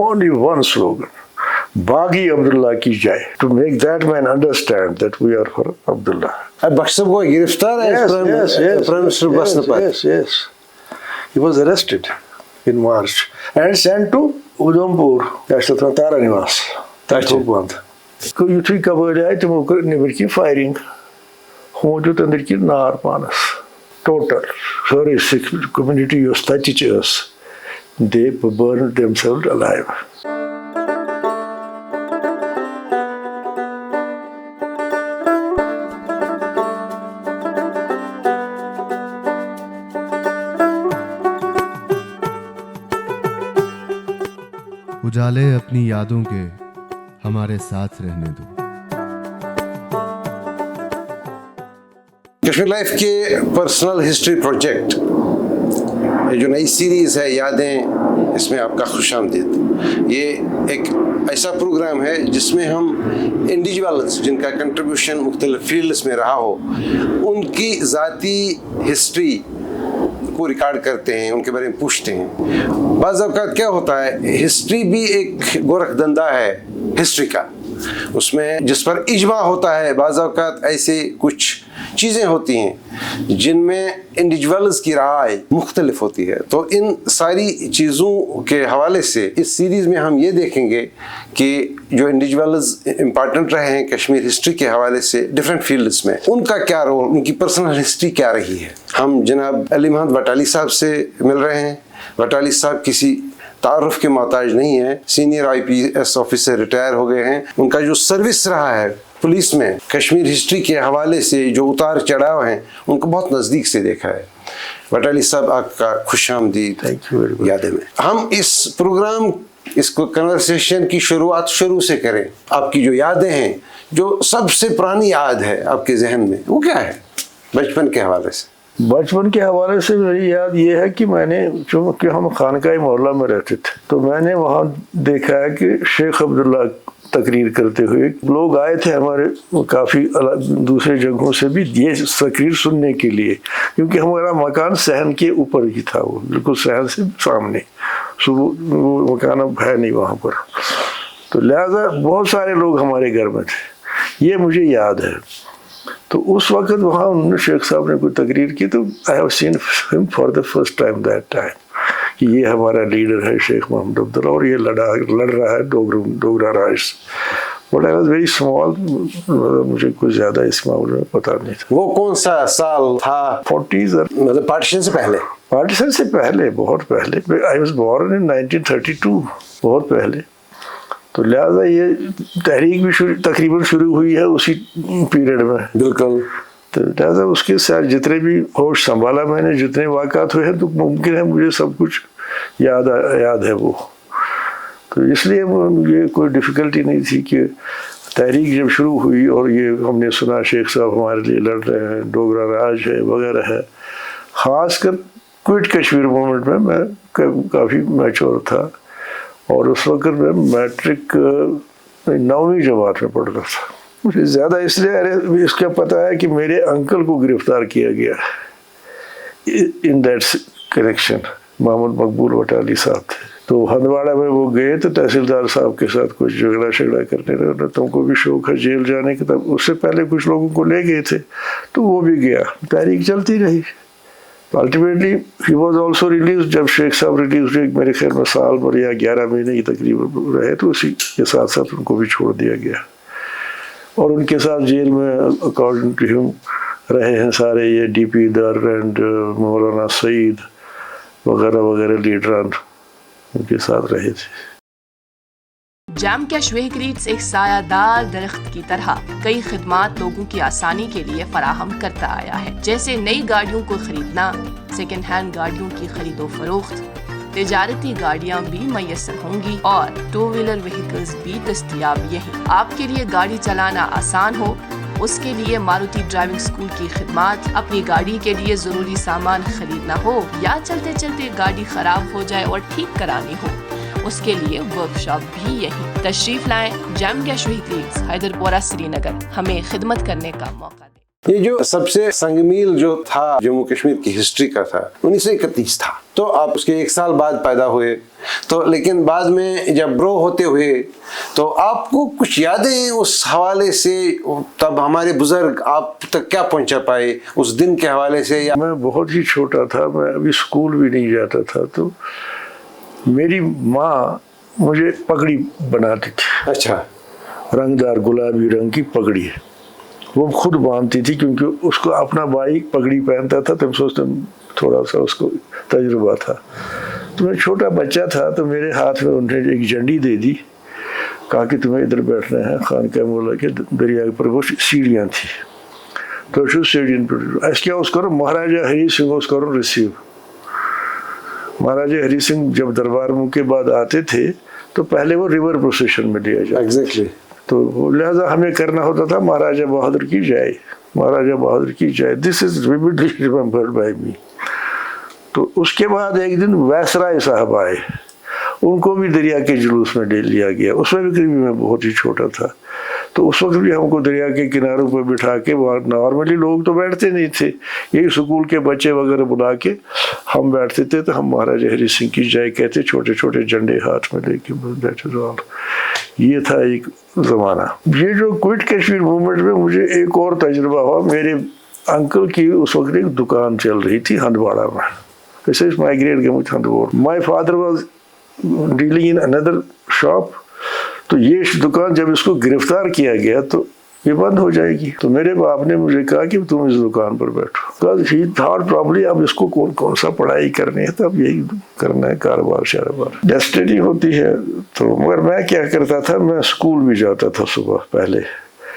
only one slogan, Baghi Abdullah ki jai, to make that man understand that we are for Abdullah. بخش صاحب کو گرفتار ہے prime minister بس نہ پائے. Yes. He was arrested in March and sent to Udhampur, Tara Nivas. Yuthui kabari ayi timo nibir ki firing. Hoju tandir ki nar panas. Total. Sorry, community was statues. They burned themselves alive. اجالے اپنی یادوں کے ہمارے ساتھ رہنے دو. Kashmir life کے personal history project یہ جو نئی سیریز ہے یادیں، اس میں آپ کا خوش آمدید. یہ ایک ایسا پروگرام ہے جس میں ہم انڈیویجولز جن کا کنٹریبیوشن مختلف فیلڈس میں رہا ہو ان کی ذاتی ہسٹری کو ریکارڈ کرتے ہیں، ان کے بارے میں پوچھتے ہیں. بعض اوقات کیا ہوتا ہے، ہسٹری بھی ایک گورکھ دندہ ہے ہسٹری کا، اس میں جس پر اجماع ہوتا ہے. بعض اوقات ایسے کچھ چیزیں ہوتی ہیں جن میں انڈیویجولز کی رائے مختلف ہوتی ہے. تو ان ساری چیزوں کے حوالے سے اس سیریز میں ہم یہ دیکھیں گے کہ جو انڈیویجولز امپارٹنٹ رہے ہیں کشمیر ہسٹری کے حوالے سے ڈفرینٹ فیلڈس میں، ان کا کیا رول، ان کی پرسنل ہسٹری کیا رہی ہے. ہم جناب علی محمد وٹالی صاحب سے مل رہے ہیں. وٹالی صاحب کسی تعارف کے محتاج نہیں ہیں، سینئر IPS آفیسر ریٹائر ہو گئے ہیں. ان کا جو سروس رہا ہے پولیس میں کشمیر ہسٹری کے حوالے سے جو اتار چڑھاؤ ہیں ان کو بہت نزدیک سے دیکھا ہے. وٹالی صاحب آپ کا خوش آمدید یادیں میں. ہم اس پروگرام اس کو کنورسیشن کی شروعات شروع سے کریں. آپ کی جو یادیں ہیں، جو سب سے پرانی یاد ہے آپ کے ذہن میں، وہ کیا ہے بچپن کے حوالے سے؟ بچپن کے حوالے سے میری یاد یہ ہے کہ میں نے، چونکہ ہم خانقاہ محلہ میں رہتے تھے، تو میں نے وہاں دیکھا ہے کہ شیخ عبداللہ تقریر کرتے ہوئے لوگ آئے تھے ہمارے کافی دوسرے جگہوں سے بھی یہ تقریر سننے کے لیے، کیونکہ ہمارا مکان صحن کے اوپر ہی تھا، وہ بالکل صحن سے سامنے. وہ مکان اب ہے نہیں وہاں پر، تو لہذا بہت سارے لوگ ہمارے گھر میں تھے. یہ مجھے یاد ہے. تو اس وقت وہاں انہوں نے شیخ صاحب نے کوئی تقریر کی، تو آئی ہیو سین ہم for the first time that time کہ یہ ہمارا لیڈر ہے شیخ محمد عبداللہ اور یہ لڑ رہا ہے Dogra Raj. But I was very small, مجھے کچھ زیادہ اس معاملے میں پتہ نہیں تھا. وہ کون سا سال تھا؟ 40s، مطلب پارٹیشن سے پہلے؟ پارٹیشن سے پہلے، بہت پہلے. آئی واز بورن ان 1932، بہت پہلے. تو لہٰذا یہ تحریک بھی تقریباً شروع ہوئی ہے اسی پیریڈ میں. بالکل. تو لہٰذا اس کے ساتھ جتنے بھی ہوش سنبھالا میں نے، جتنے واقعات ہوئے ہیں، تو ممکن ہے مجھے سب کچھ یاد ہے وہ. تو اس لیے یہ کوئی ڈیفیکلٹی نہیں تھی کہ تحریک جب شروع ہوئی اور یہ ہم نے سنا شیخ صاحب ہمارے لیے لڑ رہے ہیں، ڈوگرا راج ہے وغیرہ ہے. خاص کر کوئٹ کشمیر موومنٹ میں کافی میچور تھا، اور اس وقت میں میٹرک 9ویں جماعت میں پڑھتا تھا. مجھے زیادہ اس لیے اس کا پتہ ہے کہ میرے انکل کو گرفتار کیا گیا ان دیٹ کنیکشن. محمد مقبول وٹالی صاحب تھے، تو ہندواڑہ میں وہ گئے تو تحصیلدار صاحب کے ساتھ کچھ جھگڑا کرنے لگے. تم کو بھی شوق ہے جیل جانے کا؟ تب اس سے پہلے کچھ لوگوں کو لے گئے تھے، تو وہ بھی گیا. تحریک چلتی رہی. Ultimately he was also release. جب شیخ صاحب ریلیز ہوئے، میرے خیال میں سال بھر یا 11 مہینے کی تقریباً رہے، تو اسی کے ساتھ ساتھ ان کو بھی چھوڑ دیا گیا. اور ان کے ساتھ جیل میں اکارڈنگ ٹو ہم رہے ہیں سارے یہ DP در اینڈ مولانا سعید وغیرہ وغیرہ لیڈران ان کے ساتھ رہے تھے. جام کیش وہیکلز ایک سایہ دار درخت کی طرح کئی خدمات لوگوں کی آسانی کے لیے فراہم کرتا آیا ہے، جیسے نئی گاڑیوں کو خریدنا، سیکنڈ ہینڈ گاڑیوں کی خرید و فروخت، تجارتی گاڑیاں بھی میسر ہوں گی اور 2 ویلر وہیکلز بھی دستیاب. یہیں آپ کے لیے گاڑی چلانا آسان ہو، اس کے لیے ماروتی ڈرائیونگ اسکول کی خدمات. اپنی گاڑی کے لیے ضروری سامان خریدنا ہو یا چلتے چلتے گاڑی خراب ہو جائے اور ٹھیک کرانی ہو، اس کے لیے ورک شاپ بھی یہیں. تشریف لائیں جام کیش وہیکلز، حیدر پورہ، سری نگر. ہمیں خدمت کرنے کا موقع دیں. یہ جو سب سے سنگ میل جو تھا جموں کشمیر کی ہسٹری کا تھا 1931 تھا، تو آپ اس کے 1 سال بعد پیدا ہوئے، تو لیکن بعد میں جب برو ہوتے ہوئے تو آپ کو کچھ یادیں اس حوالے سے، تب ہمارے بزرگ آپ تک کیا پہنچا پائے اس دن کے حوالے سے؟ یا میں بہت ہی چھوٹا تھا، میں ابھی اسکول بھی نہیں جاتا تھا، تو میری ماں مجھے پگڑی بناتی تھی، اچھا، رنگ دار گلابی رنگ کی پگڑی، وہ خود باندھتی تھی کیونکہ اس کو اپنا بھائی پگڑی پہنتا تھا، تو سوچتے تھوڑا سا اس کو تجربہ تھا۔ تو میں چھوٹا بچہ تھا، تو میرے ہاتھ میں انہوں نے ایک جھنڈی دے دی، کہا کہ تمہیں ادھر بیٹھنا ہے خانقاہ مولا کے دریا پر، وہ سیڑھیاں تھیں، تو سیڑھیاں پر اس کیا اس کرو مہاراجا ہری سنگھ اس کرو ریسیو۔ مہاراجا ہری سنگھ جب دربار منہ کے بعد آتے تھے تو پہلے وہ ریور پروسیشن میں لیا جاتا، ایگزیکٹلی، تو لہذا ہمیں کرنا ہوتا تھا مہاراجا بہادر کی جائے، مہاراجا بہادر کی جائے، دس از ویوڈلی ریممبرڈ بائی می۔ تو اس کے بعد ایک دن ویسرائے صاحب آئے، ان کو بھی دریا کے جلوس میں لے لیا گیا، اس وقت بھی میں بہت ہی چھوٹا تھا، تو اس وقت بھی ہم کو دریا کے کناروں پر بٹھا کے، وہاں نارملی لوگ تو بیٹھتے نہیں تھے، یہی اسکول کے بچے وغیرہ بلا کے ہم بیٹھتے تھے، تو ہم مہاراجا ہری سنگھ کی جائے کہتے، چھوٹے چھوٹے جھنڈے ہاتھ میں لے کے، یہ تھا ایک زمانہ۔ یہ جو کوئٹ کشمیر موومنٹ میں مجھے ایک اور تجربہ ہوا، میرے انکل کی اس وقت ایک دکان چل رہی تھی ہندواڑہ میں، ایسے مائگریٹ گئے Handwara, my father was dealing in another shop, تو یہ دکان جب اس کو گرفتار کیا گیا تو یہ بند ہو جائے گی، تو میرے باپ نے مجھے کہا کہ تم اس دکان پر بیٹھو، ہی تھاٹ پرابلی اب اس کو کون سا پڑھائی کرنی ہے، تو اب یہی کرنا ہے، کاروبار شاروبار، ڈیسٹنی ہوتی ہے۔ تو مگر میں کیا کرتا تھا، میں اسکول بھی جاتا تھا صبح پہلے،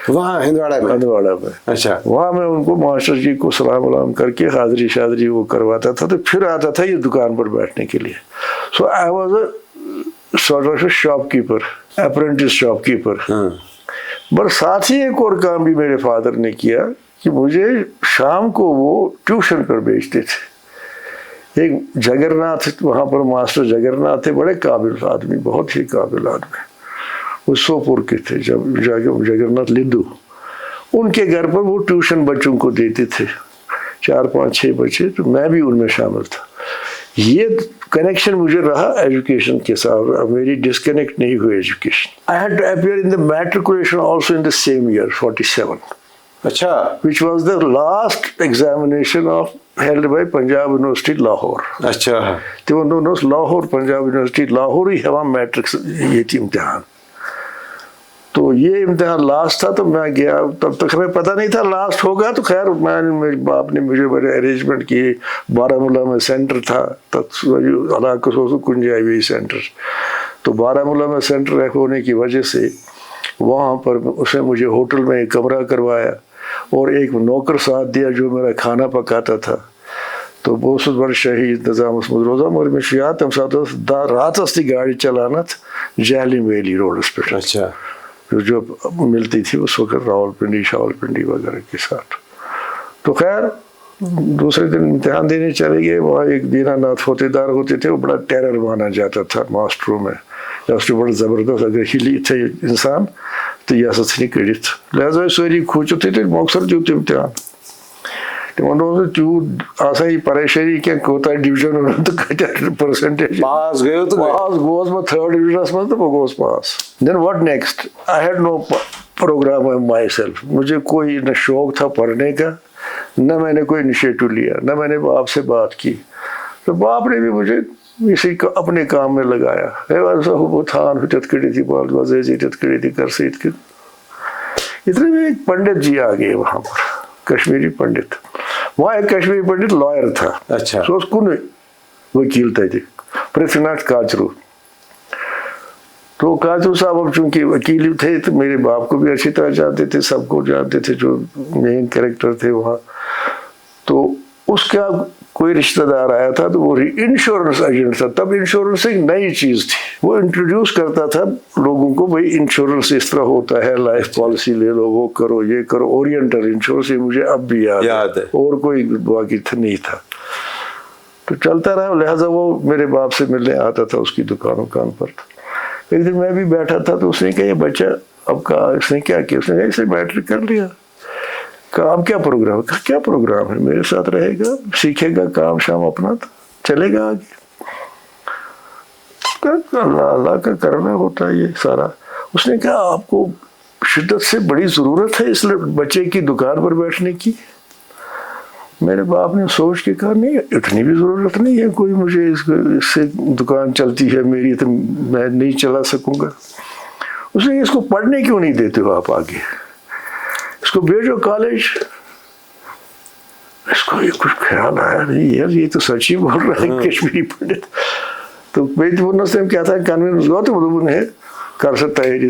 وہاں ہندواڑہ میں، اچھا، وہاں میں ان کو ماسٹر جی کو سلام ولام کر کے حاضری شادری وہ کرواتا تھا، تو پھر آتا تھا یہ دکان پر بیٹھنے کے لیے۔ So I was a sort of shopkeeper, apprentice shopkeeper. پر ساتھ ہی ایک اور کام بھی میرے فادر نے کیا کہ مجھے شام کو وہ ٹیوشن پر بھیجتے تھے۔ ایک جگر ناتھ وہاں پر ماسٹر جگر ناتھ تھے، بڑے قابل آدمی، بہت ہی قابل آدمی، وہ سوپور کے تھے، جگر ناتھ لدو، ان کے گھر پر وہ ٹیوشن بچوں کو دیتے تھے، 4 5 6 بچے، تو میں بھی ان میں شامل تھا۔ یہ کنیکشن مجھے رہا ایجوکیشن کے ساتھ، میری ڈسکنیکٹ نہیں ہوئی education. I had to appear in the matriculation also in the same year, 47. اچھا، which was the last examination held by Punjab University, Lahore. اچھا، تو انہوں نے لاہور پنجاب یونیورسٹی لاہور ہی ہوا میٹرکس یہ تھی امتحان، تو یہ امتحان لاسٹ تھا، تو میں گیا، تب تک ہمیں پتہ نہیں تھا لاسٹ ہوگا، تو خیر میرے باپ نے مجھے بڑے ارینجمنٹ کیے، بارہمولہ میں سینٹر تھا، علاقہ سوسو کنجائی سینٹر، تو بارہمولہ میں سینٹر ہونے کی وجہ سے وہاں پر اس نے مجھے ہوٹل میں ایک کمرہ کروایا اور ایک نوکر ساتھ دیا جو میرا کھانا پکاتا تھا، تو بہت بڑا شہید نظام محمود روزہ مگر میں یاد تم ساتھ رات استی گاڑی چلانا جہلم ویلی روڈ پہ، اچھا، جو ملتی تھی اس وقت راول پنڈی شاول پنڈی وغیرہ کے ساتھ۔ تو خیر دوسرے دن امتحان دینے چلے گئے، وہاں ایک دینا ناتھ ہوتے دار ہوتے تھے، وہ بڑا ٹیرر مانا جاتا تھا ماسٹروں میں، اس بڑا زبردست اگر ہلی تھے انسان تو یہ سا نہیں کڑت، لہٰذا ساری کھوچتے تھے مقصد دیت امتحان، تیوت آسان یہ پریشانی کی کوتا ڈویژن تو پرسنٹیج پاس گئے تو پاس گوس میں 3rd ڈویژنس میں تو بہ گوس pass. Then what next, I had no program of myself, مجھے کوئی نہ شوق تھا پڑھنے کا، نہ میں نے کوئی انیشیٹو لیا، نہ میں نے باپ سے بات کی، تو باپ نے بھی مجھے اسی اپنے کام میں لگایا، وہ تھان ہتت کڑی تھی بال وزیزی ہتت کڑی تھی کر سیت کے۔ اتنے میں ایک پنڈت جی آ گئے وہاں پر، کشمیری پنڈت، وہاں ایک کشمیری پنڈت لائر تھا، اچھا، سو اس کن وکیل تھے پرتھوی ناتھ کاچرو، تو کاچرو صاحب اب چونکہ وکیل تھے تو میرے باپ کو بھی اچھی طرح جانتے تھے، سب کو جانتے تھے جو مین کریکٹر تھے وہاں، تو اس کا کوئی رشتہ دار آیا تھا تو وہ انشورنس ایجنٹ تھا، تب انشورنس ایک نئی چیز تھی، وہ انٹروڈیوس کرتا تھا لوگوں کو، بھائی انشورنس اس طرح ہوتا ہے، لائف پالیسی لے لو، وہ کرو، یہ کرو، اورینٹل انشورنس، یہ مجھے اب بھی یاد ہے، اور کوئی باقی نہیں تھا، تو چلتا رہا، لہٰذا وہ میرے باپ سے ملنے آتا تھا اس کی دکان پر۔ ایک دن میں بھی بیٹھا تھا تو اس نے کہا یہ بچہ اب کا، اس نے کیا کیا، اس نے کہا اسے میٹرک کر لیا، کام کیا پروگرام ہے؟ کیا پروگرام ہے؟ میرے ساتھ رہے گا، سیکھے گا کام شام اپنا، تو چلے گا آگے. اللہ کا کرنا ہوتا ہے یہ سارا. اس نے کہا آپ کو شدت سے بڑی ضرورت ہے اس بچے کی دکان پر بیٹھنے کی. میرے باپ نے سوچ کے کہا نہیں اتنی بھی ضرورت نہیں ہے کوئی، مجھے اس سے دکان چلتی ہے میری تو میں نہیں چلا سکوں گا. اس نے اس کو پڑھنے کیوں نہیں دیتے ہو آپ آگے، اس کو بھیجو کالج. اس کو یہ کچھ خیال آیا نہیں یار یہ تو سچ ہی بول رہا ہے کشمیری پنڈت. تو بیت سے کیا تھا کنوینس گو تو ہے کر سا تیاری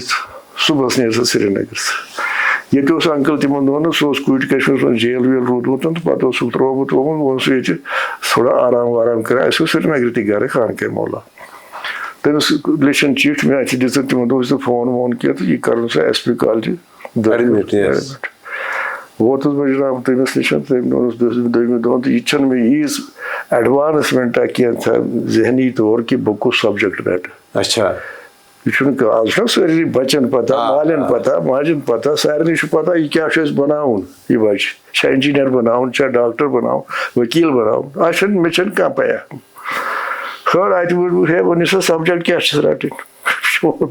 صبح نیرا سری نگر یہ انکل تمن دن سہ کٹ کشمیر من جیل ویل روٗدمُت تو پتہ سہ ترومت ووٚن سُہ یہ تھوڑا آرام وارام کران اَسہِ اوس سری نگر تہِ گرٕ خانقاہ مولا. تٔمِس لیچھن چِٹھ مےٚ اَتھِ دِژٕن تِمن دوٚپُس نہٕ فون وون کینٛہہ تہٕ یہِ کَرُن سا ایس پی کالجہِ ایڈمِٹ. ووتُس بہٕ جناب تٔمِس نِش تٔمۍ ووٚنُس دوٚیمہِ دۄہن تہٕ یہِ چھَنہٕ مےٚ ییٖژ ایڈوانسمنٹا کینٛہہ ذہنی طور کہِ بہٕ کُس سبجیکٹ رٹہٕ. اچھا یہ چھُنہٕ آز چھُنہ سٲری بچن پتہ مالٮ۪ن پتہ ماجن پتہ سارنٕے چھُ پتہ یہِ کیٛاہ چھُ اَسہِ بناوُن یہِ بچہِ چھا انجیٖنر بناوُن چھا ڈاکٹر بناوُن وکیٖل بناوُن آز چھَنہٕ مےٚ چھَنہٕ کانٛہہ پَیہ. خٲر اَتہِ ووٚن ہے ؤنِو سا سبجیکٹ کیٛاہ چھِس رٹٕنۍ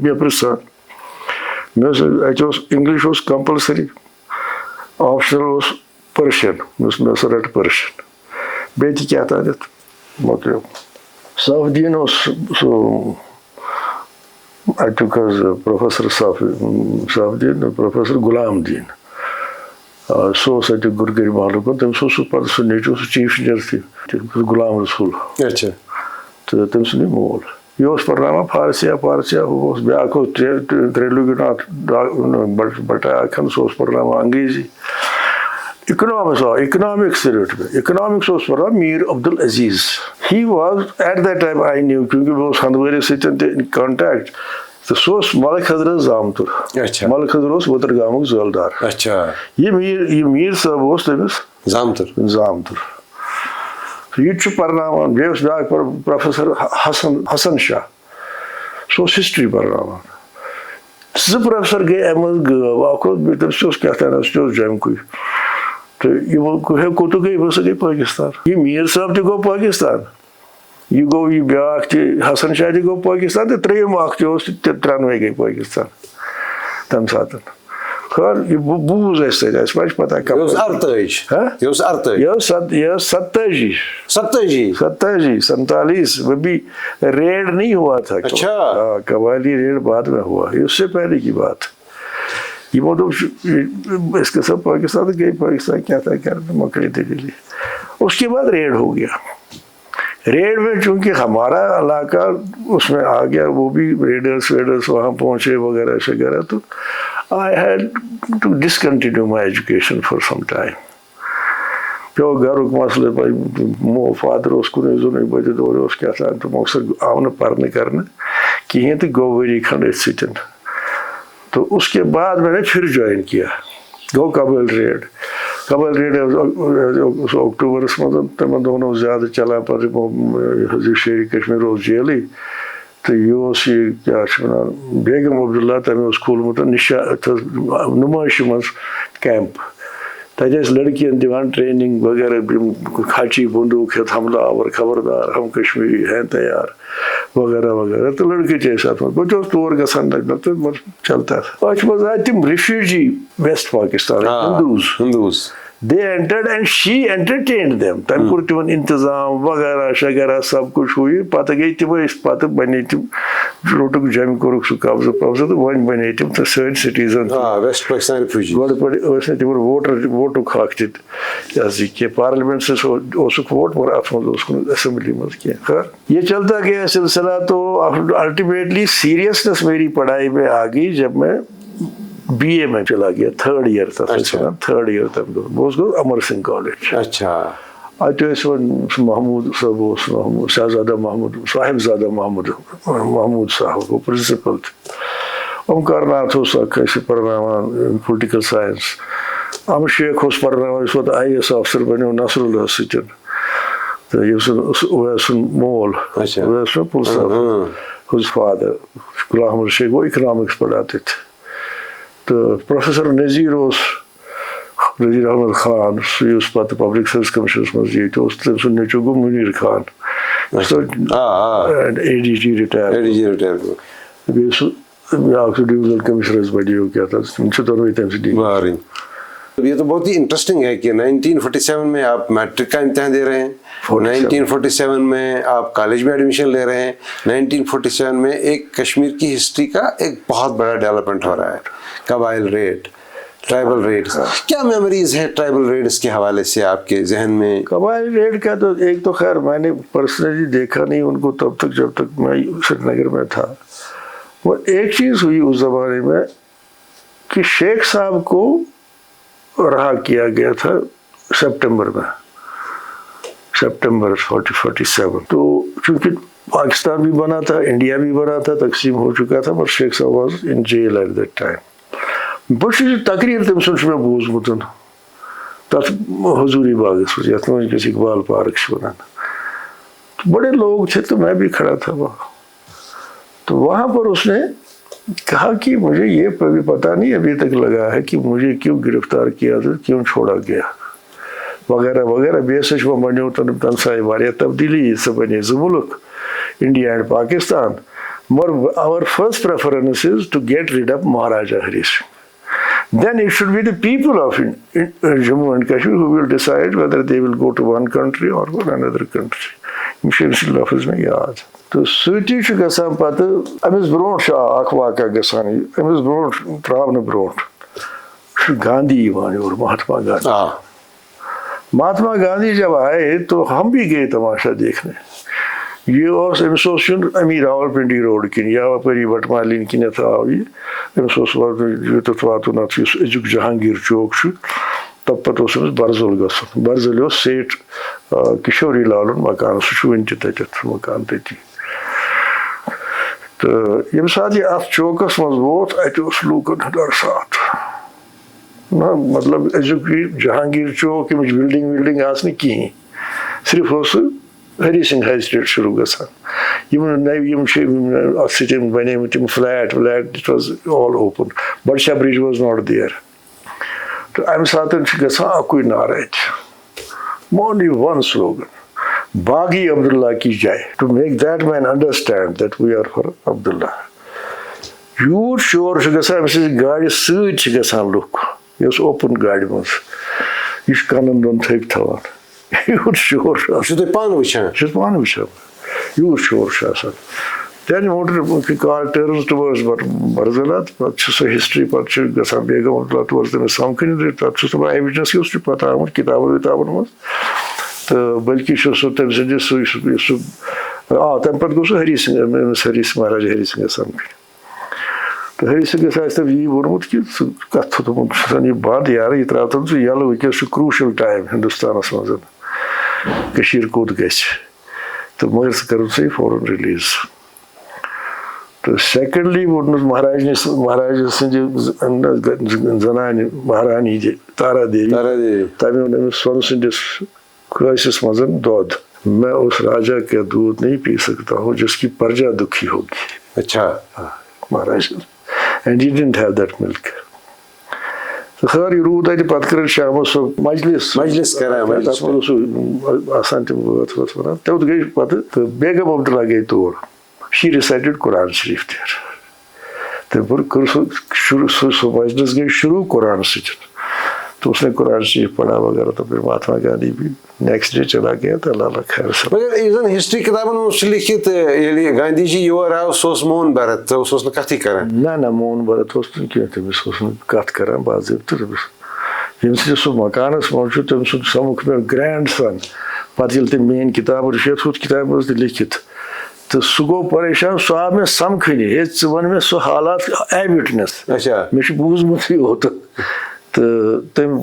مےٚ پرٛژھان. مےٚ اوس اَتہِ اوس انگلش اوس کمپلسری آپشنل اوس پٔرشن مےٚ اوس رٹ پٔرشن بیٚیہِ تہِ کیٛاہ تانٮ۪تھ مۄکلیو. صفدیٖن اوس سُہ اَتیُک حظ پروفیسر صفدیٖن پروفیسر غلام دیٖن سُہ اوس اَتیُک گُرگٔرۍ محلُک تٔمِس اوس سُہ پتہٕ سُہ نیٚچوٗ سُہ چیٖف انجیٖنر تہِ غلام رسول تہٕ تٔمۍ سُنٛدُے مول یہِ اوس پرناوان فارسیا ہُہ اوس بیٛاکھ اوس ترٛیلوگی ناتھ بٹایا سُہ اوس پرناوان انگریٖزی. اکنامکس تہِ رٔٹ مےٚ اکنامکس اوس پرناوان Mir Abdul Aziz. He was at that time I knew کیونکہ بہٕ اوس ہندوٲرِس سۭتۍ تہِ اِن کانٹیکٹ تہٕ سُہ اوس ملک حضرت زامتُر. ملک حضر اوس ؤتٕر گامُک زٲلدار. یہِ میٖر صٲب اوس تٔمِس زامتُر. یہِ تہِ چھُ پرناوان. بیٚیہِ اوس بیٛاکھ پروفیسر حسن شاہ سُہ اوس ہسٹری پرناوان. 2 پروفیسر گٔے اَمہِ منٛز غٲب. اکھ اوس تٔمِس تہِ اوس کیٛاہ تانۍ سُہ تہِ اوس جمکُے تہٕ یِمو کوٚت گٔے سۄ گٔے پٲکِستان. یہِ میٖر صٲب تہِ گوٚو پٲکِستان یہِ گوٚو یہِ بیٛاکھ تہِ حسن شاہ تہِ گوٚو پٲکِستان تہٕ ترٛیٚیِم اکھ تہِ اوس تہٕ 3وَے گٔے پٲکِستان تَمہِ ساتہٕ. خٲر یہِ بوٗز اَسہِ تَتہِ اَسہِ ما چھِ پتہ یہ ٲس 47 ابھی ریڈ نہیں ہوا تھا. قبائلی ریڈ بعد میں ہوا یہ اس سے پہلے کی بات. یہ مطلب اس کے سب پاکستان گئے پاکستان کیا تھا کیا مکڑی دلی. اس کے بعد ریڈ ہو گیا. ریڈ میں چونکہ ہمارا علاقہ اس میں آ گیا وہ بھی ریڈرس وہاں پہنچے وغیرہ وغیرہ تو I had to discontinue my education for some time. پیو گرُک مسلہٕ بھائی فادر اوس کُنُے زوٚنُے بٔڈِ دورِ اوس کیٛاہ تام تہٕ مقصد آو نہٕ پرنہٕ کرنہٕ کِہیٖنۍ تہٕ گوٚو ؤری کھنٛڈ أتھۍ سۭتۍ. تو اس کے بعد میں نے پھر جوائن کیا. گوٚو قبٲیل ریڈ اکٹوبرس منٛز تِمن دۄہن اوس زیادٕ چلان پتہٕ شیرِ کشمیٖر اوس جیلٕے تہٕ یہِ اوس یہِ کیٛاہ چھِ وَنان بیگم عبداللہ تٔمۍ اوس کھوٗلمُت نُمٲیشہِ منٛز کیمپ. تَتہِ ٲسۍ لڑکِین دِوان ٹریننگ وغیرہ کھچی بندوق ہیٚتھ حملہ آور خبردار ہم کشمیری ہیں تیار وغیرہ وغیرہ تہٕ لڑکہٕ تہِ ٲسۍ اتھ منٛز. بہٕ تہِ اوسُس تور گژھان تہٕ چلتا تھا. اتھ منٛز آیہِ تِم refugee West Pakistan Hindus. They entered and she entertained them. تَمہِ کوٚر تِمن انتظام وغیرہ شغیرہ سب کچھ ہُہ یہِ پتہٕ گٔے تِمے پتہٕ بنے تِم روٚٹُکھ جمہِ کوٚرُکھ سُہ قبضہٕ تہٕ وۄنۍ بنے تِم تہٕ سٲنۍ سٹیٖزن. گۄڈٕ پٲٹھۍ ٲسۍ نہٕ تِمن ووٹُک حق تہِ یہِ حظ یہِ کینٛہہ پارلِمینٹس اوسُکھ ووٹ مگر اتھ منٛز اوس نہٕ اسمبلی منٛز کینٛہہ. خٲر یہ چلتا گیا سلسلہ تو الٹیمیٹلی سیریسنس میری پڑھائی میں آ گئی جب میں بی اے میں چلا گیا 3rd ایئر تھا. 3rd ایئر تک بہٕ اوسُس گوٚو امر سنگھ کالج. اتہِ ٲسۍ وۄنۍ محموٗد صٲب اوس شہزادہ صاحبزادہ محموٗد صاحب گوٚو پرنسپل تہِ. اومکار ناتھ اوس اکھ اَسہِ پرناوان پُلٹِکل ساینس. امہٕ شیخ اوس پرناوان یُس پتہٕ IAS آفسر بنیو نصراللہ سۭتۍ تہٕ یُس اویس سُنٛد مول اویس پُل صاحب ہُز فادر غلام احمد شیخ گوٚو اکنامکس پڑھاتے تھے. تو پروفیسر نذیر اوس نذیر احمد خان سُہ یُس پَتہٕ پبلک سٔروِس کٔمِشنَس منٛز ییٚتہِ اوس تٔمۍ سُنٛد نیٚچوٗ گوٚو مُنیٖر خان ADG رِٹایر بیٚیہِ سُہ بیٛاکھ سُہ ڈِوِژنل کٔمِشنَر بَڑیو کیٛاہ تھا تِم چھِ دۄنوَے تَمہِ سۭتۍ. یہ تو بہت ہی انٹرسٹنگ ہے کہ 1947 میں آپ میٹرک کا امتحان دے رہے ہیں, 1947 میں آپ کالج میں ایڈمیشن لے رہے ہیں, 1947 میں ایک کشمیر کی ہسٹری کا ایک بہت بڑا ڈیولپمنٹ ہو رہا ہے, قبائل ریڈ, ٹرائبل ریڈس. کیا میموریز ہیں ٹرائبل ریڈس کے حوالے سے آپ کے ذہن میں؟ قبائل ریڈ کا تو ایک تو خیر میں نے پرسنلی دیکھا نہیں ان کو تب تک جب تک میں سری نگر میں تھا. وہ ایک چیز ہوئی اس زمانے میں کہ شیخ صاحب کو رہا کیا گیا تھا سپٹمبر 47. تو چونکہ پاکستان بھی بنا تھا, انڈیا بھی بنا تھا, تقسیم ہو چکا تھا, پر Sheikh Sahib was in jail at that time. بہٕ چھُس تقریر تٔمۍ سُنٛد چھُ مےٚ بوٗزمُت تَتھ حضوٗری باغس منٛز یَتھ وٕنکٮ۪س اقبال پارک چھِ وَنان. بڑے لوگ تھے تو میں بھی کھڑا تھا وہاں. تو وہاں پر اس نے کہا کہ مجھے یہ پتہ نہیں ابھی تک لگا ہے کہ مجھے کیوں گرفتار کیا تھا, کیوں چھوڑا گیا وغیرہ وغیرہ. بیٚیہِ ہسا چھُ وۄنۍ بنیو تَنہٕ سایہِ واریاہ تبدیٖلی, سۄ بنے زٕ مُلک, India and Pakistan. مگر our first preference is to get rid of Maharaja Hari Singh. Then it should be the people of Jammu and Kashmir who will decide whether they will go to one country or another country. یِم چھِ أمۍ سٕنٛدۍ لفظ مےٚ یاد. تہٕ سۭتی چھُ گژھان پتہٕ أمِس برونٛٹھ چھُ اکھ واقعہ گژھان, أمِس برونٛٹھ تراونہٕ برونٛٹھ چھُ گاندھی یِوان یور, مہاتما گاندھی. مہاتما گاندھی جب آئے تو ہم بھی گئے تماشا دیکھنے. یہ أمِس اوس یُن امی راول پنڈی روڈ کِنۍ یا اپٲری بٹمالیٖن کِنٮ۪تھ آو یہِ. أمِس اوس یوٚتَتھ واتُن اَتھ یُس أزیُک جہانگیٖر چوک چھُ تَتھ پتہٕ اوس أمِس برزُل گژھُن. برزُلہِ اوس سیٹ کِشوری لالُن مکان, سُہ چھُ وٕنہِ تہِ تَتٮ۪تھ مکان تٔتی. تہٕ ییٚمہِ ساتہٕ یہِ اَتھ چوکَس منٛز ووت اَتہِ اوس لوٗکَن ہُنٛد اَرسات. نہ مطلب أزیُک یہِ جہانگیٖر چوک ییٚمِچ بِلڈِنٛگ وِلڈِنٛگ آسہٕ نہٕ کِہیٖنۍ, صرف اوس سُہ ہری سنگھ ہائی سٹریٹ شروع گژھان. یِم چھِ اَتھ سۭتۍ بَنیمٕتۍ یِم فلیٹ ولیٹ, it was all open. Budshah bridge was not there. تہٕ اَمہِ ساتہٕ چھُ گژھان اَکُے نعرٕ اَتہِ, اونلی ون slogan, باغی عبداللہ کی جاے, to make that man understand that we are for Abdullah. یوٗت شور چھُ گژھان اَمہِ سٕنٛزِ گاڑِ سۭتۍ چھِ گژھان لُکھ, یہِ اوس اوپن گاڑِ منٛز, یہِ چھُ کَنن دۄن تھٔپۍ تھاوان. یوٗت شور چھُ آسان, چھُو تُہۍ پانہٕ وٕچھان؟ بہٕ چھُس پانہٕ وٕچھان, یوٗت شور چھُ آسان. دین کال ٹٔرنٕز ٹُوٲرڈٕز برزُلا, تہٕ پَتہٕ چھِ سۄ ہِسٹری, پَتہٕ چھِ گژھان بیگم عبداللہ تور تٔمِس سَمکھٕنۍ. تَتھ چھُس نہٕ بہٕ آی وِٹنٮ۪س یُس چھُ پَتہ آمُت کِتابن وِتابن منٛز, تہٕ بٔلکہِ چھُ سُہ تٔمۍ سٕنٛدِس سُہ تَمہِ پَتہٕ گوٚو سُہ ہری سنگھ, أمِس مہاراجا ہری سنگھس سَمکھٕنۍ. تہٕ ہری سنگھس آسہِ تٔمۍ یی ووٚنمُت کہِ ژٕ کَتھ تھوٚومُت چھُتھ یہِ بنٛد یارٕ, یہِ ترٛاوتَن ژٕ یَلہٕ, وٕنکٮ۪س چھُ کرٛوٗشَل ٹایم ہِندُستانَس منٛز, کٔشیٖر کوٚت گژھِ, تہٕ مگر ژٕ کَرُن سا یہِ فوراً رِلیٖز. تہٕ سیکنڈلی ووٚنُس مہاراجہِ سٕنٛدِ زنانہِ مہارانی تارا دیوی, تَمہِ ووٚن أمِس سۄنہٕ سٕنٛدِس خٲسِس منٛز دۄد. میں اس راجا کا دودھ نہیں پی سکتا ہوں جس کی پرجا دکھی ہوگی. اچھا. Maharaj and he didn't have that milk. تہٕ خٲر یہِ روٗد اَتہِ پَتہٕ کٔرٕکھ شامَس سُہ مجلس کران, تَتھ منٛز اوس سُہ آسان تِم بٲتھ وٲتھ وَنان. توٚت گٔے پَتہٕ تہٕ بیگم عبداللہ گٔے تور. شی رِسایٹِڈ قرآن شریٖف دیر. تٔمۍ کوٚر سُہ مجلس گٔے شروٗع قرآن سۭتۍ, تو اس نے قرآن شریف پڑھا وغیرہ. تو پھر مہاتما گاندھی بھی نیکسٹ ڈے چلا گیا, تو اللہ اللہ خیر سب. مگر یُس زن ہسٹری کتابن منٛز چھُ لیکھِتھ ییٚلہِ گاندھی جی یور آو سُہ اوس مون بھرت, سُہ اوس نہٕ کتھٕے کران. نہ مون بھرت اوس نہٕ کینٛہہ, تٔمِس اوس نہٕ کتھ کران باضٲبطہٕ. تٔمِس ییٚمہِ سۭتۍ سُہ مکانس منٛز چھُ تٔمۍ سُنٛد سمکھ مےٚ گرینڈ سن. پتہٕ ییٚلہِ تٔمۍ میٲنۍ کِتاب رِشیت ہُتھ کِتابہِ منٛز تہِ لیکھِتھ, تہٕ سُہ گوٚو پریشان, سُہ آو مےٚ سمکھٕنہِ, ہے ژٕ وَن مےٚ سُہ حالات آی وِٹنٮ۪س. مےٚ چھُ بوٗزمُتٕے یوت. تہٕ تٔمۍ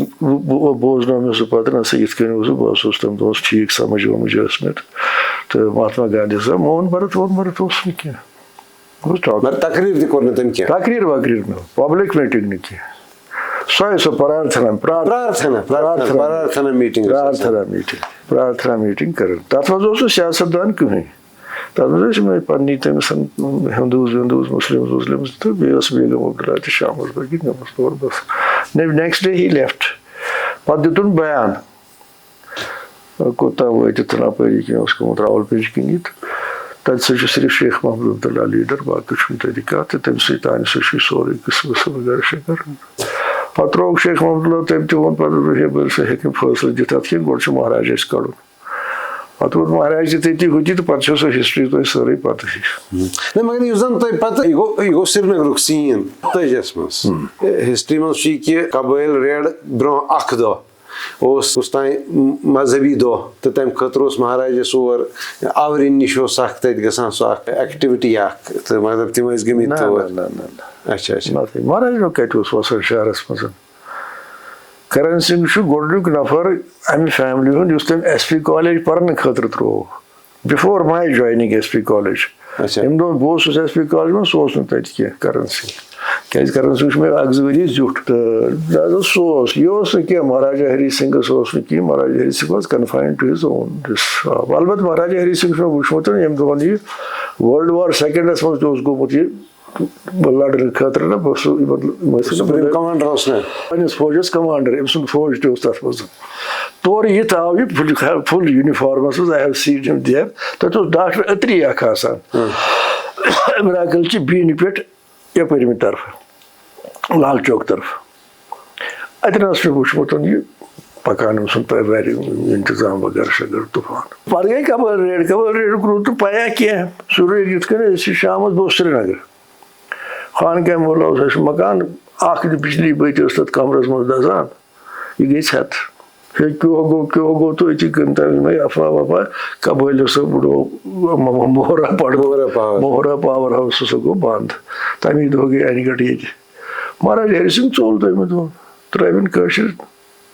بوزنو مےٚ سُہ پتہٕ, نہ سا یِتھ کٔنۍ اوس بہٕ اوسُس تٔمۍ دوٚپُس ٹھیٖک سمجھ ومجھ ٲس مےٚ. تہٕ مہاتما گاندھی صٲب مون بھرت اوس نہٕ کینٛہہ. تقریٖر تہِ کوٚر نہٕ تٔمۍ کینٛہہ. تقریٖر وقریٖر نہٕ, پبلِک میٖٹِنٛگ نہٕ کینٛہہ. سۄ پرارتھنا میٖٹِنٛگ کٔرٕن. تَتھ منٛز اوس نہٕ سیاست دان کٕہٕنۍ. تَتھ منٛز ٲسۍ یِمے پنٕنی تٔمۍ سُنٛد ہِندوٗز وِندوٗز مُسلِمٕز تہٕ بیٚیہِ ٲس بیگم عبداللہ تہِ شامَس بٲگۍ گٔمٕژ تور بَس. Next day he left. پتہٕ دیُتُن بیان کوٚتام وٲتِتھ اَپٲری کِنۍ اوس گوٚمُت راوَلپِنٛڈۍ کِنی تہٕ تَتہِ سُہ چھُ صرف شیخ محمد عبداللہ لیٖڈَر باقٕے چھُنہٕ تَتہِ کانٛہہ تہٕ تٔمۍ سٕے تانۍ سُہ چھُ سورُے قٕصہٕ وٕصہٕ وغیرہ شغیرہ. پَتہٕ ترٛووُکھ شیخ محمد اللہ تٔمۍ تہِ ووٚن پَتہٕ ہے بٔلۍ سُہ ہیٚکہِ نہٕ فٲصلہٕ دِتھ اَتھ کِہیٖنۍ گۄڈٕ چھُ مہاراج اَسہِ کَڑُن. پَتہٕ ووت مہاراج تہِ تٔتی ہُتہِ تہٕ پَتہٕ چھِ سۄ ہِسٹرٛی تۄہہِ سٲرٕے پَتہٕ ہی. مگر یُس زَن تۄہہِ پَتہٕ یہِ گوٚو سرینگرُک سیٖن 38 منٛز. ہِسٹرٛی منٛز چھُ یہِ کہِ قبٲیل ریڈ برٛونٛہہ اَکھ دۄہ اوس تانۍ مذہبی دۄہ تہٕ تَمہِ خٲطرٕ اوس مہاراجَس اور آورِنۍ نِش اوس اَکھ تَتہِ گژھان سُہ اَکھ ایٚکٹِوِٹی اَکھ تہٕ مطلب تِم ٲسۍ گٔمٕتۍ تور. اچھا اچھا مہاراج کَتہِ اوس وَسان شہرَس منٛز. کرن سنگھ چھُ گۄڈنیُک نفر اَمہِ فیملی ہُنٛد یُس تٔمۍ ایس پی کالیج پَرنہٕ خٲطرٕ ترٛوو before my joining S P college. ییٚمہِ دۄہ بہٕ اوسُس ایس پی کالیج منٛز سُہ اوس نہٕ تَتہِ کینٛہہ کرن سنگھ کیٛازِ کرن سنگھ چھُ مےٚ اکھ زٕ ؤری زیُٹھ تہٕ لہٰذا سُہ اوس یہِ اوس نہٕ کینٛہہ مہاراجا ہری سنگھس اوس نہٕ کینٛہہ مہاراجا ہری سنگھ واز کنفاینڈ ٹُو ہِز اون حِساب. البتہٕ مہاراجا ہری سنگھ چھُ مےٚ وٕچھمُت ییٚمہِ دۄہن یہِ وٲرلڈ وار سیکنڈس منٛز تہِ اوس گوٚمُت یہِ لڑنہٕ خٲطرٕ نا بہٕ اوسُس پنٛنِس فوجس کمانڈر أمۍ سُنٛد فوج تہِ اوس تتھ منٛز. تورٕ یِتھ آو یہِ فُل یوٗنِفارمس منٛز آی ہیو سیٖن ہِم دیر تتہِ اوس ڈاکٹر اتری اکھ آسان مِراکلچہِ بیٖنہِ پٮ۪ٹھ یپٲرمہِ طرفہٕ لال چوک طرفہٕ. اتٮ۪ن اوس مےٚ وٕچھمُت یہِ پکان أمۍ سُنٛد وارِ انتظام وغیرہ شغیرہ طوفان. پتہٕ گٔے کبٲیل ریڈُک روٗد نہٕ پَیہ کینٛہہ سُہ روٗد یِتھ کٔنۍ أسۍ چھِ شامس بہٕ اوسُس سرینگر خانقاہ مولا اوس اَسہِ مکان اکھ بجلی بٔتی ٲس تتھ کمرس منٛز دزان یہِ گٔے ژھٮ۪تھ ہے کیٛاہ گوٚو تہٕ أتی کٔنۍ افوا وفا قبٲیلو سُہ بُڈو موہرا پاور ہاوُس سُہ گوٚو بنٛد. تمی دۄہ گٔے انہِ گٔٹۍ ییٚتہِ مہاراج ہری سنگھ ژوٚل تَمہِ دۄہ ترٛٲوِنۍ کٲشِر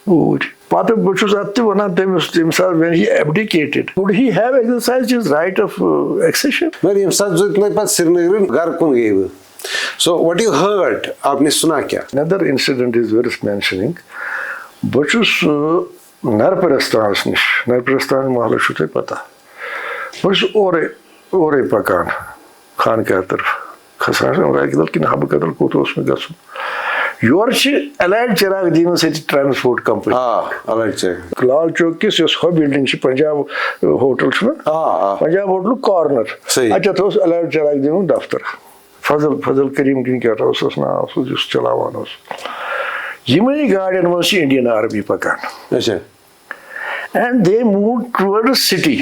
اوٗرۍ. پتہٕ بہٕ چھُس اتھ تہِ وَنان تٔمِس تَمہِ ساتہٕ when he abdicated would he have exercise his right of accession. مگر ییٚمہِ ساتہٕ تُہۍ پتہٕ سرینگرٕ گرٕ کُن گٔیوٕ so what you heard آپ نے سُنا کیٛاہ. another incident is worth mentioning. بہٕ چھُس نرپرستانس نِش نرپرستان محلہٕ چھُو تۄہہِ پتہ بہٕ چھُس اورے پکان خانقاہ طرفہٕ کھسان راکدل کِنہٕ حبہٕ کدل کوٚت اوس مےٚ گژھُن. یورٕ چھِ ایلایٹ چراغ دیٖنس ییٚتہِ ٹرانسپورٹ کمپنی لال چوک کِس یۄس ہۄ بِلڈنگ چھِ پنجاب ہوٹل چھُنہ پنجاب ہوٹلُک کارنر اتٮ۪تھ اوس ایلایٹ چراغ دیٖنُک دفتر. فضل کریم کِنہٕ کیٛاہ اوس تَس ناو سُہ یُس چلاوان اوس. یِمنٕے گاڑٮ۪ن منٛز چھِ انڈین آرمی پکان اینڈ دے موٗڈ ٹُوٲرڈ سٹی.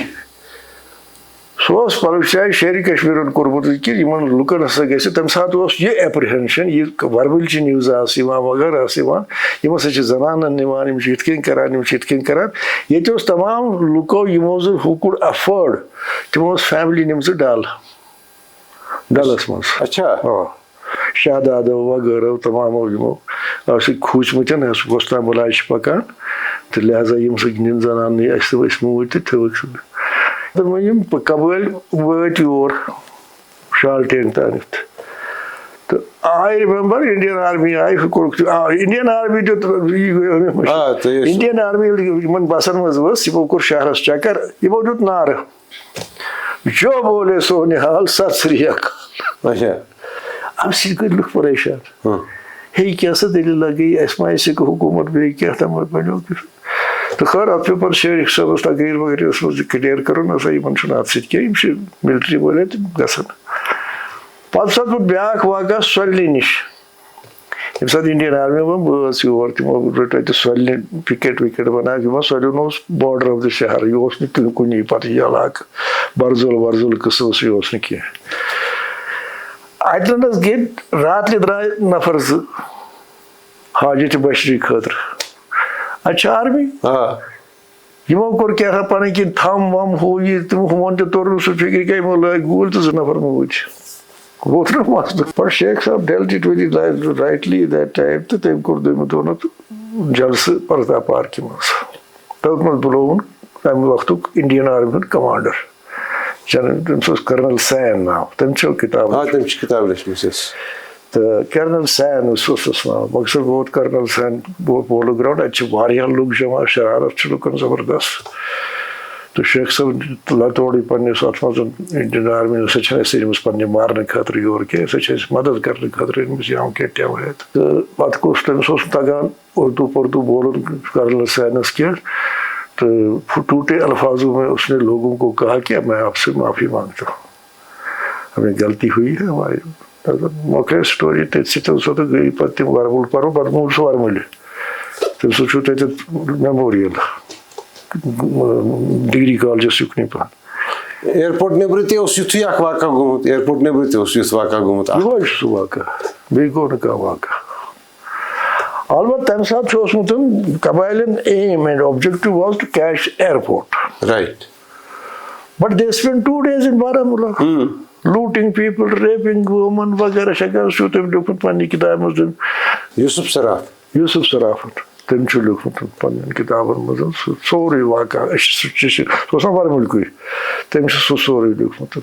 سُہ اوس پنُن شاید شیرِ کشمیٖرن کوٚرمُت کہِ یِمن لُکن ہسا گژھِ تمہِ ساتہٕ اوس یہِ ایپرہینشن یہِ وربٕلچہِ نِوزٕ آسہٕ یِوان وغیرہ آسہٕ یِوان یِم ہسا چھِ زنانن نِوان یِم چھِ یِتھ کٔنۍ کران یِم چھِ یِتھ کٔنۍ کران. ییٚتہِ اوس تمام لُکو یِمو زن ہُہ کوٚڑ ایفٲڈ تِمو ٲس فیملی نِمژٕ ڈلس منٛز شہدادو وغیرہ تمامو یِمو آسٕکۍ کھوٗژمٕتۍ اَسہِ کۄس تام بلاے چھِ پکان تہٕ لہٰذا یِم سۭتۍ نِن زنانہٕ اَسہِ تہٕ ٲسۍ موٗدۍ تہٕ تھٲوٕکھ سُہ. دوٚپمَے یِم قبٲیل وٲتۍ یور شالٹین تانٮ۪تھ تہٕ آی رِمٮ۪مبر انڈین آرمی آیہِ ہُہ کوٚرُکھ تہِ انڈین آرمی دیُت انڈین آرمی ییٚلہِ یِمن بسن منٛز ؤژھ یِمو کوٚر شہرس چکر یِمو دیُت نعرٕ جو بولے سو نِہال ست سری اکال. اَمہِ سۭتۍ گٔے لُکھ پریشان ہے کیٛاہ سا دٔلیٖلہ گٔے اَسہِ ما آسہِ حکوٗمت بیٚیہِ کینٛہہ تام بنیو تہٕ خٲر اتھ پیوٚو پتہٕ شیخ صٲبس تقریٖر وغیرہ ٲس منٛز کٕلیر کرُن ہسا یِمن چھُنہٕ اتھ سۭتۍ کینٛہہ یِم چھِ ملٹری وٲلۍ تِم گژھن. پتہٕ ساتہٕ پتہٕ بیاکھ واقعہ سۄلہِ نِش ییٚمہِ ساتہٕ انڈین آرمی ووٚن بہٕ ٲس یور تِمو رٔٹ اتہِ سۄلہِ پِکیٹ وِکیٹ بنٲوِکھ یِمن سۄلہِ اوس باڈر آف دِ شہر یہِ اوس نہٕ کُنی پتہٕ یہِ علاقہٕ برزُل ورزُل قٕصہٕ اوس یہِ اوس نہٕ کینٛہہ. اتٮ۪ن حظ گٔے راتلہِ درٛاے نفر زٕ حاجتہِ بشری خٲطرٕ اتہِ چھِ آرمی یِمو کوٚر کیٛاہ تھام پنٕنۍ کِنۍ تھم وم ہُہ یہِ تِم ہُمن تہِ توٚر نہٕ سُہ فِکرِ کینٛہہ یِمو لٲگۍ گوٗلۍ تہٕ 2 نفر موٗدۍ ووت نہٕ مسلہٕ. پتہٕ Sheikh Sahab dealt it very rightly that time تہٕ تٔمۍ کوٚر دوٚیمہِ دۄہ جلسہٕ پرتا پارکہِ منٛز تٔتھۍ منٛز بُلووُن تمہِ وقتُک انڈین آرمی ہُنٛد کمانڈر تٔمِس اوس کرنل سین ناو تٔمۍ چھو کِتاب تہٕ کرنل سین اوس تس ناو. مقصد ووت کرنل سین پولو گراوُنٛڈ اتہِ چھِ واریاہ لُکھ جمع شرارت چھِ لُکن زبردست تو شیخ صاحب لتوڑی پنس ات مز انڈین آرمی سا أمس پنہ مارنے خاطر یور کی سا مدد کرنے خاطر أمس یو کے ٹیوہت تو پتہ کس تمس تگان اردو پردو بولن کرنل سائنس کی تو ٹوٹے الفاظوں میں اس نے لوگوں کو کہا کہ میں آپ سے معافی مانگتا ہوں، ہمیں غلطی ہوئی ہے ہماری موقع سٹوری تھی سو تو گئی پتہ تم ورمل پرو پتہ مول سہ ورمل تم سو تت میموریل ڈگری کالجس یکنی پہن ایئرپورٹ نیبر تہ یتھے اخ واقعہ گومت، ایئرپورٹ نیبر تہ یھ واقعہ گومت یہ سہ واقعہ بیٚیہِ گوٚو نہٕ کانٛہہ واقعہ البتہ تمہِ ساتہٕ چھُ اوسمُت قبائلن aim and objective was to catch airport. Right But they spent 2 days in Baramulla. Looting people, raping women وغیرہ شغیرہ چھُ تٔمۍ لیوٗکھمُت پننہِ کِتابہِ منٛز یوسف سراف یوسف سرافت تٔمۍ چھُ لیوٗکھمُت پننٮ۪ن کِتابن منٛز سُہ سورُے واقعہ سُہ اوس نا ورمُلکُے تٔمۍ چھُ سُہ سورُے لیوٗکھمُت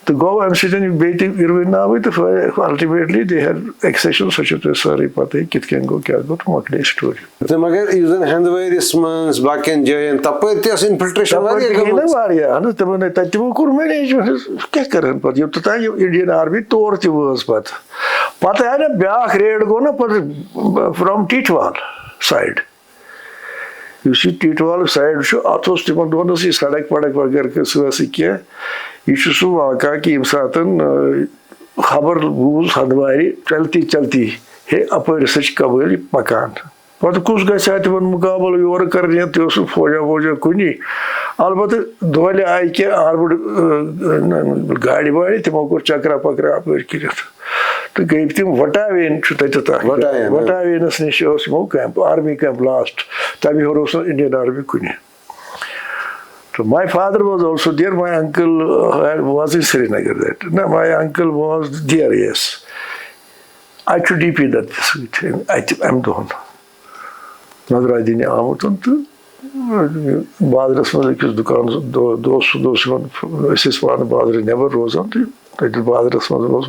تہٕ گوٚو اَمہِ سۭتۍ بیٚیہِ تہِ اِروٕنۍ ناوٕے تہٕ الٹِمیٹلی دے ہیڈ ایکسیشن سۄ چھِ تۄہہِ سٲرٕے پتہٕ کِتھ کٔنۍ گوٚو کیٛاہ گوٚو تہٕ مۄکلے سٹوری تہٕ مگر یُس زن ہندوٲرِس منٛز باقین جاین تپٲرۍ تہِ ٲس انفلٹریشن واریاہ اہن حظ تِمن تتہِ تِمو کوٚر مینیجمنٹ کیٛاہ کرہن پتہٕ یوٚتام انڈین آرمی تور تہِ وٲژ پتہٕ آیہِ نا بیٛاکھ ریڈ گوٚو نا پتہٕ فرام ٹیٖٹوال سایڈ یُس یہِ ٹیٖٹوال سایڈ چھُ اتھ اوس تِمن دۄہن ٲس یہِ سڑک وڑک وغیرہ سُہ ٲسٕے کینٛہہ یہ چھُ سُہ واقعہ کہ ییٚمہِ ساتہٕ خبر بوٗز ہندوارِ چلتی چلتی ہے اپٲرۍ ہسا چھِ قبٲیل پکان پتہٕ کُس گژھِ ہا تِمن مُقابلہٕ یورٕ کرنہِ تہِ اوس نہٕ فوجا ووجا کُنی البتہ دۄہلہِ آیہِ کینٛہہ آرمڈ گاڑِ واڑِ تِمو کوٚر چکرا پکرا اپٲرۍ کٔرِتھ تہٕ گٔے تِم وٹاوین چھُ تتٮ۪تھ اکھ وٹاوینس نِش اوس یِمو کیمپ آرمی کیمپ لاسٹ تمہِ ہیوٚر اوس نہٕ انڈین آرمی کُنہِ So my father was also there. My uncle was in Srinagar. No, my uncle was there, yes. I should DP that with him. I'm the one. Nadra dini amutun tu. Badras was like dukan those SS one badre never rose on to. That Badras was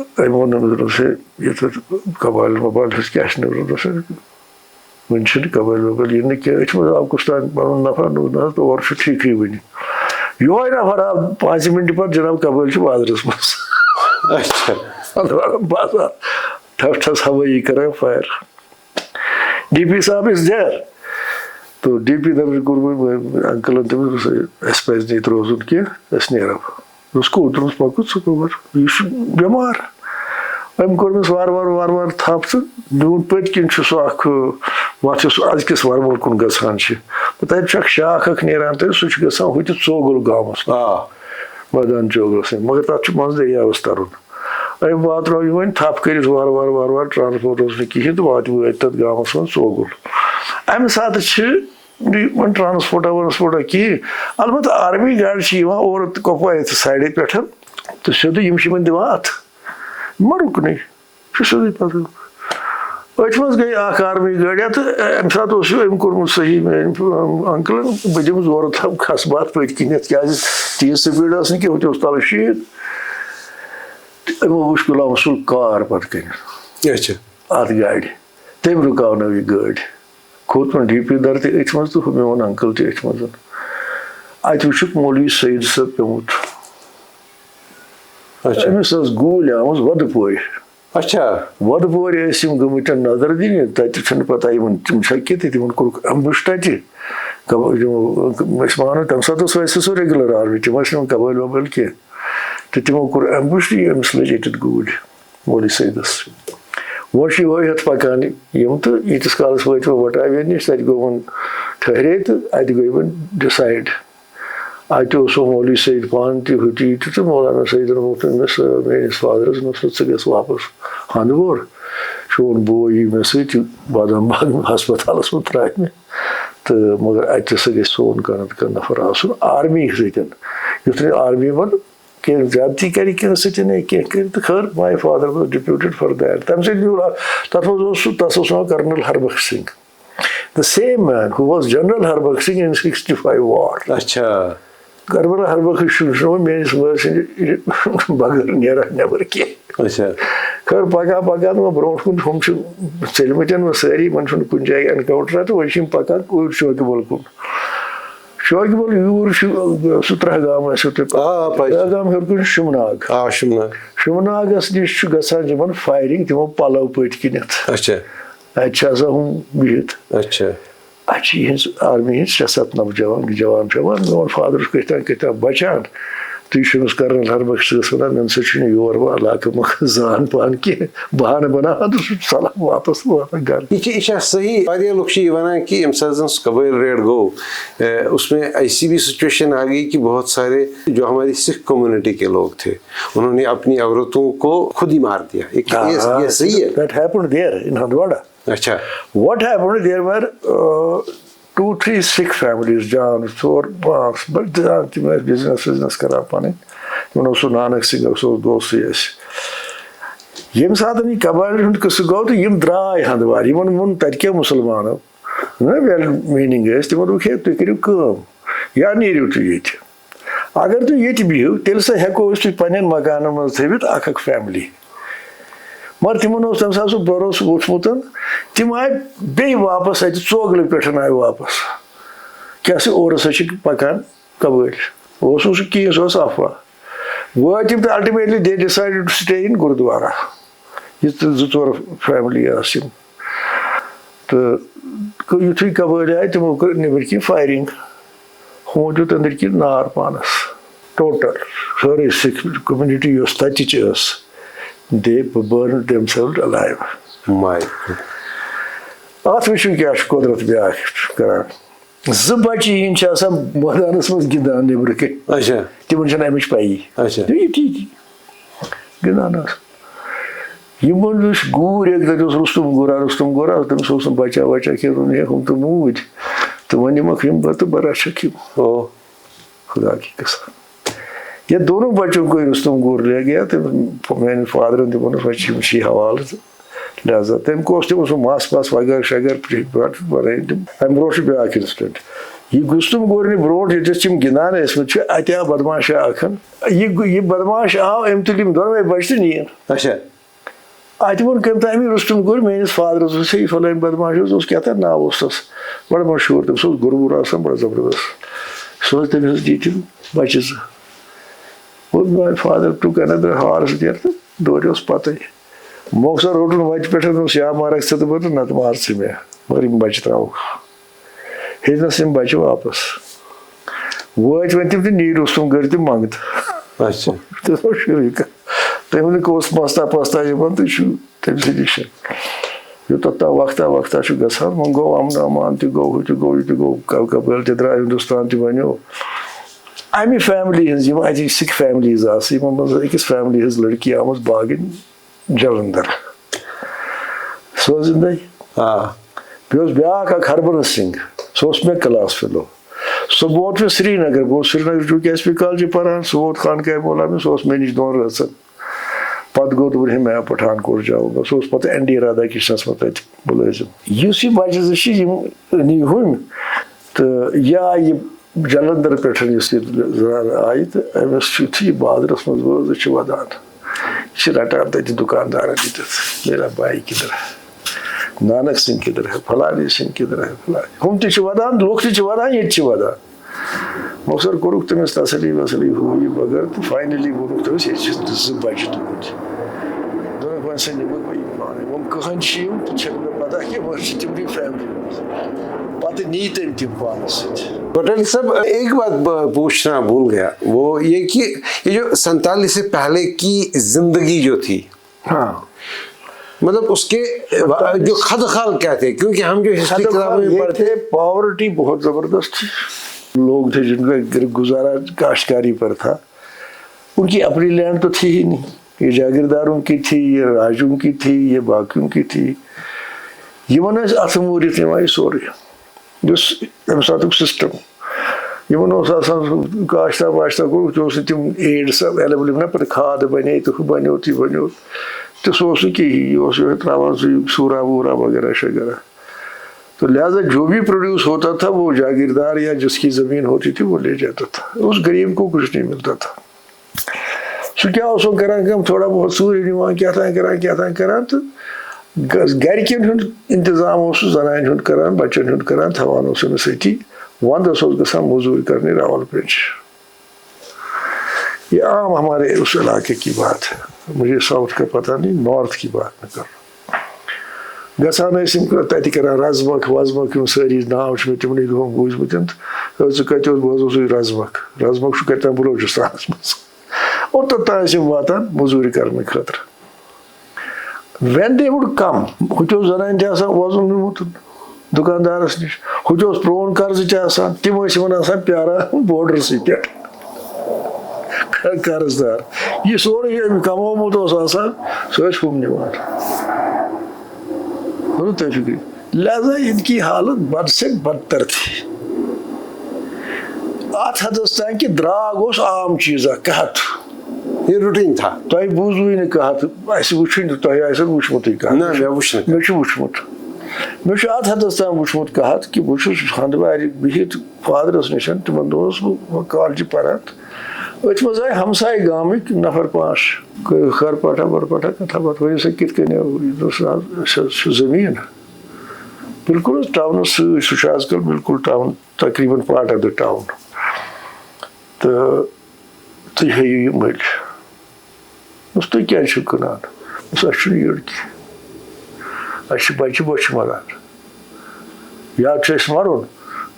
أمون سے یہ قبائل وبائل کیا one قبائل وبائل یہ نہ آو کس تان پن نفر اور ٹھیکے ون یہ نفر آو 5 منٹ پہ جناب قبائل بازرس بازار ٹھس ٹھس ہوٲیی کران فائر ڈی پی صاحب از دیر تو ڈی پی دپس کوٚر انکلن تٔمِس اَسہِ پَزِ نہٕ ییٚتہِ روزُن کینٛہہ أسۍ نیرو کوٚت تٔمِس پوٚکُت ژٕ کوٚر یہِ چھُ بٮ۪مار أمۍ کوٚر أمِس وارٕ وارٕ تھپھ تہٕ میون پٔتۍ کِنۍ چھُ سُہ اکھ وَتھ یُس أزکِس ورمُل کُن گژھان چھِ تَتہِ چھُ اکھ شاخ اکھ نیران تَتہِ سُہ چھُ گژھان ہُتہِ ژوگُل گامَس مٲدان چوگلَس مگر تَتھ چھُ منٛزٕ دٔریاوَس تَرُن أمۍ واتنٲو یہِ وۄنۍ تھپھ کٔرِتھ وارٕ ٹرانسپوٹ اوس نہٕ کِہیٖنۍ تہٕ وٲتۍ تَتھ گامَس منٛز ژوگُل اَمہِ ساتہٕ چھِ وۄنۍ ٹرانسپوٹا ورانسپوٹا کِہیٖنۍ البتہ آرمی گاڑِ چھِ یِوان اورٕ کۄپوارِ یَتھ سایڈٕ پٮ۪ٹھ تہٕ سیوٚدُے یِم چھِ یِمن دِوان اَتھٕ ما رُکنٕے چھُ سیوٚدُے پَتہٕ أتھۍ منٛز گٔے اکھ آرمی گٲڑیاہ تہٕ اَمہِ ساتہٕ اوس أمۍ کوٚرمُت صحیح میٛٲنۍ انکلن بہٕ دِمہٕ زورٕ تھَپھ کھس بہٕ اَتھ پٔتۍ کِنٮ۪تھ کیٛازِ تیٖژ سپیٖڈ ٲس نہٕ کینٛہہ ہُتہِ اوس تَلہٕ شیٖن تہٕ یِمو وٕچھ غلام رسول کار پَتہٕ کَنہِ اَتھ گاڑِ تٔمۍ رُکاونٲو یہِ گٲڑۍ کھوٚت وۄنۍ ڈی پی دَر تہِ أتھۍ منٛز تہٕ میون انکل تہِ أتھۍ منٛز اَتہِ وٕچھُکھ مولوی سعید صٲب پیوٚمُت أمِس ٲس گوٗلۍ آمٕژ وۄدٕ پورِ وۄدٕ پورِ ٲسۍ یِم گٔمٕتۍ نظر دِنہِ تَتہِ چھُنہٕ پَتہ یِمن تِم چھا کیٚنٛہہ تہٕ تِمن کوٚرُکھ ایمبُش تَتہِ أسۍ مانو تَمہِ ساتہٕ اوس ویسے سُہ ریگیوٗلر آرمی تِم ٲسۍ نہٕ قبٲیل وبٲیل کیٚنٛہہ تہٕ تِمو کوٚر ایمبُش تہٕ أمِس لٔجۍ ییٚتٮ۪تھ گوٗلۍ مولوی سعیدس وۄنۍ چھِ یِہوے ہٮ۪تھ پَکان یِم تہٕ ییٖتِس کالَس وٲتۍ وۄنۍ وٹاوین نِش تَتہِ گوٚو وۄنۍ ٹھہرے تہٕ اَتہِ گٔے وۄنۍ ڈِسایڈ اَتہِ اوس سُہ مولوی سعید پانہٕ تہِ ہُتہِ یِتہِ تہٕ مولانا سعیدن ووٚن أمِس میٲنِس فادرَس دوٚپُس ژٕ گژھ واپَس ہندوور چون بوے یی مےٚ سۭتۍ بادام باغ ہسپتالَس منٛز ترٛاونہِ تہٕ مگر اَتہِ ہسا گژھِ سون کانٛہہ نفر آسُن آرمی سۭتۍ یُتھ نہٕ آرمی منٛز کینٛہہ زیادتی کرِ کٲنٛسہِ سۭتۍ یا کینٛہہ کٔرِ تہٕ خٲر my father was deputed for that تَمہِ سۭتۍ میوٗل تَتھ منٛز اوس سُہ تَتھ اوس ناو colonel Harbakhsh Singh the same man who was General Harbakh Singh in 65 war. Karbala ہر وقت شروع میٲنِس مٲلۍ سٕنٛدِ بغٲر نیران نٮ۪بر کینٛہہ. اچھا خٲر پکان پکان وۄنۍ برونٛٹھ کُن ہُم چھِ ژٔلمٕتٮ۪ن وۄنۍ سٲری یِمن چھُنہٕ کُنہِ جایہِ اٮ۪نکاونٹرا تہٕ وۄنۍ چھِ یِم پکان اوٗرۍ شوقہِ کُن. شوقہِ بول یوٗر چھُ سُہ ترٛہ گام آسیو تۄہہِ ترٛہ گام ہیوٚر کُن شِمناگ. شِمناگس نِش چھُ گژھان یِمن فایرِنگ تِمو پلو پٔتۍ کِنٮ۪تھ. اَتہِ چھِ آسان ہُم بِہِتھ. اَتہِ چھِ یِہٕنٛز آرمی ہٕنٛدۍ 6-7 نوجوان جوان پیوان. میون فادر چھُ کٔتھۍ بچان تہٕ یہِ چھُ أمِس کرنل ہربخش صٲبس وَنان مےٚ نسا چھُنہٕ یور وۄنۍ علاقہٕ مۄکھ زان پہن کینٛہہ بہانہٕ بناوان تہٕ سُہ چھُ ژلان واپس واتان گرٕ. یہ چھا صحیح؟ واریاہ لوگ چھِ یہ ونان کہ ییٚمہِ ساتہٕ زن قبائل ریڈ گو اس میں ایسی بھی سچویشن آ گئی کہ بہت سارے جو ہماری سکھ کمیونٹی کے لوگ تھے انہوں نے اپنی عورتوں کو خود ہی مار دیا. یہ صحیح ہے؟ That happened there in Hindwara. اچھا. What happened? There were 2-3 Sikh families, John, 4-5, but تِم ٲسۍ business کران پنٕنۍ. تِمن اوس سُہ نانک سنگھ سُہ اوس دوسٕے اَسہِ. ییٚمہِ ساتہٕ یہِ قبٲیلن ہُنٛد قصہٕ گوٚو تہٕ یِم درٛاے ہندوار. یِمن ووٚن تتہِ کیٛاہ مُسلمانو ویل میٖنِنٛگ ٲسۍ. تِمن دوٚپُکھ ہے تُہۍ کٔرِو کٲم یا نیٖرِو تُہۍ ییٚتہِ. اگر تُہۍ ییٚتہِ بِہِو تیٚلہِ سا ہٮ۪کو أسۍ تُہۍ پنٕنٮ۪ن مکانن منٛز تھٲوِتھ اکھ فیملی. مگر تِمن اوس تمہِ ساتہٕ سُہ بروسہٕ ووٚتھمُت. تِم آیہِ بیٚیہِ واپس اَتہِ ژوگلہٕ پٮ۪ٹھ آیہِ واپس. کیٛاہ سا اورٕ ہسا چھِ پکان قبٲیل. اوس نہٕ سُہ کِہیٖنۍ سُہ اوس افواہ. وٲتۍ تِم تہٕ الٹِمیٹلی دے ڈِسایڈِڈ ٹُو سٹے اِن گُردوارا. یہِ 2-4 فیملی آسہٕ یِم تہٕ یُتھُے قبٲیل آیہِ تِمو کٔر نیٚبٕرۍ کِنۍ فایرِنگ. ہُمو دیُت أنٛدٕرۍ کِنۍ نار پانس. ٹوٹل سٲرٕے سِکھ کوٚمنِٹی یۄس تتِچ ٲس they burned themselves alive. اتھ وٕچھِو کیٛاہ چھُ قۄدرت بیٛاکھ کران. 2 بچہِ ہِنٛدۍ چھِ آسان مٲدانس منٛز گِنٛدان نیٚبرٕ کَنۍ. تِمن چھنہٕ اَمِچ پیی. یِتی گِنٛدان آسان. یِمن یُس گوٗر اَکہِ دۄہ اوس رُستُم گورا تٔمِس اوس نہٕ بچا وچا کینٛہہ. ہے ہُم تہٕ موٗدۍ تہٕ وۄنۍ نِمکھ یِم بتہٕ بہٕ رچھکھ یِم. خدا کی قسم. یہ دونوں بچوں کو رستم گور لے گیا تو میٛانہِ فادرن تِمن اوس وۄنۍ یِم چھِ حوالہٕ تہٕ لہذا تٔمۍ کوٚر تِمو سُہ مس وس وغٲر شغٲر بنٲیِن تِم. اَمہِ برونٛٹھ چھُ بیٛاکھ اِنسِڈنٹ. یہِ گُستُم گورنہِ برونٛٹھ ییٚتٮ۪س یِم گِنٛدان ٲسۍمٕتۍ چھِ اَتہِ آو بدماشا اکھ. یہِ بدماش آو أمۍ تُلۍ یِم دۄنوَے بچہٕ تہٕ نِیِن. اَتہِ ووٚن کٔمۍ تامہِ رُستُم گور میٛٲنِس فادرس اوس یہِ فلٲنۍ بدماش اوس کیٛاہ تام ناو اوس تس بڑٕ مشہوٗر. تٔمِس اوس گُروٗر آسان بڑٕ زبردست. سُہ اوس تٔمِس دِتۍ تِم بچہِ 2. My father took another horse there تہٕ دورِیوس پتے. مۄخصر روٚٹُن وتہِ پٮ۪ٹھ دوٚپُس یا مارکھ ژٕ تہٕ بہٕ تہٕ نتہٕ مار ژٕ مےٚ. مگر یِم بچہِ تراوُکھ. ہیٚتنس یِم بچہِ واپس. وٲتۍ وۄنۍ تِم تہٕ نیٖرۍ رُستُم گٔر تِم منٛگتہٕ. شُرۍ تٔمۍ اوس مستا پستا یِمن تہٕ چھُ تٔمۍ سۭتی چھُ یوٗتاہ وقتہ چھُ گژھان. وۄنۍ گوٚو امن امان تہِ گوٚو ہُہ تہِ گوٚو یہِ تہِ گوٚو قبٲیل تہِ درٛاے ہندوستان تہِ بنیو. امہِ فیملی ہٕنٛز یِم اتِچ سِکھ فیملیٖز آسہٕ یِمن منٛز أکِس فیملی ہٕنٛز لڑکی آمٕژ باغٕنۍ جلندر. سۄ ٲس زِندے. بیٚیہِ اوس بیٛاکھ اکھ ہربنس سنگھ. سُہ اوس مےٚ کلاس فیلو. سُہ ووت مےٚ سرینگر. بہٕ اوسُس سرینگر چوٗنٛکہِ ایس پی کالجہِ پران. سُہ ووت خانقاہ مولا میں. سُہ اوس مےٚ نِش 2 رٲژن. پتہٕ گوٚو دوٚپُن ہے میں پٹھان کوٹ جاؤں. سُہ اوس پتہٕ ND رادھا کرشنس منٛز تتہِ مُلٲزِم. یُس یہِ بچہِ 2 چھِ یِم نی ہُمۍ تہٕ یہِ آیہِ یہِ جلندر پٮ۪ٹھ یُس یہِ زنان آیہِ تہٕ أمِس چھُ یُتھُے بازرس منٛز وٲژ چھِ ودان. یہِ چھِ رٹان تتہِ دُکاندارن دِتِتھ میرا بھائی کدھر ہے, نانک سنگھ کدھر ہے, فلانی سنگھ کدھر ہے, فلانی. ہُم تہِ چھِ ودان لُکھ تہِ چھِ ودان ییٚتہِ چھِ ودان. مۄخصر کوٚرُکھ تٔمِس تسلی وسلی ہُہ یہِ بغٲر تہٕ فاینلی ووٚنُکھ تٔمِس ییٚتہِ چھِ 2 بچہِ تُلمٕتۍ. دوٚپُکھ وۄنۍ سا نِمکھ بہٕ یِم پانے. وۄنۍ کٕہٕنۍ چھِ یِم تہٕ چھَنہٕ مےٚ پتہ کینٛہہ. وۄنۍ چھِ تِمنٕے فیملی منٛز. پتہٕ نی تٔمۍ تِم پانس سۭتۍ. پٹیل صاحب ایک بات پوچھنا بھول گیا, وہ یہ کہ یہ جو 47 سے پہلے کی زندگی جو تھی, مطلب اس کے جو خدخال کیا تھے, کیونکہ ہم جو ہسٹری کتابوں میں پڑھتے ہیں پاورٹی بہت زبردست تھی. لوگ تھے جن کا گزارا کاشتکاری پر تھا. ان کی اپنی لینڈ تو تھی ہی نہیں. یہ جاگیرداروں کی تھی, یہ راجوں کی تھی, یہ باقیوں کی تھی. یِمن ٲسۍ اَتھٕ موٗرِتھ یِوان یہِ سورُے یُس اَمہِ ساتُک سِسٹم. یِمن اوس آسان کاشتا واشتا کوٚرُکھ تہِ اوس نہٕ تِم ایڈٕس ایویلیبٕل نہ پَتہٕ کھادٕ بَنے تہٕ ہُہ بَنیو تہِ بَنیو تہٕ سُہ اوس نہٕ کِہیٖنۍ. یہِ اوس یِہوے ترٛاوان سُہ سوٗرا ووٗرا وغیرہ شغیرہ. تو لہٰذا جو بھی پروڈیوس ہوتا تھا وہ جاگیردار یا جس کی زمین ہوتی تھی وہ لے جاتا تھا، اس غریب کو کچھ نہیں ملتا تھا. سو کیا اس کو کران کم تھوڑا بہت سوری نوان کیا تھا کران تو گرکن ہند انتظام اس زنان ہند کران بچن ہند کران تھوان اس ستی وندس گژھان موزوری کرنے راول پنچ. یہ عام ہمارے اس علاقے کی بات ہے، مجھے ساؤتھ کا پتہ نہیں، نارتھ کی بات نہ کرو. گژھان تتہ کران رزمکھ وزمکھ ساری ناو تمنے دہن بوزمت کت بہت رزمکھ کتان بلوچستانس مز اور توتان واتان موزوری کرنے خاطر. وین دے وڈ کم ہوتو زنان تہ آسان وزن نیومت دکاندارس نش، ہوتو پرون قرض تہ آسان، تم آسان پیاران بورڈرس پہ قرض دار. یہ سورے کمومت آسان سہ ہم نوان. فکری لہذا ان کی حالت بد سے بدتر تھی. ات حدس تین کہ دراگ اس عام چیزا کہت یہ روٹین تھا. تہ بوزوی نا کہت اس وچن تہ آسن وچمت کہت مے وچمت مے ات حدس تین وچمت کہت کہ بہت ہندوار بہت فادرس نش تمن دہس بہ کالجہ پران ات مز آئی ہمسائے گامک نفر 5 خر پٹھا برپٹھا کتھا بات ورنہ سا کت کن زمین بالکل ٹاؤن سہ آج کل بالکل ٹاؤن تقریباً پارٹ آف دا ٹاؤن. تو تھی ہیو یہ مل تھی کیا کنان اچھا یہ کی بچہ بچ مران یا مرن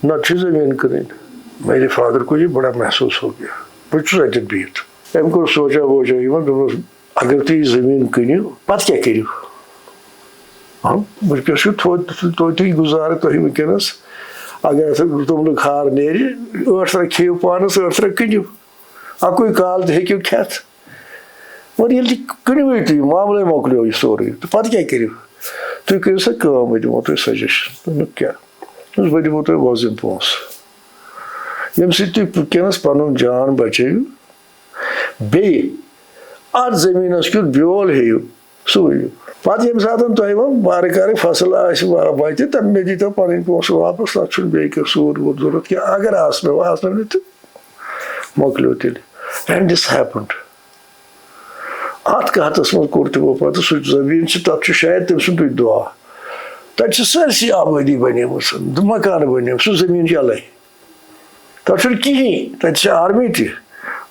نت زمین کن. میرے فادر کو یہ بڑا محسوس ہو گیا. بہت اتن بہت ام کو سوچا ووچا دس اگر تھی زمین کنو پتہ کیا کرو توتھی گزارٕ تُہۍ ونکیٚنس اگر توٚملُک ہار نیرِ 8 ترٛکھ کھیٚیِو پانس 8 ترٛکھ کٕنِو اکُے کال تہِ ہیٚکِو کھٮ۪تھ. مگر ییٚلہِ تُہۍ کٕنوٕے تُہۍ معاملے مۄکلیو یہِ سورُے تہٕ پتہٕ کیٛاہ کٔرِو تُہۍ کٔرِو سا کٲم بہٕ دِمو تۄہہِ سجشن. دوٚپمُکھ کیٛاہ؟ بہٕ دِمو تۄہہِ وۄزٕلۍ پونٛسہٕ ییٚمہِ سۭتۍ تُہۍ ونکیٚنس پنُن جان بچٲیِو بیٚیہِ اتھ زٔمیٖنس کیُتھ بیول ہیٚیِو سُہ ؤیِو. پتہٕ ییٚمہِ ساتہٕ تۄہہِ وۄنۍ وارٕ کارٕ فصل آسہِ واتہِ تہٕ مےٚ دیٖتو پنٕنۍ پونٛسہٕ واپس تتھ چھُنہٕ بیٚیہِ کینٛہہ سوٗد ووٗد ضروٗرت کینٛہہ اگر آسنو آسنو نہٕ تہٕ مۄکلیو تیٚلہِ. And this happened. اتھ کتھس منٛز کوٚر تِمو پتہٕ سُہ زٔمیٖن چھِ تتھ چھُ شاید تٔمۍ سُنٛدُے دۄہ تتہِ چھِ سٲرسٕے آبٲدی بنیمٕژ مکانہٕ بنیمٕژ سُہ زٔمیٖن چھُ یلے تتھ چھُنہٕ کِہیٖنۍ تتہِ چھِ آرمی تہِ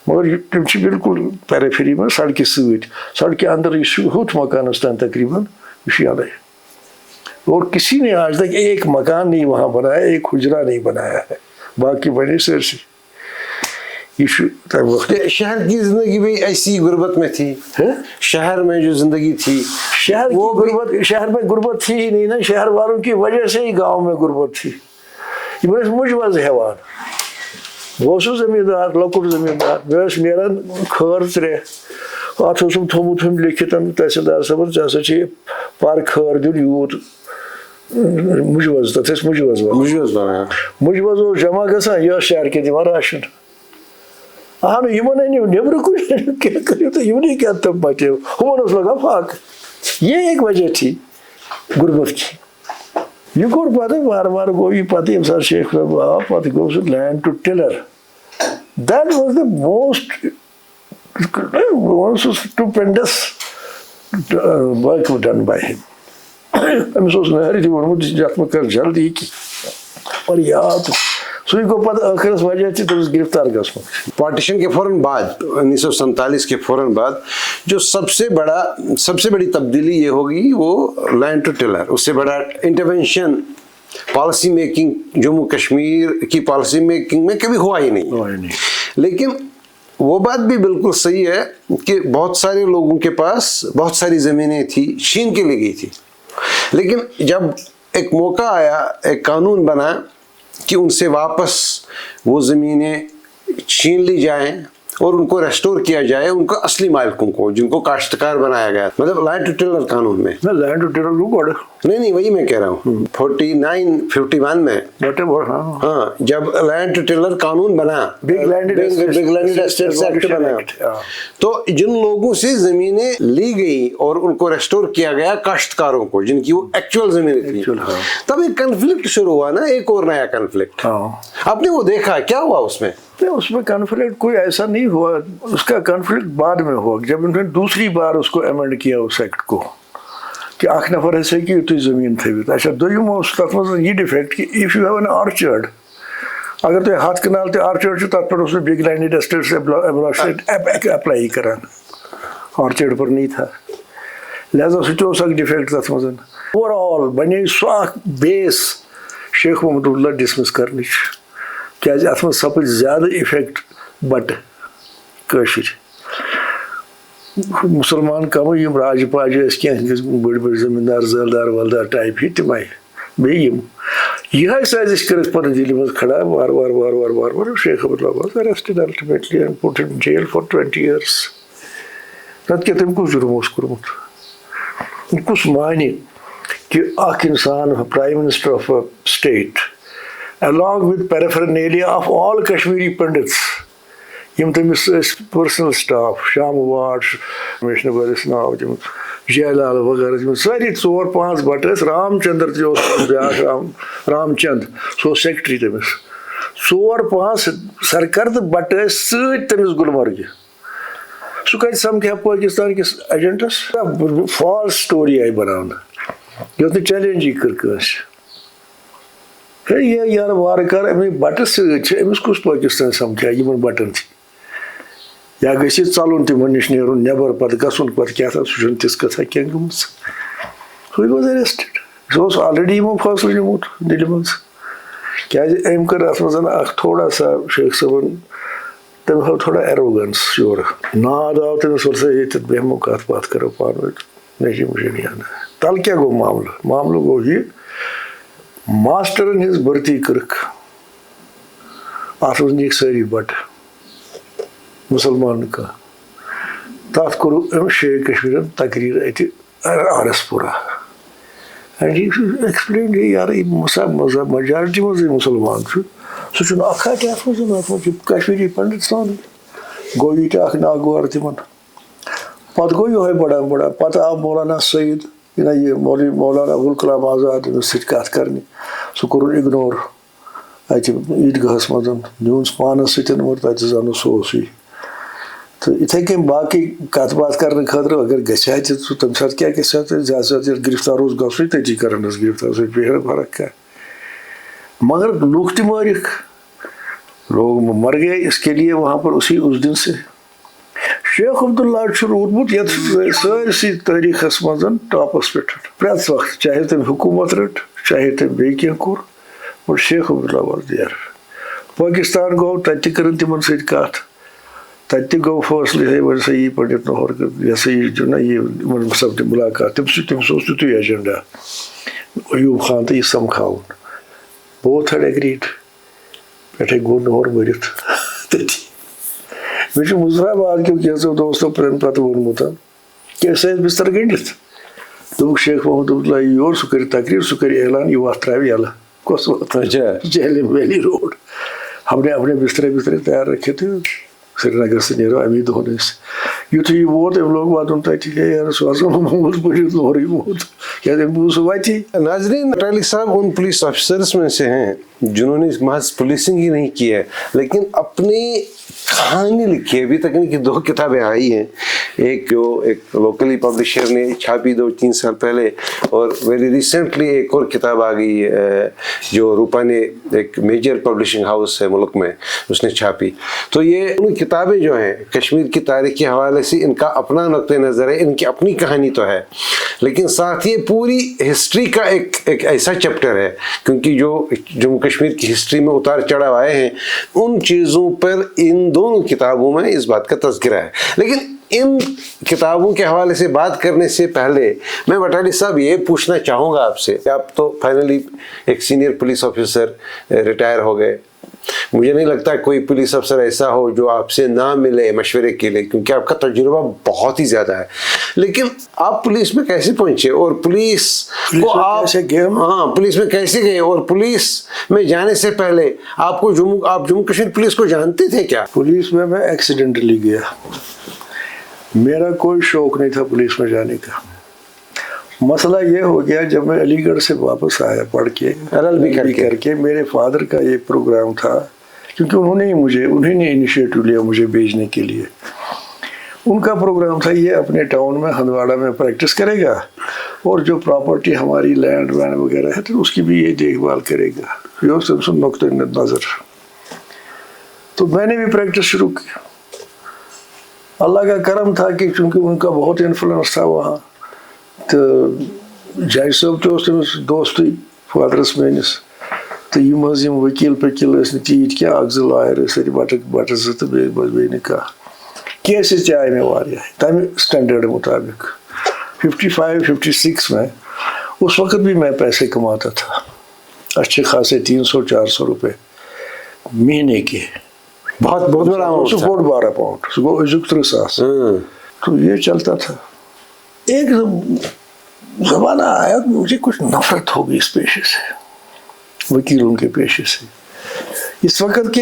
مگر تِم چھِ بالکل پیرافیری منٛز سڑکہِ سۭتۍ سڑکہِ اندر یہِ چھُ ہُتھ مکانس تام تقریباً یہ چھُ یلے اور کسی نے آج تک ایک مکان نہیں وہاں بنایا ایک حجرا نہیں بنایا ہے باقی بنے سرسی. یہ شہر کی زندگی بھی ایسی غربت میں تھی. شہر میں جو زندگی تھی شہر وہ غربت شہر میں غربت تھی ہی نہیں نا. شہر والوں کی وجہ سے ہی گاؤں میں غربت تھی. یہ بس مجوز ہیوان بہت زمیندار لۄکُٹ زمیندار مےٚ ٲس نیران خٲر 3 اتھ اوسُم تھوٚمُت ہُم لیکھِتھ تحصیلدار صٲبن ژےٚ ہسا چھِ پر خٲر دیُن یوٗت مُجوز تتھ ٲسۍ مُجوز ونان. مُجوز اوس جمع گژھان یہِ ٲس شہرکہِ دِوان راشن. اہن یِمن أنِو نیٚبرٕ کُن کیٛاہ کٔرِو تُہۍ یِمنٕے کیٛاہ تِم بچٲیِو ہُمن اوس لگان فاقہٕ. یہ ایک وجہ تھی غربت کی. یہ کوٚر پتہٕ وارٕ وارٕ گوٚو یہِ پتہٕ ییٚمہِ ساتہٕ شیخ صٲب آو پتہٕ گوٚو سُہ land to tiller. That was the most stupendous work done by him. أمِس اوس نہرِ تہِ ووٚنمُت یتھ منٛز کر جلدی کی اور یاد سُے گوٚو پتہٕ ٲخرس وجہ تہِ تٔمِس گرفتار گژھنُک. پارٹیشن کے فوراً بعد 1947 کے فوراً بعد جو سب سے بڑی تبدیلی یہ ہوگی وہ لینڈ ٹو ٹیلر. اس سے بڑا intervention policy making Jammu Kashmir کی پالیسی میکنگ میں کبھی ہوا ہی نہیں. لیکن وہ بات بھی بالکل صحیح ہے کہ بہت سارے لوگوں کے پاس بہت ساری زمینیں تھی چھین کے لی گئی تھی. لیکن جب ایک موقع آیا ایک قانون بنا کہ ان سے واپس وہ زمینیں چھین لی جائیں اور ان کو ریسٹور کیا جائے ان کو اصلی مالکوں کو جن کو کاشتکار بنایا گیا مطلب لینڈ ٹو ٹیلر قانون میں. لینڈ ٹو ٹیلر نہیں وہی میں کہہ رہا ہوں 49-51 میں ہاں جب لینڈ ٹیلر قانون بنا، بگ لینڈ اسٹیٹس ایکٹ بنا، تو جن لوگوں سے زمینیں لی گئی اور ان کو ریسٹور کیا گیا کاشتکاروں کو جن کی وہ ایکچوئل زمینیں تھیں، تب ایک کنفلکٹ شروع ہوا نا، ایک اور نیا کنفلکٹ. آپ نے وہ دیکھا کیا ہوا اس میں؟ اس میں کنفلکٹ کوئی ایسا نہیں ہوا، اس کا کنفلکٹ بعد میں ہوا جب انہوں نے دوسری بار اس کو ایمنڈ کیا اس ایکٹ کو کہ اخ نفر ہسا کہ یوتھے زمین تھوت. اچھا دویم اوس تتھ منٛز یہ ڈیفیکٹ کہ if you have an orchard, اگر تۄہہِ 100 کنال تہِ آرچرڈ چھُ تتھ پٮ۪ٹھ اوس نہٕ بگ لینڈ اسٹیٹس اپلائی کران، آرچرڈ پر نہیں تھا، لہذا سُہ تہِ اوس اکھ ڈیفیکٹ تتھ منٛز. اوور آل بنے سُہ اکھ بیس شیخ محمد اللہ ڈسمس کرنٕچ، کیازِ اتھ منٛز سپٕدۍ زیادٕ اِفیکٹ بٹہٕ کٲشِر مسلمان کم یم راجہ پاجہ ٲسۍ کینٛہہ بٔڑۍ بٔڑۍ زمیٖندار زٲلدار وٲلدار ٹایپ ہی تِم آیہِ بیٚیہِ یِم یِہے سازش کٔرِتھ پنٕنۍ دِلہِ منٛز کھڑا وار شیخ عبداللہ was arrested ultimately and put in jail for 20 years. نتہٕ کیٛاہ تٔمۍ کُس جُرم اوس کوٚرمُت؟ کُس مانہِ کہ اکھ انسان prime minister of a state along with paraphernalia of all Kashmiri Pandits M تٔمِس ٲسۍ پٔرسنل سٹاف شام واٹ مےٚ چھُنہٕ بٲرِس ناو تِم جے لال وغیرہ تِم سٲری 4-5 بٹہٕ ٲسۍ، رام چندر تہِ اوس بیٛاکھ رام چند سُہ اوس سیکٹری تٔمِس، 4-5 سرکردٕ بٹہٕ ٲسۍ سۭتۍ تٔمِس گُلمرگہِ. سُہ کتہِ سمکھِ ہا پٲکستان کِس ایجنٹس؟ فالس سٹوری آیہِ بناونہٕ یۄس نہٕ چیلینجی کٔر کٲنٛسہِ. ہے یہ یار وارٕ کارٕ اَمے بٹہٕ سۭتۍ چھِ أمِس کُس پٲکِستان سمکھِ ہا یِمن بٹن تہِ، یا گژھِ یہِ ژلُن تِمن نِش نیرُن نٮ۪بر پتہٕ گژھُن پتہٕ کیٛاہ تھا، سُہ چھُنہٕ تِژھ کتھا کینٛہہ گٔمٕژ. سُے واز ایریسٹڈ، سُہ اوس آلریڈی یِمو فٲصلہٕ نیوٗمُت دِلہِ منٛز. کیٛازِ أمۍ کٔر اَتھ منٛز اکھ تھوڑا سا شیخ صٲبن تٔمۍ ہٲو تھوڑا ایروگنس یورٕ، ناد آو تٔمِس ووٚن سا ییٚتٮ۪تھ بیٚہمو کتھ باتھ کرو پانہٕ ؤنۍ نیچی مُجھے تل کیٛاہ گوٚو معاملہٕ گوٚو یہِ ماسٹرن ہٕنٛز بھرتی کٔرٕکھ اتھ منٛز نِکھ سٲری بٹہٕ مسلمان نہٕ کانٛہہ. تتھ کوٚر أمۍ شیخ کشمیٖرن تقریٖر اَتہِ آر ایس پورہ اینڈ ہی ایکسپلینڈ یار یہِ میجارٹی منٛزٕے مُسلمان چھُ سُہ چھُنہٕ اکھ ہَٹہِ اتھ منٛز چھُ کشمیٖری پنڈت سانٕے. گوٚو یہِ تہِ اکھ ناگوار تِمن. پتہٕ گوٚو یِہوے بڑان پتہٕ آو مولانا سعید یہِ مولانا ابوُل کلام آزاد أمِس سۭتۍ کتھ کرنہِ، سُہ کوٚرُن اِگنور اتہِ عیٖدگاہس منٛز نیوٗن پانس سۭتۍ مگر تتہِ زانُن سُہ اوسُے. تہٕ یِتھے کٔنۍ باقٕے کتھ باتھ کرنہٕ خٲطرٕ اگر گژھِ ہا تہِ سُہ تمہِ ساتہٕ کیٛاہ گژھِ ہا تہٕ زیادٕ زیادٕ ییٚلہِ گرفتار اوس گژھُے تٔتی کرن حظ گرفتار، سُہ پیٚیہِ ہا فرق کیٛاہ. مگر لُکھ تہِ مٲرِکھ، لوگ مر گئے اس کے لیے وہاں پر اس دن سے. شیخ عبداللہ چھُ روٗدمُت یتھ سٲرسٕے تٲریٖخس منٛز ٹاپس پٮ۪ٹھ پرٛٮ۪تھ وقتہٕ، چاہے تٔمۍ حکوٗمت رٔٹ چاہے تٔمۍ بیٚیہِ کینٛہہ کوٚر، but Sheikh Abdullah was there. Pakistan گوٚو تتہِ تہِ کٔرٕن تِمن سۭتۍ کتھ، تتہِ تہِ گوٚو فٲصلہٕ ہے وۄنۍ ہسا یی پنڈت لاہور یہِ ہسا یہِ چھُ نہ یہِ یِمن سپدِ مُلاقات. تٔمِس اوس تیُتُے ایجنڈا ایوٗب خان تہٕ یہِ سمکھاوُن. بوتھ ہیڈ ایگریٖڈ، پٮ۪ٹھے گوٚو نہور مٔرِتھ تٔتی. مےٚ چھُ مُظفرآباد کیو کینٛژو دوستو پتہٕ ووٚنمُت کہِ أسۍ ٲسۍ بِستر گٔنڈِتھ، دوٚپُکھ شیخ محمد عبداللہ یی یور سُہ کرِ تقریٖر سُہ کرِ اعلان یہِ وتھ ترٛاوِ یلہٕ. کۄس وتھ؟ Jhelum valley road. ہم نے اپنے بسترے تیار رکھے تھے، سری نگر سے نیرو امی دۄہن ٲسۍ. یُتھُے یہِ ووت أمۍ لوگ واتُن تتہِ ہے یار سُہ ہسا موٗد پٔرِتھ نورٕے موٗد، کیٛازِ أمۍ بوٗز سُہ وتی. ناظرین، اٹالی صاحب ان پولیس آفیسرس میں سے ہیں جنہوں نے محض پولیسنگ ہی نہیں کی ہے لیکن اپنی کہانی لکھی ہے. ابھی تک ان کی 2 کتابیں آئی ہیں، ایک جو ایک لوکلی پبلشر نے چھاپی 2-3 سال پہلے، اور ویری ریسنٹلی ایک اور کتاب آ گئی جو روپا نے ایک میجر پبلشنگ ہاؤس ہے ملک میں اس نے چھاپی. تو یہ ان کتابیں جو ہیں کشمیر کی تاریخ کے حوالے سے ان کا اپنا نقطۂ نظر ہے، ان کی اپنی کہانی تو ہے، لیکن ساتھ یہ پوری ہسٹری کا ایک ایسا چیپٹر ہے کیونکہ جو جموں کشمیر کی ہسٹری میں اتار چڑھاؤ آئے ہیں ان چیزوں پر ان دونوں کتابوں میں اس بات کا تذکرہ ہے. لیکن ان کتابوں کے حوالے سے بات کرنے سے پہلے میں وٹالی صاحب یہ پوچھنا چاہوں گا آپ سے، آپ تو فائنلی ایک سینئر پولیس آفیسر ریٹائر ہو گئے، مجھے نہیں لگتا کوئی پولیس افسر ایسا ہو جو آپ سے نہ ملے مشورے کے لیے، کیونکہ آپ کا تجربہ بہت ہی زیادہ ہے. لیکن آپ پولیس میں کیسے پہنچے اور پولیس کو آپ پولیس میں کیسے گئے، اور پولیس میں جانے سے پہلے آپ جموں کشمیر پولیس کو جانتے تھے کیا؟ پولیس میں ایکسیڈنٹلی گیا، میرا کوئی شوق نہیں تھا پولیس میں جانے کا. مسئلہ یہ ہو گیا جب میں علی گڑھ سے واپس آیا پڑھ کے LLB کر کے، میرے فادر کا یہ پروگرام تھا، کیونکہ انہیں نے انیشیٹو لیا مجھے بھیجنے کے لیے. ان کا پروگرام تھا یہ اپنے ٹاؤن میں ہندواڑہ میں پریکٹس کرے گا، اور جو پراپرٹی ہماری لینڈ وینڈ وغیرہ ہے تو اس کی بھی یہ دیکھ بھال کرے گا، یہ سب سے نقطۂ نظر. تو میں نے بھی پریکٹس شروع کی. اللہ کا کرم تھا کہ چونکہ ان کا بہت انفلوئنس تھا وہاں، تو جج صٲب تہِ اوس تٔمِس دوستٕے فادرَس میٛٲنِس، تہٕ یِم حظ یِم ؤکیٖل پٔکیٖل ٲسۍ نہٕ تیٖتۍ کینٛہہ، اَکھ زٕ لایر ٲسۍ اَتہِ بَٹہٕ زٕ تہٕ بیٚیہِ نہٕ کانٛہہ. کیسز تہِ آیہِ مےٚ واریاہ تَمہِ سٹینڈرڈ مطابق. 55-56 میں اس وقت بھی میں پیسے کماتا تھا، اچھے خاصے 300-400 روپے مہینے کے. بہت بڑا سُہ بوٚڑ بار اپاؤنٹ، سُہ گوٚو أزیُک 30 ساس. تو یہ چلتا تھا. ایک زمانہ آیا مجھے کچھ نفرت ہو گئی اس پیشے سے، وکیلوں کے پیشے سے. اس وقت کی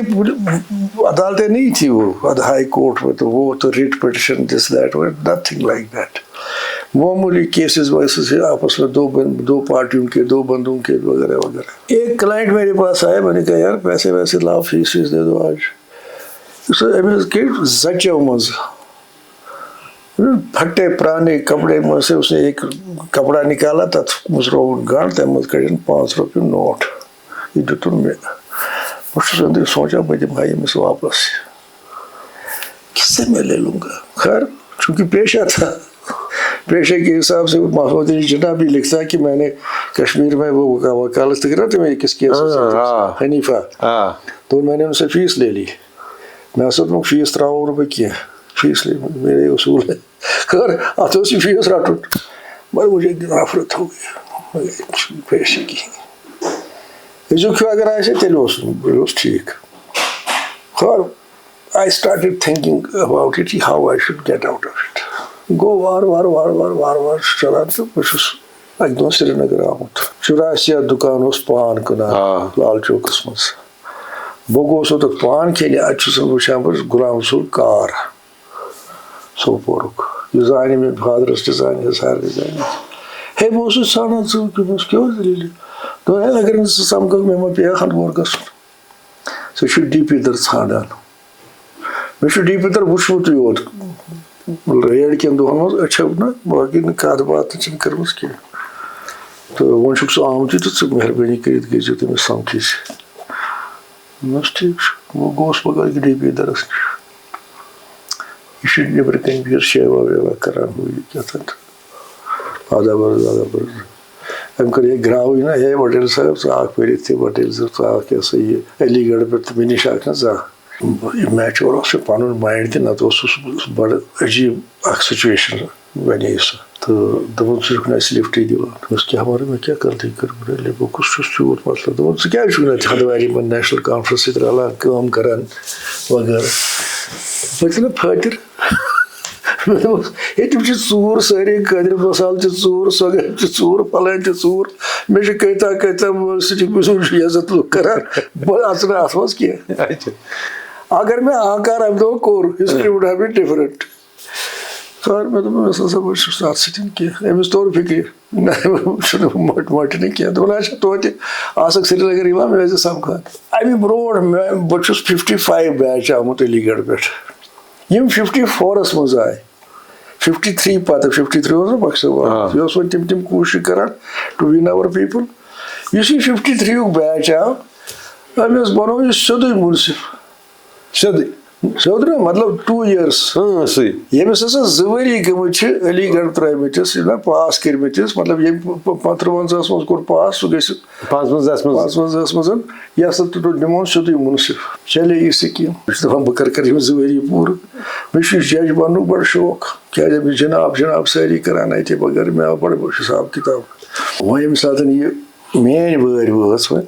عدالتیں نہیں تھی وہ ہائی کورٹ میں، تو وہ تو writ petition this that nothing like that. معمولی کیسز ویسز آپس میں دو پارٹیوں کے، دو بندوں کے وغیرہ وغیرہ. ایک کلائنٹ میرے پاس آیا، میں نے کہا یار پیسے ویسے لاؤ، فیس دے دو آج. زچو مز پھٹے پرانے کپڑے میں سے اس نے ایک کپڑا نکالا، تب مزرو گانٹ تم مز کڑن 5 روپیہ نوٹ. یہ دتن میں بہت سوچا میں دمہا یمس واپس، کس سے میں لے لوں گا. خیر چونکہ پیشہ تھا، پیشے کے حساب سے محمود علی جناح بھی لکھتا کہ میں نے کشمیر میں وہ وکالت کرا تھا میں کس کیس حنیفہ، تو میں نے ان سے فیس لے لی. میں اصل میں فیس 3 روپے کی فیس لے، میرے اصول ہے. خیر ات فیس رٹن، مگر مجھے نفرت ہو گئی پیشے کی. أزیُک اگر آسہِ تیٚلہِ اوس ٹھیٖک. خیر I started thinking about it, how I should get out of it. گوٚو وارٕ چلان تہٕ بہٕ چھُس اَکہِ دۄہ سرینگر آمُت. 84 دُکان اوس پان کٕنان لال چوکس منٛز. بہٕ گوٚوُس اوتَتھ پان کھیٚنہِ، اَتہِ چھُس وٕچھان بہٕ غلام رسول کار سوپورُک، یہِ زانہِ مےٚ فادرَس تہِ زانہِ ہے، سارنٕے زانہِ. ہے بہٕ اوسُس ژھانڈان ژٕ کیٛاہ اوس دٔلیٖل. دوٚپ ہے اگر نہٕ ژٕ سَمکھکھ مےٚ ما پیٚیہِ ہنٛدوور گژھُن. ژٕ چھُکھ ڈی پی در ژھانڈان. مےٚ چھُ ڈی پی در وٕچھمُتٕے یوت ریڈ کٮ۪ن دۄہَن منٛز أچھو نہ، باقٕے نہٕ کَتھ باتھ چھِنہٕ کٔرمٕژ کینٛہہ. تہٕ وۄنۍ چھُکھ سُہ آمتُے تہٕ ژٕ مہربٲنی کٔرِتھ گٔژھۍزِ تٔمِس سَمکھی زِ. بس ٹھیٖک چھُ. وۄنۍ گوٚوُس پگاہ أکۍ ڈی پی درَس نِش. یہِ چھُ نیٚبرٕ کَنۍ بِہِتھ شیوا ویوا کَران ہُہ یہِ کیٛاہتام تہٕ آداب عرض. أمۍ کٔر ہے گرٛاوٕے نہ، ہے وٹیل صٲب ژٕ آکھ پٔرِتھ تہِ، وٹیل صٲب ژٕ آکھ یہِ ہسا یہِ علی گڑھ پٮ۪ٹھ تہٕ مےٚ نِش آکھ نہ زانٛہہ. یہِ میچور اوس یہِ پَنُن مایِنٛڈ تہِ، نَتہٕ اوس سُہ بَڑٕ عجیٖب اَکھ سُچویشَن بَنے سۄ. تہٕ دوٚپُن ژٕ چھُکھ نہٕ اَسہِ لِفٹٕے دِوان. دوٚپُس کیٛاہ وَنہٕ مےٚ کیٛاہ غلطی کٔر بہٕ، بہٕ کُس چھُس تیوٗت مسلہٕ. دوٚپُن ژٕ کیٛازِ چھُکھ نہٕ اَتہِ ہندوارِ منٛز نیشنل کانفرنس سۭتۍ رلان، کٲم کران وغیرہ. بہٕ چھُس نہ پھٲتِر. مےٚ دوٚپُس ہے تِم چھِ ژوٗر سٲری، قٲدِر مصال چھِ ژوٗر، سۄگَن چھِ ژوٗر، پھلٲنۍ چھِ ژوٗر. مےٚ چھِ کۭتیاہ سٹی عزت لُکھ کران، بہٕ اژٕ نہٕ اَتھ منٛز کینٛہہ. اگر مےٚ آنکار اَمہِ دۄہ کوٚر، history would have been different. خیر مےٚ دوٚپ أمِس ہسا بہٕ چھُس اَتھ سۭتۍ کینٛہہ. أمِس توٚر فِکرِ، نہ چھُنہٕ مۄٹہِ نہٕ کینٛہہ. دوٚپُن اچھا توتہِ آسکھ سرینگر یِوان مےٚ ٲسۍ زِ سَمکھان. اَمہِ برونٛٹھ بہٕ چھُس 55 بیچ آمُت علی گڑھ پٮ۪ٹھ. یِم 54 منٛز آیہِ. 53 پتہٕ 53 اوس نہ مقصد، یہِ اوس وۄنۍ تِم کوٗشِش کران ٹُو وِن اَور پیٖپٕل. یُس یہِ 53 یُک بیچ آو، أمۍ حظ بنوو یہِ سیوٚدُے مُنصِف. سیوٚد نہ مطلب 2 years. ییٚمِس ہسا 2 ؤری گٔمٕتۍ چھِ علی گڑھ ترٲومٕتِس پاس کٔرمٕتِس، مطلب ییٚمۍ 53 منٛز کوٚر پاس سُہ گژھِ 55 منٛز یہِ ہسا دِمون سیوٚدُے مُنصِف. چلے یہِ سکیٖم. بہٕ چھُس دَپان بہٕ کَرٕ یِم 2 ؤری پوٗرٕ. مےٚ چھُ جج بَننُک بَڑٕ شوق، کیٛازِ جِناب سٲری کران اَتہِ، مگر مےٚ آو بَڑٕ حِساب کِتاب. وۄنۍ ییٚمہِ ساتہٕ یہِ میٲنۍ وٲرۍ وٲژ وۄنۍ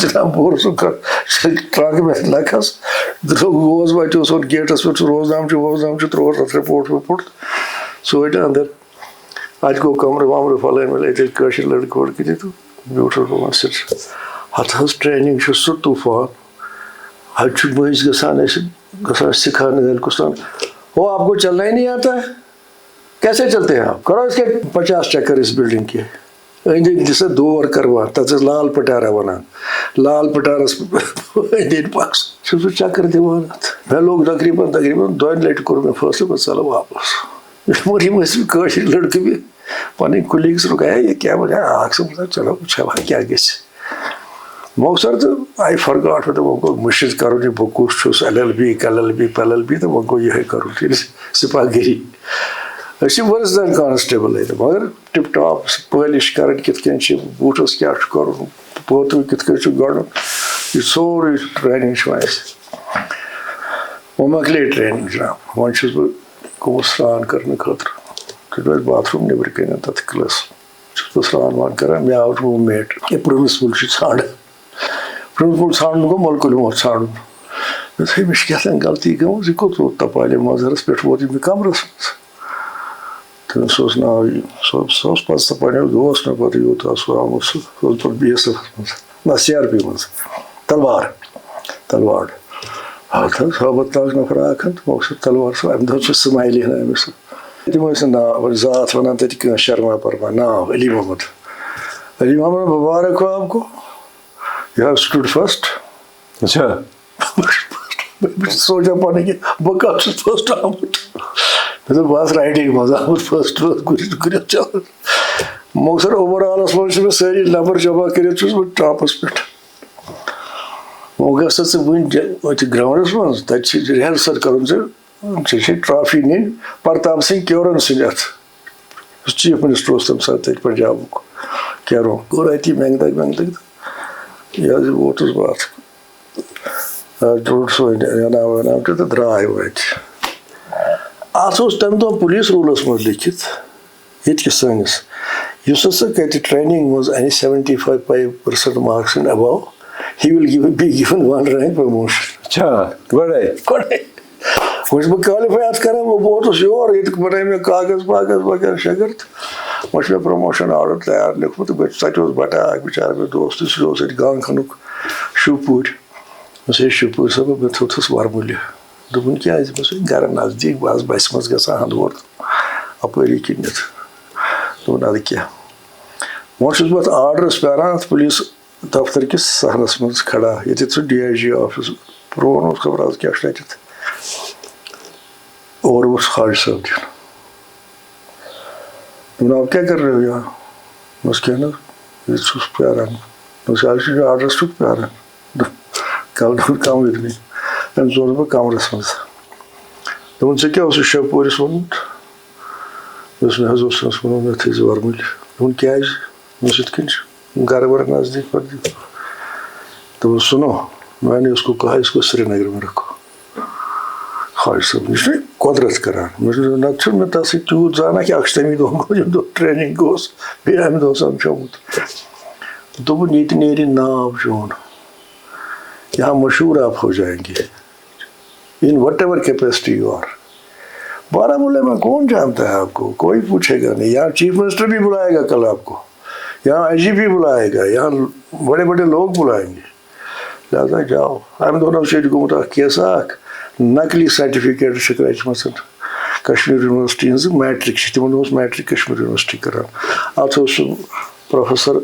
جناب بور سن ٹرک میں لکھس گوس واتہ سون گیٹس پہ روزنام تروس اتھ رپورٹ وپورٹ سوٹ اندر. اتہ گو کمرٕ ومرٕ فلٲنۍ ولٲنۍ اتہِ کٲشِر لڑکہٕ وڑکہٕ تہِ تہٕ بیوٗٹھُس بہٕ وَنان ہتھ حظ ٹرینِنگ چھُ سُہ طوٗفان. اتہِ چھُ مٔنٛزۍ گژھان سکھانے ہندوستان. وہ آپ کو چلنا ہی نہیں آتا ہے, کیسے چلتے ہیں آپ؟ کرو اس کے 50 چکر اس بلڈنگ کے أنٛدۍ أنٛدۍ دِسا دور کروان. تتھ ٲس لال پٹارا ونان. لال پٹارس أنٛدۍ أنٛدۍ پکس چھُس بہٕ چکر دِوان اتھ. مےٚ لوٚگ تقریٖباً 2 لٹہِ کوٚر مےٚ فٲصلہٕ بہٕ ژلہٕ واپس. مگر یِم ٲسۍ کٲشِر لڑکہٕ بیٚیہِ پنٕنۍ کُلیٖگس رُکایا یہ کیا وجہ اکھ سمجھا چلو وٕچھو کیٛاہ گژھِ. مۄخصر تہٕ آی فرگاٹ تہٕ وۄنۍ گوٚو مٔشِد کرُن یہِ بہٕ کُس چھُس LLB تہٕ وۄنۍ گوٚو یِہے کرُن سپاہ گری. أسۍ چھِ ؤرٕس دین کانسٹیبل اتہِ مگر ٹِپ ٹاپ پٲلِش کرٕنۍ کِتھ کٔنۍ چھِ بوٗٹھس کیٛاہ چھُ کرُن پوتُر کِتھ کٔنۍ چھُ گنٛڈُن یہِ سورُے ٹرینِنگ چھُ وۄنۍ اَسہِ. وۄنۍ مۄکلے ٹرینِنگ جناب. وۄنۍ چھُس بہٕ گوٚمُت سرٛان کرنہٕ خٲطرٕ. تَتہِ اوس باتھ روٗم نیٚبرٕ کَنۍ تَتھ کلس چھُس بہٕ سرٛان وان کران. مےٚ آو روٗم میٹ یہِ پرنسپل چھُ ژھانڈان. پرنسپل ژھانڈُن گوٚو ملکُل ووت ژھانڈُن. مےٚ دوٚپ أمِس چھِ کیٛاہتام غلطی گٔمٕژ یہِ کوٚت ووت تپالہِ مظہرس پٮ۪ٹھ ووت یہِ مےٚ کمرس منٛز. تٔمِس اوس ناو یہِ سُہ اوس پتہٕ پنٛنیو دوس مےٚ پتہٕ یوٗتاہ سُہ آمُت سُہ اوس پتہٕ BSF منٛز نہ CRP منٛز تلوار. ہتھ حظ ہٲبت ناگ نفرا اکھ تہٕ مۄخصر تلوار صٲب. امہِ دۄہ چھُ سمایلی ہنا أمِس. تِم ٲسۍ نہٕ ناو ذات ونان تتہِ کٲنٛسہِ شرما پرما. ناو علی محمد مبارک ہو آپ کو. یہِ حظ سٹوڈ فسٹ. اچھا بہٕ چھُس سونچان پنٕنۍ کِنۍ بہٕ کر چھُس فسٹ آمُت. مےٚ دوٚپ بہٕ آسہٕ رایڈِنٛگ منٛز آمُت فسٹ کٔرِتھ چلان. مۄخصر اوٚوَرآلَس منٛز چھِ مےٚ سٲری نمبر جمع کٔرِتھ چھُس بہٕ ٹاپس پٮ۪ٹھ. وۄنۍ گژھ ژٕ وٕنۍ گراوُنٛڈس منٛز تتہِ چھِ رِہرسل کرُن ژےٚ چھے ٹرافی نِنۍ پرتاپ سِنگھ کیورن سٕنٛدِ اَتھٕ یُس چیٖف منسٹر اوس تمہِ ساتہٕ تتہِ پنجابُک کیرو. کوٚر اتی منٛگہٕ دگ تہٕ یہِ حظ ووتُس بہٕ اتھ روٚٹ سُہ انعام وینام تہِ تہٕ درٛاے وۄنۍ اتہِ. اتھ اوس تمہِ دۄہ پُلیٖس روٗلس منٛز لیکھِتھ ییٚتہِ کِس سٲنِس یُس ہسا کتہِ ٹرینِنگ منٛز انہِ 75% marks and above he will be given 1 rank promotion. اچھا گۄڈے وۄنۍ چھُس بہٕ کالِفاے اتھ کران. وۄنۍ بہٕ ووتُس یور ییٚتہِ بنٲے مےٚ کاغذ واغذ وغیرہ شغر تہٕ وۄنۍ چھُ مےٚ پرموشن آرڈر تیار لیوٗکھمُت تہٕ تتہِ اوس بٹہٕ اکھ بِچار مےٚ دوس تہٕ سُہ اوس اتہِ گانکھنُک شوپوٗرۍ. دوٚپُس ہے شوپوٗرۍ صٲب مےٚ تھوٚوتھَس وَرمُلہِ. دوٚپُن کیٛازِ بہٕ چھُس گرٕ نزدیٖک بہٕ آسہٕ بسہِ منٛز گژھان ہندوور اپٲری کِنِتھ. دوٚپُن اَدٕ کیٛاہ. وۄنۍ چھُس بہٕ اتھ آرڈرس پیاران اتھ پُلیٖس دفتر کِس صحنس منٛز کھڑا ییٚتٮ۪تھ سُہ DIG آفِس پرٛون اوس خبر آز کیٛاہ چھُ تتٮ۪تھ. اور اوس حاجی صٲب دِنہٕ. دوٚپُن آپ کیٛاہ کر رہے ہو یہاں؟ دوٚپمَس کیٚنٛہہ نہٕ ییٚتہِ چھُس پیاران. دوٚپمَس آز چھُ آرڈرس چھُکھ پیاران. دوٚپُن کم وِدنٕے. أمۍ ژوٚنُس بہٕ کمرس منٛز. دوٚپُن ژےٚ کیٛاہ اوسُے شوپوٗرِس ووٚنمُت؟ دوٚپُس مےٚ حظ اوس تٔمِس ووٚنمُت مےٚ تھٲیزِ وَرمُلہِ. دوٚپُن کیٛازِ؟ دوٚپمَس یِتھ کٔنۍ چھُ گھر ور نزدیک پردیک. تو سنو میں نے اس کو کہا اس کو سری نگر میں رکھو. حاج صاحب یہ قدرت کران نتہٕ چھُنہٕ مےٚ تَتھ سۭتۍ تیوٗت زانان کہِ اَکشتمی دۄہ گوٚو ییٚمہِ دۄہ ٹرینِنٛگ اوس بیٚیہِ اَمہِ دۄہ سَمکھیومُت. دوٚپُن ییٚتہِ نیرِ ناو چون یہاں مشہور آپ ہو جائیں گے in whatever capacity you are. Baramulla میں کون جانتا ہے آپ کو؟ کوئی پوچھے گا نہیں. یہاں چیف منسٹر بھی بلائے گا کل آپ کو, یہاں IGP بلائے گا, یہاں بڑے بڑے لوگ بلائیں گے. لہٰذا جاؤ. امہِ دۄہن اوس ییٚتہِ گوٚمُت اکھ کیس اکھ نقلی سرٹِفِکیٹ چھِکھ رچمژ کشمیٖر یونیورسٹی ہٕنٛز میٹرِک چھِ تِمن اوس میٹرِک کشمیٖر یونیورسٹی کران. اتھ اوس سُہ پروفیسر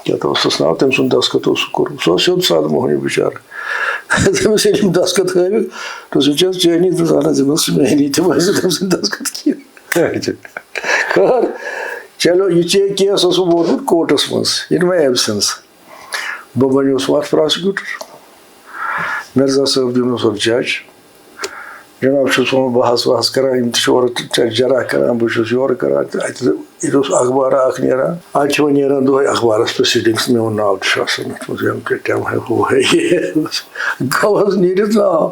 کیٛاہ اوسُس ناو تٔمۍ سُنٛد دستخط اوس سُہ کوٚرمُت. سُہ اوس سیوٚد سادٕ موہنیوٗ بِچار. تٔمِس ییٚلہِ یِم دستخط ہٲوِکھ دوٚپُس یہِ چھِ حظ چٲنی تہٕ اہن حظ یِم ٲس میٲنی تِم ٲسۍ تٔمۍ سٕنٛدۍ دستخط کینٛہہ. خٲر چلو یہِ کیس اوس ووتمُت کورٹس منٛز اِن ماے ایبسینس. بہٕ بنیوس اَتھ پرٛاسِکیوٗٹر. مِرزا صٲب دیُن اوس جج. جناب چھُس وۄنۍ بحث وحث کران یِم تہِ چھِ اورٕ جرح کران بہٕ چھُس یورٕ کران تہٕ اَتہِ ییٚتہِ اوس اخبارا اکھ نیران. اَتہِ چھِ وۄنۍ نیران دۄہے اخبارس پرٛوسیٖڈِنٛگس میون ناو تہِ چھُ آسان اَتھ منٛز ایم کے ٹیم ہے ہُہ ہے یہِ گوٚو حظ نیٖرِتھ ناو.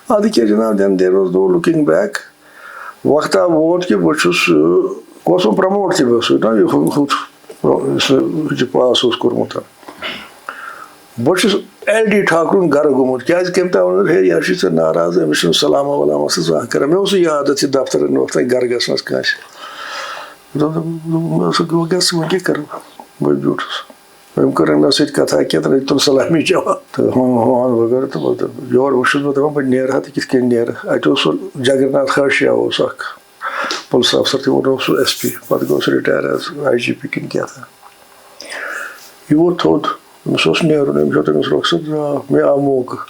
اَدٕ کیٛاہ جناب then there was no looking back. وقتہ ووت کہِ بہٕ چھُس گوٚژھُم پرٛموٹ تہِ بہٕ سُہ نا یہِ ہُتھ پاس اوس کوٚرمُت بہٕ چھُس ایل ڈی ٹھاکرُن گرٕ گوٚمُت کیٛازِ کٔمۍ تام ووٚن ہے یہِ چھُے ژےٚ ناراض أمِس چھُنہٕ سلاما ولاما سٕنٛز زانٛہہ کران مےٚ اوسُے عادت یہِ دفترن وفترن گرٕ گژھنس کٲنٛسہِ مےٚ اوس بہٕ گژھٕ وۄنۍ کیٛاہ کرٕ بہٕ بیوٗٹھُس أمۍ کٔر مےٚ سۭتۍ کتھا کینٛہہ تہٕ دیُتُن سلامی جواب تہٕ ہان وغیرہ تہٕ یورٕ چھُس بہٕ دپان بہٕ نیرٕ ہا تہٕ کِتھ کٔنۍ نیرٕ اَتہِ اوس سُہ جگرناتھ خاشیا اوس اکھ پُلس افسر تِمو اوس سُہ ایس پی پتہٕ گوٚو سُہ رِٹایر ایز آی جی پی کِنہٕ کیٛاہ تام یہِ ووت تھوٚد أمِس اوس نیرُن أمِس ہیوٚت أمِس رۄخصت مےٚ آو موقعہٕ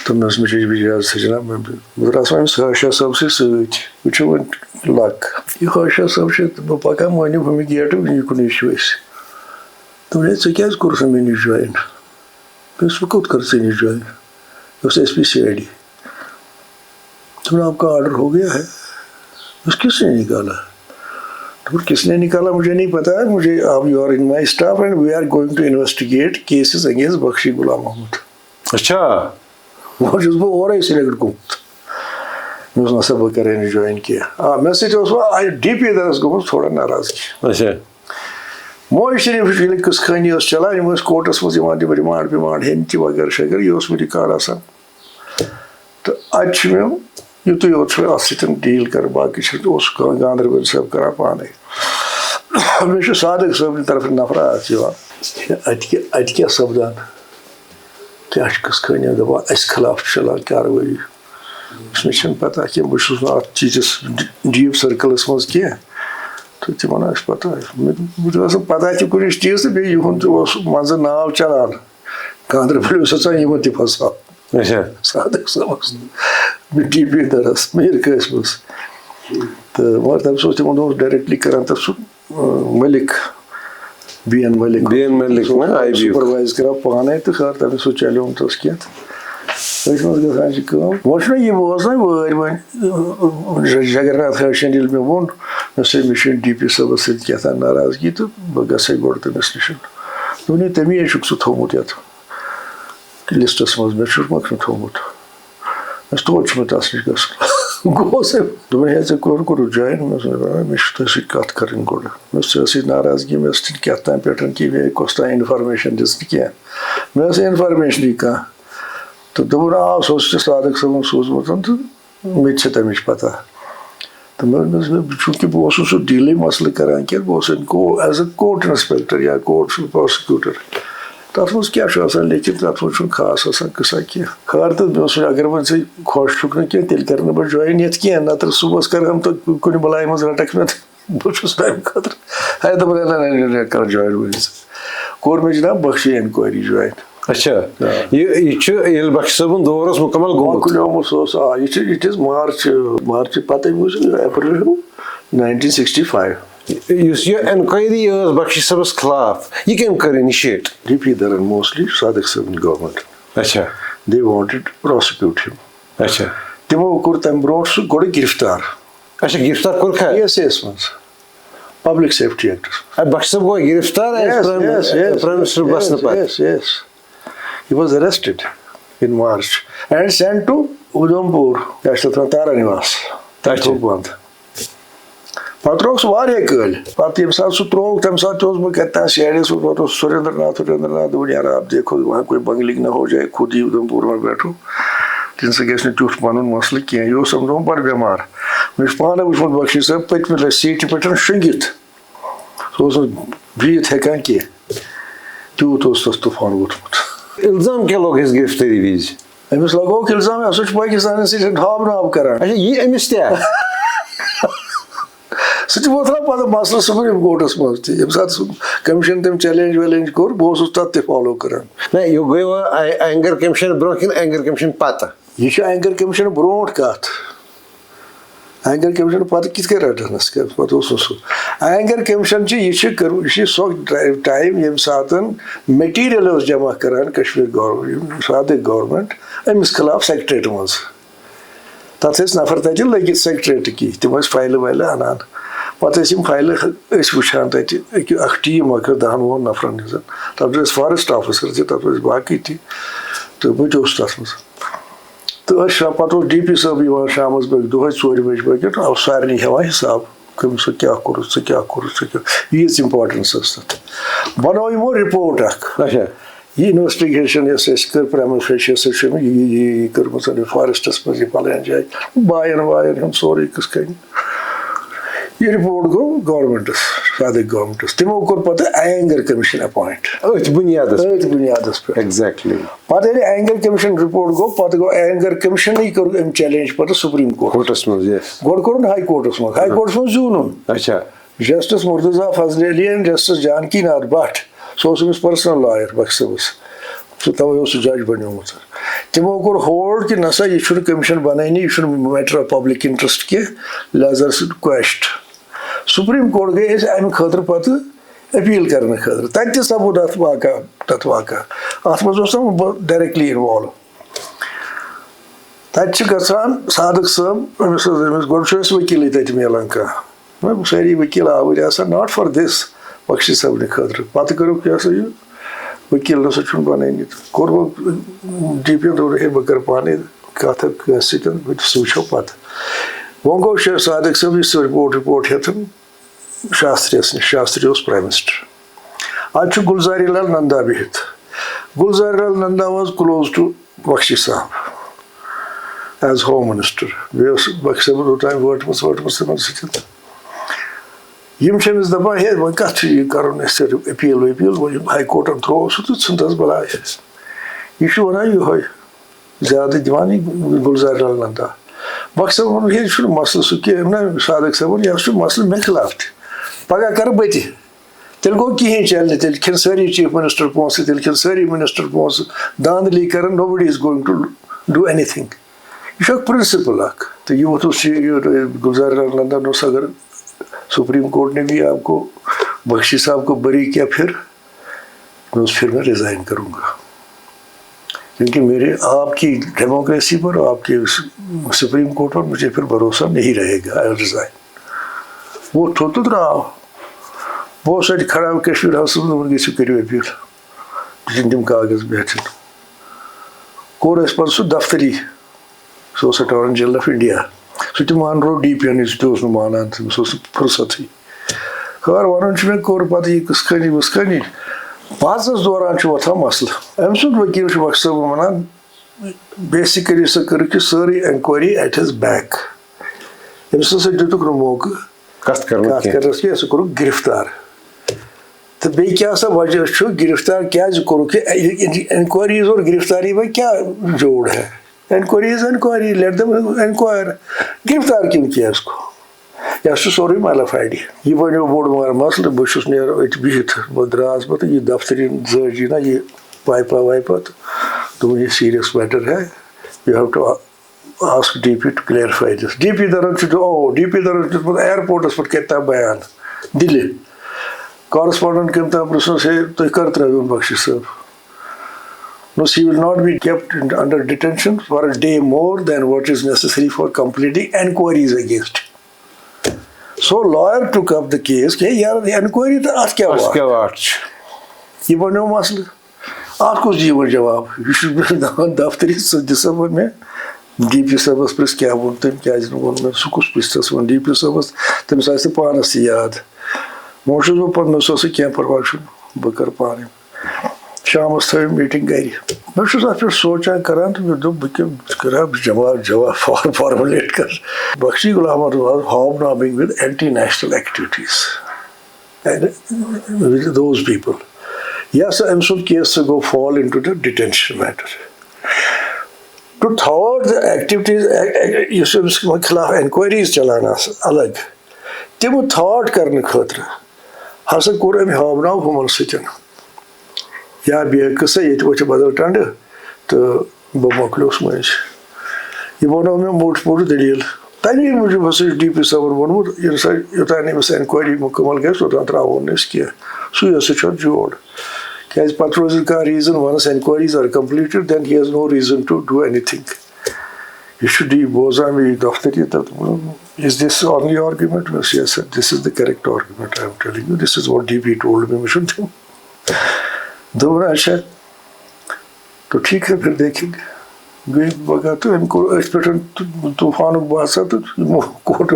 تہٕ مےٚ ٲس مےٚ چھِ اجازت جناب بہٕ درٛاس وۄنۍ أمِس ہاشیا صٲبسٕے سۭتۍ وٕچھو وۄنۍ لک یہِ ہاشیا صٲب چھِ بہٕ پکان مٲنِو ہُمہِ گیٹہٕ یِکُنٕے چھُ أسۍ دوٚپُن ہے ژےٚ کیٛازِ کوٚرُتھ مےٚ نِش جویِن دوٚپُس بہٕ کوٚت کَرٕ ژےٚ نِش جویِن یہِ اوس S P C I D دوٚپُن آپ کا آرڈر ہو گیا ہے اس کس نے نکالا دوٚپُن کس نے نکالا مجھے نہیں پتا ہے مجھے آپ you are in my staff and we are going to investigate cases against Bakshi Ghulam محمد اچھا وۄنۍ چھُس بہٕ اورَے سِلیکٹ گوٚمُت مےٚ اوس نسا بہٕ کَرے نہٕ جویِن کینٛہہ مےٚ سۭتۍ اوس وۄنۍ ڈی پی دَرَس گوٚمُت تھوڑا ناراضگی اچھا موج شریٖف ییٚلہِ قٕصہٕ خٲنی ٲس چلان یِم ٲسۍ کوٹَس منٛز یِوان تِم رِمانٛڈ وِمانٛڈ ہیٚنۍ تہِ وغیرہ شغیرہ یہِ اوس مےٚ رِکاڈ آسان تہٕ اَتہِ چھُ مےٚ یُتُے یوت چھُ مےٚ اَتھ سۭتۍ ڈیٖل کَران باقٕے چھُ اوس گاندربل صٲب کَران پانَے مےٚ چھُ صادق صٲبنہِ طرفہٕ نفرات یِوان اَتہِ کیٛاہ سَپدان کیٛاہ چھُ قٕصہٕ خٲنی دَپان اَسہِ خلاف چھِ چلان کاروٲیی مےٚ چھَنہٕ پَتہ کینٛہہ بہٕ چھُس نہٕ اَتھ چیٖزَس ڈیٖپ سٔرکٕلَس منٛز کینٛہہ تہٕ تِمن آسہِ پَتہ بہٕ تہِ ٲسٕم پَتہ تہِ کُنِچ چیٖز تہٕ بیٚیہِ یِہُنٛد تہِ اوس منٛزٕ ناو چلان گاندربل اوس آسان یِمن تہِ پھساو صادق صٲبَس بیٚیہِ ڈی پی دَرَس میٖر قٲسمَس تہٕ مگر تَمہِ سۭتۍ اوس تِمن اوس ڈایریکٹلی کران تَتھ سُہ مٔلِک بی این مٔلِک سُپروایز کران پانے تہٕ خٲر تَمہِ سۭتۍ چلیو نہٕ تَس کینٛہہ أتھۍ منٛز گژھان چھِ کٲم وۄنۍ چھُنہ یہِ بوزنَے وٲرۍ وۄنۍ جگرناتھ خاشین ییٚلہِ مےٚ ووٚن مےٚ سۭتۍ مےٚ چھُ ڈی پی صٲبَس سۭتۍ کیٛاہ تام ناراضگی تہٕ بہٕ گژھٕ ہا گۄڈٕ تٔمِس نِش دوٚپُن ہے تَمی چھُکھ ژٕ تھوٚومُت یَتھ لِسٹَس منٛز مےٚ چھُکھ نہٕ تھوٚومُت توتہِ چھُ مےٚ تَس نِش گژھُن گوٚوُس دوٚپُن ہے ژےٚ کوٚرُتھ جویِن مےٚ چھُ تۄہہِ سۭتۍ کَتھ کَرٕنۍ گۄڈٕ مےٚ ٲس ژےٚ سۭتۍ ناراضگی مےٚ ٲس کیٛاہ تام پٮ۪ٹھ کہِ مےٚ کۄس تام اِنفارمیشَن دِژ نہٕ کینٛہہ مےٚ ٲس اِنفارمیشنٕے کانٛہہ تہٕ دوٚپُن آ سُہ اوس صادق صٲبَن سوٗزمُت تہٕ مےٚ تہِ چھِ تَمِچ پَتہ تہٕ مےٚ چوٗنٛکہِ بہٕ اوسُس سُہ ڈیٖلٕے مسلہٕ کَران کینٛہہ بہٕ اوسُس ایز اے کورٹ اِنسپیکٹر یا کورٹ پرٛاسِکیوٗٹر تَتھ منٛز کیٛاہ چھُ آسان لیکِن تَتھ منٛز چھُنہٕ خاص آسان قٕصا کینٛہہ خٲر تہٕ مےٚ اوس اگر وۄنۍ ژٕ خۄش چھُکھ نہٕ کینٛہہ تیٚلہِ کَرٕ نہٕ بہٕ جویِن یَتھ کینٛہہ نَتہٕ صُبحس کَرٕہَم تہٕ کُنہِ بَلاے منٛز رَٹَکھ مےٚ تہٕ بہٕ چھُس تَمہِ خٲطرٕ ہے دوٚپُن ہے کَر جویِن وٕنہِ کوٚر مےٚ جِناب بخشی اِنکوایری جویِن اچھا یہِ چھُ ییٚلہِ بخش صٲبُن دور اوس مُکمل گوٚمُت مۄکلیومُت سُہ اوس آ یہِ چھِ اِٹ اِز مارچہِ پَتَے موٗجوٗب اپریل 1965 یُس یہِ اٮ۪نکوایری ٲس بخشی صٲبَس خٕلاف یہِ کٔمۍ کٔر اِنِشیٹ ڈی پی دَرَن موسٹلی صادق صٲبٕنۍ گورمٮ۪نٛٹ اچھا دے وانٹِڈ پرٛاسِکیوٗٹ ہِم اچھا تِمو کوٚر تَمہِ برونٛٹھ سُہ گۄڈٕ گِرفتار اچھا گِرفتار کوٚرکھا پی ایس اے یَس منٛز پبلِک سیفٹی ایکٹس بخش صٲب گوٚو گِرفتار پرٛایم مِنِسٹر بَسنہٕ پَتہٕ He was arrested in March and sent to Udhampur, کیٛاہ چھِ تَتھ وَنان تارا نِواس تَتہِ تھوٚو بنٛد پَتہٕ ترٛووُکھ سُہ واریاہ کٲلۍ پَتہٕ ییٚمہِ ساتہٕ سُہ ترٛووُکھ تَمہِ ساتہٕ تہِ اوسُس بہٕ کَتہِ تام سی آئی ڈی یَس پَتہٕ اوس سُریندر ناتھ دوٚپُن یار آپ دیکھو وہاں کوئی بنگلِنگ نہ ہو جائے خود ہی اُدھمپور میں بیٹھو تَمہِ سۭتۍ گژھِ نہٕ تیُتھ پَنُن مَسلہٕ کینٛہہ یہِ اوس سَمجھومُت بَڑٕ بٮ۪مار مےٚ چھُ پانَے وٕچھمُت بخشی صٲب پٔتمہِ لَٹہِ سیٖٹہِ پٮ۪ٹھ شۄنٛگِتھ سُہ اوس نہٕ بِہِتھ ہٮ۪کان کینٛہہ تیوٗت اوس تَس طوٗفان ووٚتھمُت اِلزام کیٛاہ لوٚگ اَسہِ گِرفتٲری وِزِ أمِس لگووُکھ اِلزام سُہ چھُ پٲکِستانَس سۭتۍ ہاب ناب کران اچھا یہِ أمِس تہِ سُہ تہِ ووتھ پَتہٕ مسلہٕ سُپریٖم کورٹَس منٛز تہِ ییٚمہِ ساتہٕ سُہ کٔمِشن تٔمۍ چیلینج ویلینج کوٚر بہٕ اوسُس تَتھ تہِ فالو کران نہ یہِ گٔیوا اینٛگر کٔمِشن برونٛہہ کِنہٕ اینٛگر کٔمِشن پَتہٕ یہِ چھُ اینٛگر کٔمِشن برونٛٹھ کَتھ اینٛگر کٔمِشن پَتہٕ کِتھ کٔنۍ رَٹنَس پَتہٕ اوس نہٕ سُہ اینٛگر کٔمِشن چھِ یہِ چھِ سۄ ٹایم ییٚمہِ ساتہٕ میٹیٖریل اوس جمع کران کشمیٖر گورمٮ۪نٛٹ صادق گورمٮ۪نٛٹ أمِس خٕلاف سیکٹریٹ منٛز تَتھ ٲسۍ نفر تَتہِ لٔگِتھ سیکٹریٹٕکی تِم ٲسۍ فایلہٕ وایلہٕ اَنان پَتہٕ ٲسۍ یِم فایلہٕ أسۍ وٕچھان تَتہِ اکھ ٹیٖم اکھ 10-20 نفرَن ہٕنٛز تَتھ منٛز ٲسۍ فارٮ۪سٹ آفِسر تہِ تَتھ منٛز ٲسۍ باقٕے تہِ تہٕ بہٕ تہِ اوسُس تَتھ منٛز تہٕ پَتہٕ اوس ڈی پی صٲب یِوان شامَس بٲگۍ دۄہَے 4 بَجہِ بٲگۍ سارنٕے ہٮ۪وان حِساب سہ کیا کوٚرُتھ ژٕ کیٛاہ کوٚرُتھ ژٕ کیٛاہ ییٖژ اِمپاٹَنس ٲس تَتھ بنوو یِمو رِپوٹ اکھ اچھا یہ انویسٹِگیشن یۄس اَسہِ کٔر پرٛایمری فیشی ہسا چھِ یہِ کٔرمٕژ فارٮ۪سٹَس منٛز یہِ فلٲنۍ جایہِ بایَن وایَن ہُنٛد سورُے کِتھ کٔنۍ یہ رپورٹ گوٚو گورمنٹس صادق گورمنٹس تِمو کوٚر پتہٕ اینگر کٔمِشن اٮ۪پوینٹ أتھۍ بُنیادس أتھۍ بُنیادس پٮ۪ٹھ ایگزیکٹلی پتہٕ ییٚلہِ اینگر کٔمِشن رپورٹ گوٚو پتہٕ گوٚو اینگر کٔمِشنٕے کوٚر أمۍ چیلینج پتہٕ سُپریٖم کورٹ کوٹس منٛز یس گۄڈٕ کوٚرُن ہاے کورٹس منٛز ہاے کورٹس منٛز زیوٗنُن اچھا justice Murtaza Fazal Ali justice Janki Nath but سُہ اوس أمِس پٔرسنل لایَر بخش صٲبس سُہ تَوَے اوس سُہ جج بنیومُت تِمو کوٚر ہولڈ کہِ نسا یہِ چھُنہٕ کٔمِشن بنٲنی یہِ چھُنہٕ میٹر آف پبلِک انٹرسٹ کینٛہہ لہذا سُہ کویشٹ سُپریٖم کورٹ گٔے أسۍ اَمہِ خٲطرٕ پتہٕ أپیٖل کرنہٕ خٲطرٕ تَتہِ تہِ سپُد اَتھ واقع اَتھ منٛز اوس نہ بہٕ ڈایریکٹلی اِنوالو تَتہِ چھِ گژھان صادق صٲب أمِس گۄڈٕ چھُ اَسہِ ؤکیٖلٕے تَتہِ میلان کانٛہہ سٲری ؤکیٖل آوٕرۍ آسان ناٹ فار دِس بخشی صٲبنہِ خٲطرٕ پتہٕ کٔرٕکھ یہِ ہسا یہِ ؤکیٖل نسا چھُنہٕ بنٲنی کوٚر ڈی پی یَن دوٚپ ہے بہٕ کَرٕ پانَے کَتھ کٲنٛسہِ سۭتۍ سُہ وٕچھو پتہٕ وۄنۍ گوٚو صادق صٲب یہِ سُہ رِپورٹ ہٮ۪تھ شاسترِیَس نِش شاستری اوس پرٛایِم مِنِسٹر اَتہِ چھُ گُلزاری لال نندا بِہِتھ گُلزاری لال نندا واز کٕلوز ٹُو بخشی صاحب ایز ہوم مِنِسٹر بیٚیہِ اوس بخشی صٲبن اوٚتام وٲٹمٕژ تِمن سۭتۍ یِم چھِ أمِس دپان ہے وۄنۍ کَتھ چھُ یہِ کَرُن اَسہِ أپیٖل وپیٖل وۄنۍ ہاے کورٹن تھوٚو سُہ تہٕ ژھٕنتس بلاے یہِ چھُ وَنان یِہوے زیادٕ دِوان یہِ گُلزار لال نندا بخش صٲبن ووٚن ہے یہِ چھُنہٕ مسلہٕ سُہ کینٛہہ نہ صادق صٲبن یہِ ہسا چھُ مسلہٕ مےٚ خٕلاف تہِ پگاہ کَرٕ بہٕ تہِ تیٚلہِ گوٚو کِہیٖنۍ چلہِ نہٕ تیٚلہِ کھٮ۪ن سٲری چیٖف مِنِسٹر پونٛسہٕ تیٚلہِ کھٮ۪ن سٲری مِنِسٹر پونٛسہٕ دانٛدلی کَرن nobody is going to do any thing یہِ چھُ اکھ پرنسپل اکھ تہٕ یوٗت اوس یہِ گُلزار لال نندا اوس اگر سپریم کورٹ نے بھی آپ کو بخشی صاحب کو بری کیا پھر میں ریزائن کروں گا کیونکہ میرے آپ کی ڈیموکریسی پر آپ کے سپریم کورٹ پر مجھے پھر بھروسہ نہیں رہے گا ریزائن وہ تھوٚد درٛاو بہٕ اوسُس اَتہِ کھڑا کشمیٖر ہاوسَس منٛز دوٚپُن گٔژھِو کٔرِو أپیٖل دِتِنۍ تِم کاغذ بہترین کوٚر اَسہِ پَتہٕ سُہ دفتری سُہ اوس اٹارنی جنرل آف انڈیا سُہ تہِ مانروو ڈی پی یَن سُہ تہِ اوس نہٕ مانان تٔمِس اوس نہٕ فُرصتھٕے خٲر وَنُن چھُ مےٚ کوٚر پَتہٕ یہِ کِتھ کٔنۍ وِتھ کٔنۍ پانٛژَس دوران چھُ وۄتھان مسلہٕ أمۍ سُنٛد ؤکیٖل چھُ بخش صٲبن وَنان بیسِکٔلی سۄ کٔرٕکھ یہِ سٲرٕے اٮ۪نکوایری ایٹ ہِز بیک أمِس ہسا دِتُکھ نہٕ موقعہٕ کَتھ کَرنَس کینٛہہ سُہ کوٚرُکھ گِرفتار تہٕ بیٚیہِ کیٛاہ سا وجہ چھُ گِرفتار کیٛازِ کوٚرُکھ یہِ اِنکوایریٖز اور گِرفتاری میں کیا جوڑ ہے انکوائری از انکوائری لیٹ دم انکوائر گرفتار کیوں کیا اس کو یہ چھُ سورُے مالافایڈ یہِ بنیو بوٚڑ بار مسلہٕ بہٕ چھُس نیران أتۍ بِہِتھ بہٕ درٛاس پَتہٕ یہِ دفتری زٲجی نہ یہِ وایپا وایپا تہٕ دوٚپُن یہِ سیٖریَس میٹر ہے you have to ask D P to clarify this D P دَرن چھُ ڈی پی دَرن چھُ دیُتمُت اِیرپوٹَس پٮ۪ٹھ کَرِ تام بیان دِلہِ کارسپونڈنٹ کٔمۍ تام پرٛژھنَس ہے تُہۍ کر ترٛٲوِو بخشی صٲب No, he will not be kept under detention for a day more than what is necessary for completing enquiries against him. So lawyer took up the case کہ یار انکوائری تو اَتھ کیٛاہ واٹ چھُ یہِ بنیو مسلہٕ اَتھ کُس دِیہِ وۄنۍ جواب یہِ چھُس دَپان دفتری ژٕ دِسا وۄنۍ مےٚ ڈی پی صٲبَس پرٛژھ کیٛاہ ووٚن تٔمۍ کیٛازِ نہٕ ووٚن مےٚ سُہ کُس پرٛژھتَس ووٚن ڈی پی صٲبَس تٔمِس آسہِ نہٕ پانَس تہِ یاد وۄنۍ چھُس بہٕ پَتہٕ مےٚ دوٚپُس کینٛہہ پرواے چھُنہٕ بہٕ کَرٕ پانَے شامَس تھٲوِو میٖٹِنٛگ گَرِ مےٚ چھُس اَتھ پٮ۪ٹھ سونٛچان کَران تہٕ مےٚ دوٚپ بہٕ کیٛاہ کَرٕ ہا بہٕ جواب فارمُلیٹ کَرٕ Bakhshi Ghulam Ahmad was hobnobbing with anti national activities with those people یہِ ہسا أمۍ سُنٛد کیس سُہ گوٚو fall into the detention matter to that the activities یُس أمِس خٕلاف اینکوایریٖز چلان آسہٕ الگ تِمہٕ تھاٹ کرنہٕ خٲطرٕ ہسا کوٚر أمۍ ہابناو ہُمن سۭتۍ یا بیٚیہِ قٕصہٕ ییٚتہِ وۄتھِ بدل ٹنڈٕ تہٕ بہٕ مۄکلیوس مٔنٛزۍ یہِ بنوو مےٚ موٚٹ پوٚٹ دٔلیٖل تَمی موٗجوٗب ہسا چھُ ڈی پی صٲبن ووٚنمُت ییٚمہِ ساتہٕ یوٚتانۍ أمِس اٮ۪نکوایری مُکمل گژھِ توٚتام ترٛاوہون نہٕ أسۍ کینٛہہ سُے ہسا چھُ اَتھ جوڑ کیٛازِ پتہٕ روزِ کانٛہہ reason once enquiries are completed then he has no reason to do any thing یہِ چھُ ڈی بوزان مےٚ یہِ دفتری تَتھ is this only argument yes this is the correct argument I am telling you this is what D P told me مےٚ چھُنہٕ تِم دوٚپُن اچھا تو ٹھیٖک ہے پھر دیکھیں گے گٔے پگاہ تہٕ أمۍ کوٚر أتھۍ پٮ۪ٹھ طوٗفانُک باسا تہٕ یِمو کوٚر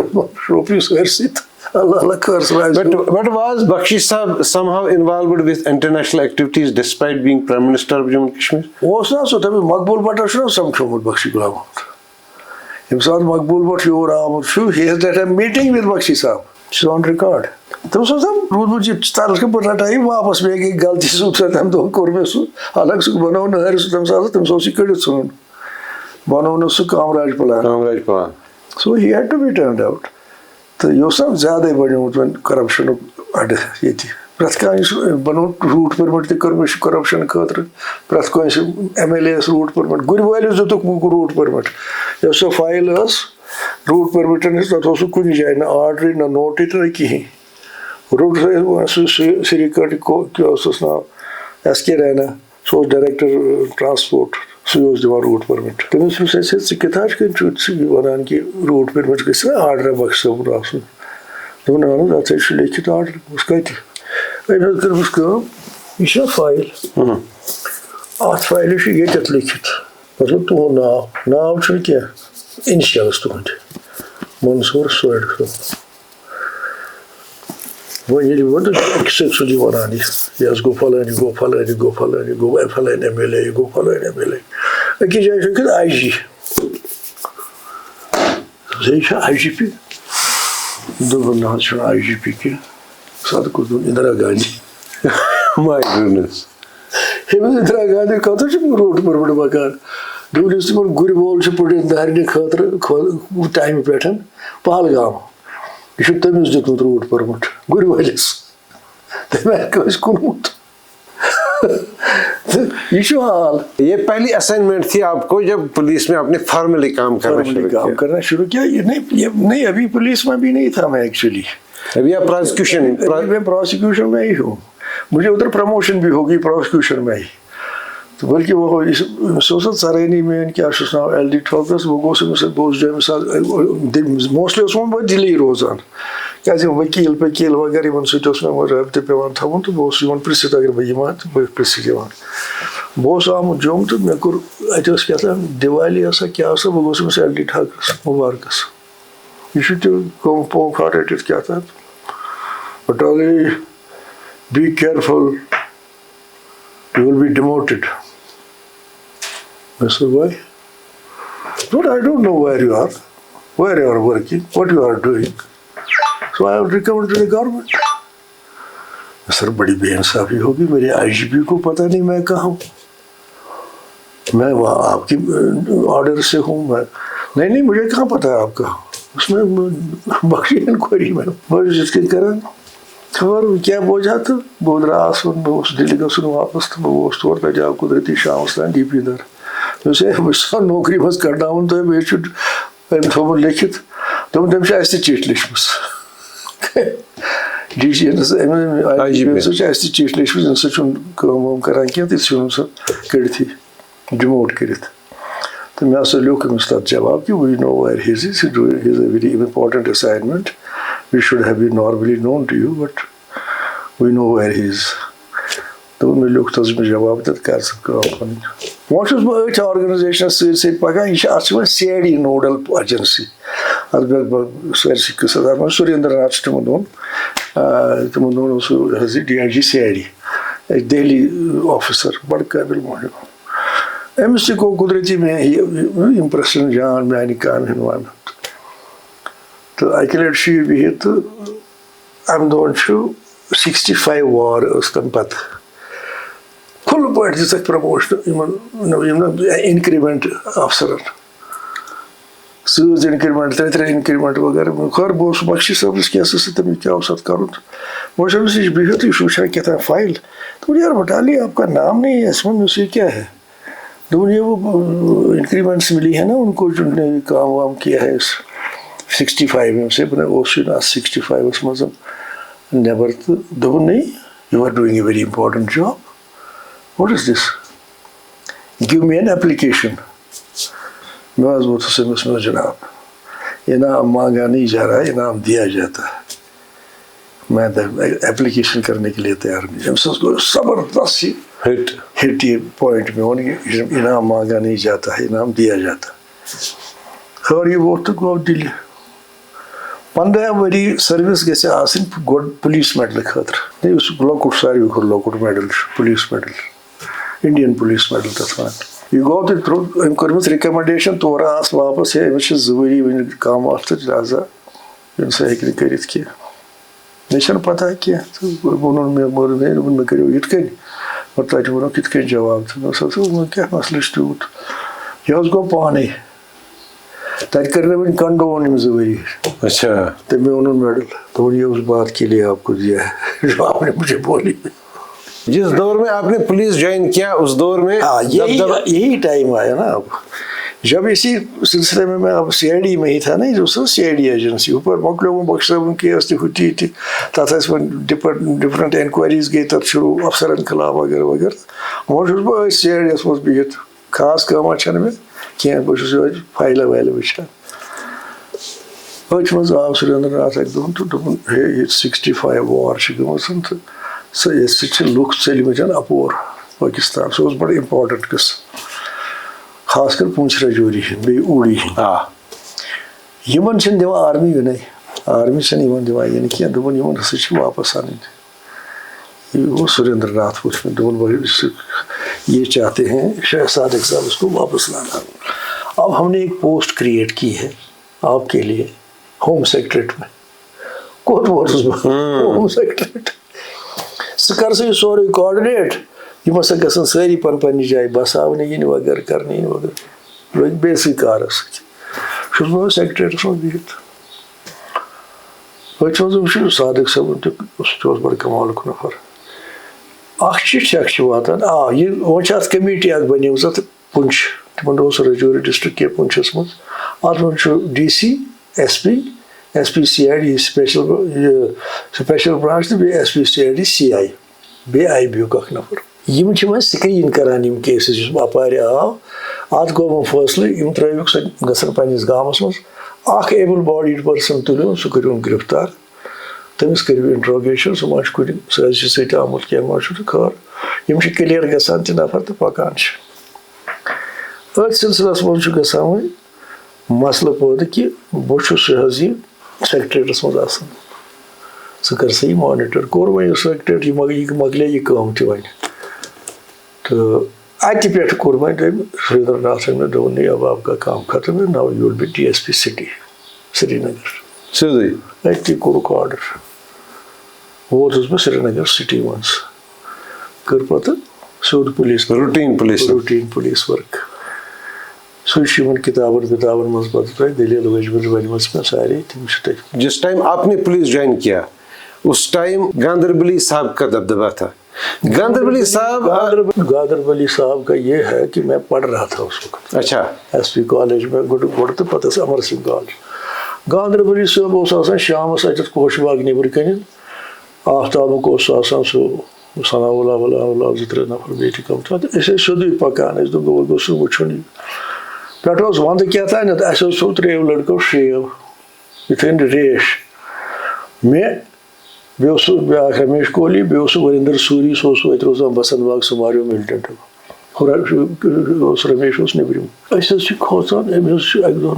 رۄپیہِ سٲرسٕے تہٕ Allah Allah curse. But was Bakshi Sahab somehow involved with international activities despite being Prime Minister of Jammu and Kashmir? اوس نا سُہ تٔمِس مقبوٗل بٹس چھُنہ سمکھیومُت بخشی غلام محمد. ییٚمہِ ساتہٕ مقبوٗل بٹ یور آمُت چھُ he has had a meeting with بخشی صاحب. It's on record. تٔمِس اوس روٗدمُت یہِ تَلہٕ کہِ بہٕ رَٹہٕ یہِ واپس مےٚ گٔے غلطی سُہ تَمہِ دۄہ کوٚر مےٚ سُہ الگ سُہ بنوو نہٕ سُہ تَمہِ ساتہٕ تٔمِس اوس یہِ کٔڑِتھ ژھٕنُن بنوو نہٕ سُہ Kamaraj plan. So he had to be turned out. تہٕ یہِ اوس نا زیادَے بَنیومُت وۄنۍ کَرپشنُک اَڈٕ ییٚتہِ. پرٛٮ۪تھ کانٛہہ یُس بَنوو روٗٹ پٔرمِٹ تہِ کٔر مےٚ چھُ کَرپشن خٲطرٕ. پرٛٮ۪تھ کٲنٛسہِ MLA یَس روٗٹ پٔرمِٹ گُرۍ وٲلِس دِتُکھ روٗٹ پٔرمِٹ. یۄس سۄ فایل ٲس روٗٹ پٔرمِٹن ہٕنٛز تَتھ اوس نہٕ کُنہِ جایہِ نہ آرڈرٕے نہ نوٹٕے تہٕ نہ کِہیٖنۍ. روٚٹ سُہ سِرِکٲٹہِ کیٛاہ اوسُس ناو SK رینا سُہ اوس ڈایریکٹر ٹرانسپورٹ سُے اوس دِوان روٗٹ پٔرمِٹ. تٔمِس ووٚنُس اَسہِ ژٕ کِتھٕ کٔنۍ چھُکھ ژٕ وَنان کہِ روٗٹ پٔرمِٹ گژھِ نا آرڈر بخش صٲبُن آسُن. دوٚپُن اہن حظ اَتھ حظ چھُ لیکھِتھ آرڈر. دوٚپُس کَتہِ؟ أمۍ حظ کٔرمٕژ کٲم یہِ چھُنہ فایل اَتھ فایلہِ چھُ ییٚتٮ۪تھ لیکھِتھ مطلب تُہُنٛد ناو چھُنہٕ کینٛہہ اِنشلٕز تُہٕنٛدۍ منصوٗر سورِ صٲب. وۄنۍ ییٚلہِ ووٚن تہٕ أکِس سۭتۍ سُہ وَنان یہِ حظ گوٚو فلٲنۍ یہِ گوٚو فلٲنۍ یہِ گوٚو فلٲنۍ یہِ گوٚو فلٲنۍ MLA یہِ گوٚو فلٲنۍ MLA. أکِس جایہِ چھُ لیکھِتھ IG. یہِ چھا IGP؟ دوٚپُن نہ حظ چھُنہٕ IGP کینٛہہ. سَتہٕ کوٚر دوٚپُن اِندرا گاندھی. My goodness. أمِس اِندرا گاندھی خٲطرٕ چھُ روٗٹ پٔرمِٹ بکار. دوٚپُن یُس تِمن گُرِ وول چھُ پُٹِن دارنہِ خٲطرٕ ٹایمہِ پٮ۪ٹھ پہلگام یہِ چھُ تٔمِس دیُتمُت روٗٹ پٔرمِٹ گُرِ وٲلِس. تٔمۍ ہٮ۪کہِ کٲنٛسہِ کُنمُت. یہ چھُ حال. یہ پہلی اسائنمنٹ تھی آپ کو جب پولیس میں آپ نے فارملی کام کرنا شروع کیا. نہیں ابھی پولیس میں بھی نہیں تھا میں ایکچولی. ابھی آپ پروسیکیوشن میں ہی ہوں. مجھے ادھر پروموشن بھی ہوگی پروسیکیوشن میں ہی. تو بلکہ وہ سوسل سرانی میں کیا چھُس ناو LD ٹھوکرس بہٕ گوٚوُس أمِس سۭتۍ بہٕ اوسُس جامع موسٹلی اوسُس بہٕ دِلٕے روزان کیٛازِ ؤکیٖل وغیرہ یِمن سۭتۍ اوس مےٚ رٲبطہٕ پیٚوان تھاوُن تہٕ بہٕ اوسُس یِوان پرٛژھِتھ اگر بہٕ یِمہٕ ہا تہٕ بہٕ پرٛژھِتھ یِوان. بہٕ اوسُس آمُت جوٚم تہٕ مےٚ کوٚر اَتہِ ٲس کیٛاہتام دیوالی ٲسا کیٛاہ ٲسا بہٕ گوٚوُس أمِس LD ٹھاکرس مُبارکس. یہِ چھُ تہِ پونٛگ پھاٹرٲوِتھ کیٛاہتام بٹالی be careful you will be demoted. I said, why? But I don't know where you are working, what you are doing. So I will recommend to the government. سر بڑی بے انصافی ہوگی میرے IGP کو پتہ نہیں میں کہاں ہوں. میں وہاں آپ کی آرڈر سے ہوں. میں نہیں مجھے کہاں پتہ ہے آپ کہاں. اس میں بخشی انکوائری میں جس کے کریں خبر کیا بوجھا تہٕ بہٕ درٛاس وۄنۍ بہٕ اوسُس دِلہِ گژھُن واپس تہٕ بہٕ گوٚوُس تورٕ تَتہِ آو قُدرتی شامَس تام DP دار. مےٚ دوٚپُس ہے بہٕ چھُس نوکری منٛز کَڑناوُن تۄہہِ بیٚیہِ چھُ أمۍ تھوٚومُت لیکھِتھ. دوٚپُن تٔمۍ چھِ اَسہِ تہِ چِٹھۍ لیٖچھمٕژ. DG یَس IGP چھِ اَسہِ تہِ چِٹھۍ لیٖچھمٕژ اَمہِ سۭتۍ چھُنہٕ کٲم وٲم کَران کینٛہہ تہٕ ژھٕنُن سُہ کٔڑتھٕے ڈِموٹ کٔرِتھ. تہٕ مےٚ ہسا لیوٚکھ أمِس تَتھ جواب کہِ we know where his is a very important assignment we should have be normally known to you but we know where his. دوٚپُن مےٚ لیوٚکھ تَتھ مےٚ جواب تہٕ کَر ژٕ کٲم پَنٕنۍ. وۄنۍ چھُس بہٕ أتھۍ آرگنایزیشنَس سۭتۍ سۭتۍ پَکان. یہِ چھِ اَتھ چھِ وۄنۍ CID نوڈل ایجنسی. اَتھ بیٚکہِ سٲرسٕے قٕصہٕ تَتھ منٛز سُریندر ناتھ چھُ تِمن دۄہن سُہ حظ یہِ DIG CID دہلی آفِسر بَڑٕ قٲبِل مہنیوٗ. أمِس تہِ گوٚو قُدرتی مےٚ یہِ اِمپرٛٮ۪شن جان میانہِ کامہِ ہُنٛد وَنُن. تہٕ اَکہِ لَٹہِ چھُ یہِ بِہِتھ تہٕ اَمہِ دۄہن چھُ 65 وار ٲس تَمہِ پَتہٕ کھُلہٕ پٲٹھۍ دِژکھ پرٛموشن یِم اِنکرٛیمٮ۪نٛٹ اَفسرن. سۭژ اِنکرٛیمٮ۪نٛٹ 3 اِنکرٛیمٮ۪نٛٹ وغیرہ. خٲر بہٕ اوسُس بخشی صٲبنِس کیسَس سۭتۍ تٔمِس کیٛاہ اوس اَتھ کَرُن. وۄنۍ چھُ أمِس نِش بِہِتھ یہِ چھُ وٕچھان کیٛاہتام فایل. دوٚپُن یار بٹالی آپ کا نام نہیں ہے اس میں. مےٚ یہ کیا ہے. دوٚپُن یہ وہ انکریمنٹس ملی ہے نا ان کو جو کام وام کیا ہے 65 سے اوس یہِ 65 منٛز نٮ۪بر تہٕ دوٚپُن نہیں you are doing a very important job. What is this give me an application. میں حظ ووٚتھُس أمِس مےٚ جناب انعام مانگا نہیں جا رہا ہے انعام دیا جاتا ہے. میں ایپلیکیشن کرنے کے لیے تیار نہیں. أمِس حظ گوٚو زبردست یہِ ہٹ یہ پوائنٹ میون انعام مانگا نہیں جاتا ہے انعام دیا جاتا. خٲر یہِ ووٚتھ تہٕ گوٚو دِلہِ. 15 ؤری سروس گژھِ آسٕنۍ گۄڈٕ پُلیٖس میڈلہٕ خٲطرٕ یُس لۄکُٹ ساروی کھۄتہٕ لۄکُٹ میڈل چھُ police medal Indian police medal تَتھ وَنان یہِ گوٚو تہٕ أمۍ کٔرمٕژ رِکَمنڈیشن تورٕ آس واپس ہے أمِس چھِ 2 ؤری وٕنہِ کَم اَتھ تہٕ لہذا سُہ ہیٚکہِ نہٕ کٔرِتھ کینٛہہ مےٚ چھَنہٕ پَتہ کینٛہہ تہٕ ووٚنُن مےٚ کٔرِو یِتھ کٔنۍ مگر تَتہِ ووٚنُکھ کِتھ کٔنۍ جواب تہٕ مےٚ اوس وۄنۍ کیٛاہ مَسلہٕ چھُ تیوٗت یہِ حظ گوٚو پانَے تَتہِ کٔرۍ مےٚ وۄنۍ کَنڈون یِم 2 ؤری اچھا تہٕ مےٚ اوٚنُن میڈل دوٚپُن یہ اس بات کے لیے آپ کو دیا ہے جو آپ نے مجھے بولی جس دور میں آپ نے پولیس جوائن کیا اس دور میں یہی ٹائم آیا نا اب جب اسی سلسلے میں اب سی آئی ڈی میں ہی تھا نا جو سی آئی ڈی ایجنسی اوپر مۄکلیو بخش صٲبُن کیس تہِ ہُتہِ تہِ تَتھ ٲسۍ وۄنۍ ڈِفرنٹ انکوائریز گٔے تَتھ شروٗع افسرن خلاف وغیرہ وغیرہ وۄنۍ چھُس بہٕ أتھۍ سی آئی ڈی یَس منٛز بِہِتھ خاص کٲمہ چھَنہٕ مےٚ کینٛہہ بہٕ چھُس یِہوٚے فایلہٕ وایلہٕ وٕچھان أتھۍ منٛز آو سُریندر ناتھ اَکہِ دۄہن تہٕ دوٚپُن ہے ییٚتہِ 65 وار چھِ گٔمٕژ تہٕ سُہ چھِ لُکھ ژٔلمٕتۍ اَپور پٲکِستان سُہ اوس بَڑٕ اِمپاٹَنٹ قٕصہٕ خاص کر پوٗنٛچھ راجوری ہِنٛدۍ بیٚیہِ اوٗڑی ہِنٛدۍ یِمن چھِنہٕ دِوان آرمی یِنَے آرمی چھَنہٕ یِمن دِوان یِنہٕ کینٛہہ دوٚپُن یِمن ہسا چھِ واپس اَنٕنۍ یہ گوٚو سُریندر ناتھ وٕچھ مےٚ دوٚپُن یہ چاہتے ہیں صادق صاحب اس کو واپس لانا اب ہم نے ایک پوسٹ کریٹ کی ہے آپ کے لیے ہوم سیکریٹریٹ میں کوٚت ووتُس بہٕ ہوم سیکریٹریٹ ژٕ کر سا یہِ سورُے کاڈِنیٹ یِم ہسا گژھن سٲری پننہِ جایہِ بساونہٕ یِنۍ وغیرہ کرنہٕ یِنۍ وغیرہ لٔگۍ بیسٕے کارس سۭتۍ چھُس بہٕ سیکریٹریٹس منٛز بِہِتھ أتھۍ منٛز وٕچھو صادق صٲبُن تہِ سُہ تہِ اوس بڑٕ کمالُک نفر اکھ چِٹھۍ اکھ چھِ واتان یہِ وۄنۍ چھِ اتھ کمیٹی اکھ بنیمٕژ اتھ پُنچ تِمن اوس راجوری ڈسٹرکٹ کے پُنچس منٛز اتھ منٛز چھُ D C S P C I D special branch تہٕ بیٚیہِ S P C I D C آئی بیٚیہِ آئی بی یُک اکھ نفر یِم چھِ وۄنۍ سِکریٖن کران یِم کیسز یُس اپارِ آو اتھ گوٚو وۄنۍ فٲصلہٕ یِم ترٲوِکھ سۄ گژھن پننِس گامس منٛز اکھ ایبل باڈیڈ پٔرسن تُلِوُن سُہ کٔرِوُن گرفتار تٔمِس کٔرِو انٹروگیشن سُہ ما چھُ کُنہِ سٲزشہِ سۭتۍ آمُت کینٛہہ ما چھُ تہٕ خٲر یِم چھِ کلیر گژھان تہِ نفر تہٕ پکان چھِ أتھۍ سلسلس منٛز چھُ گژھان وۄنۍ مسلہٕ پٲدٕ کہِ بہٕ چھُس یہِ حظ یہِ سیکریٹریٹس منٛز آسان ژٕ کر سا یہِ مانِٹر کوٚر وۄنۍ یہِ سیکریٹریٹ یہِ مۄکلے یہِ کٲم تہِ وۄنۍ تہٕ اَتہِ پٮ۪ٹھ کوٚر وۄنۍ تٔمۍ سُریندر ناتھن مےٚ دوٚپُن نہیں اب آپ کا کام ختم ہے now you will be D S P city Srinagar سیوٚدُے اَتہِ کوٚرُکھ آرڈر ووتُس بہٕ سرینگر سٹی منٛز کٔر پتہٕ سیوٚد پُلیٖس روٹیٖن پُلیٖس ؤرک سُے چھُ یِمن کِتابن منٛز پتہٕ تۄہہِ دٔلیٖل ؤجمٕژ مےٚ سارے تِم چھِ تَتہِ جس ٹائم آپ نے پولیس جوائن کیا اس ٹائم گاندربلی صاحب کا دبدبہ تھا گاندربلی صاحب کا یہ ہے کہ میں پڑھ رہا تھا اس وقت اچھا ایس پی کالج میں گۄڈٕ تہٕ پتہٕ ٲس امر سنگھ کالج گاندربلی صٲب اوس آسان شامس اتٮ۪تھ کوش باغ نیبرٕ کَنٮ۪ن آفتابُک اوس آسان سُہ سنا ولا 2-3 نفر بیٚیہِ تہِ کم تہٕ أسۍ ٲسۍ سیوٚدُے پکان أسۍ دوٚپ گوٚژھ وٕچھُن یہِ پٮ۪ٹھٕ اوس ونٛدٕ کیٛاتھانٮ۪تھ اَسہِ اوس سُہ 3 لڑکو شیو یِتھٕے کٔنۍ ریش مےٚ بیٚیہِ اوس سُہ بیٛاکھ رمیش کوہلی بیٚیہِ اوس سُہ وریندر سوٗری سُہ اوس اَتہِ روزان بسنت باغ سُہ ماریو مِلٹنٹ اوس رمیش اوس نیبرِم أسۍ حظ چھِ کھوژان أمۍ حظ چھُ اَکہِ دۄہ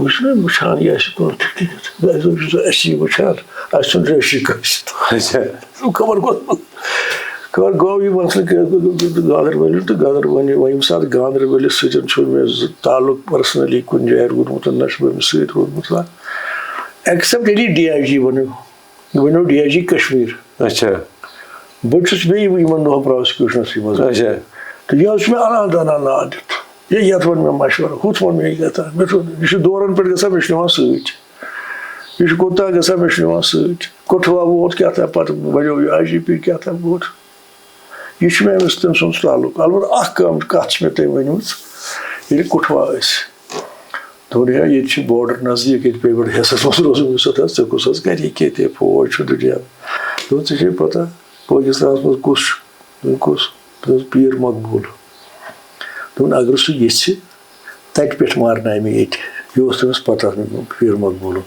وٕچھ نا وٕچھان یہِ آسہِ کُنتھ کٔنٮ۪تھ اَسہِ دوٚپ چھُ اَسہِ یہِ وٕچھان اَسہِ ژھُن ریشی کٲنٛسہِ خبر گوٚو یہِ مسلہٕ گاندربلی تہٕ گاندربلی وۄنۍ ییٚمہِ ساتہٕ گاندربلِس سۭتۍ چھُ مےٚ تعلق پٔرسنلی کُنہِ جایہِ روٗدمُت نہ چھُ أمِس سۭتۍ روٗدمُت ایکسیپٹ ییٚلہِ ڈی آئی جی بنیو ڈی آئی جی کشمیٖر اچھا بہٕ چھُس بیٚیہِ یِمن دۄہن پرٛاسکیوٗشنسٕے منٛز اچھا تہٕ یہِ حظ چھُ مےٚ انان ناد دِتھ یتھ ووٚن مےٚ مشورٕ ہُتھ ووٚن مےٚ یہِ چھُ دورن پٮ۪ٹھ گژھان مےٚ چھُ نِوان سۭتۍ یہِ چھُ کوٚت تام گژھان مےٚ چھُ نِوان سۭتۍ کُٹھوا ووت کیٛاہ تام پتہٕ بنیو یہِ آئی جی پی کیٛاہ تام ووت یہِ چھُ مےٚ أمِس تٔمۍ سُنٛد تعلق البتہ اکھ کتھ چھِ مےٚ تٔمۍ ؤنمٕژ ییٚلہِ کُٹھوا ٲسۍ دوٚپُن ہے ییٚتہِ چھِ بارڈر نزدیٖک ییٚتہِ پیٚیہِ گۄڈٕ حِصس منٛز روزُن یُس حظ ژےٚ کُس حظ کَری کیٛاہ فوج چھُ دُنیا دوٚپُن ژےٚ چھے پتہ پٲکِستانس منٛز کُس چھُ کُس دوٚپُس پیٖر مقبوٗل دوٚپُن اگر سُہ یژھِ تتہِ پٮ۪ٹھ مارنایہِ مےٚ ییٚتہِ یہِ اوس تٔمِس پتہ پیٖر مقبوٗلُن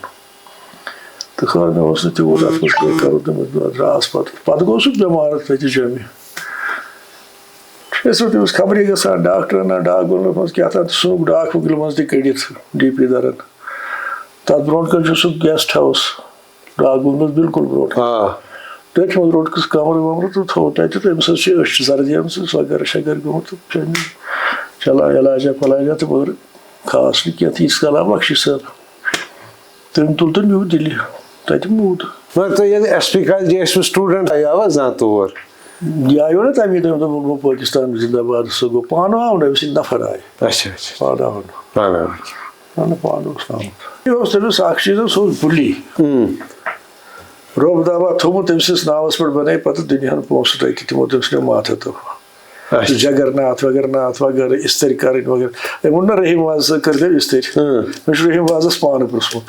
تہٕ خٲر مےٚ اوس نہٕ تیوٗت اتھ منٛز کیٚنٛہہ کرُن تٔمِس دراس پتہٕ گوٚو سُہ بٮ۪مار تتہِ جوٚمہِ أسۍ ٲسۍ تٔمِس خبرے گژھان ڈاکٹر انان ڈاک بنٛگلس منٛز کیٛاہ تام ژھٕنُکھ ڈاک بنٛگلہٕ منٛز تہِ کٔڑِتھ ڈی پی درن تَتھ برونٛٹھ کَنۍ چھُ سُہ گیسٹ ہاوُس ڈاک بنٛگلَس بِلکُل برونٛٹھ تٔتھۍ منٛز روٚٹکَس کَمرٕ وَمرٕ تہٕ تھوٚو تَتہِ تہٕ أمِس حظ چھِ أچھ زَردی آمٕژ سۄگَر شَگَر گوٚمُت تہٕ چھُ أمِس چَلان علاجا پَلاجا تہٕ مگر خاص نہٕ کینٛہہ تہٕ ییٖتِس کالام بخشی صٲب تٔمۍ تُل تہٕ نیوٗ دِلہِ تَتہِ موٗد. مگر تُہۍ ییٚلہِ ایس پی کالجہِ ٲسوٕ سٹوٗڈنٛٹ آیاوا زانٛہہ تور؟ یہِ آیو نا تَمی دۄہ دوٚپ بہٕ پٲکِستان زِندہ باد سُہ گوٚو پانہٕ آو نہٕ أمۍ سٕنٛدۍ نفر آیہِ اچھا اچھا پانہٕ آو نہٕ پانہٕ اوس آمُت. یہِ اوس تٔمِس اَکھ چیٖز سُہ اوس بُلی رۄب دَبا تھوٚمُت تٔمۍ سٕنٛدِس ناوَس پٮ۪ٹھ بَنٲے پَتہٕ دُنیاہَن پونٛسہٕ تَتہِ تِمو تٔمۍ سٕنٛدیو ماتھتو جگر ناتھ وغیرہ ناتھ وغیرہ استٔرۍ کَرٕنۍ وغیرہ أمۍ ووٚن نا رحیٖم واز صٲب کٔرۍزیو استٔرۍ مےٚ چھُ رحیٖم وازَس پانہٕ پرٛژھمُت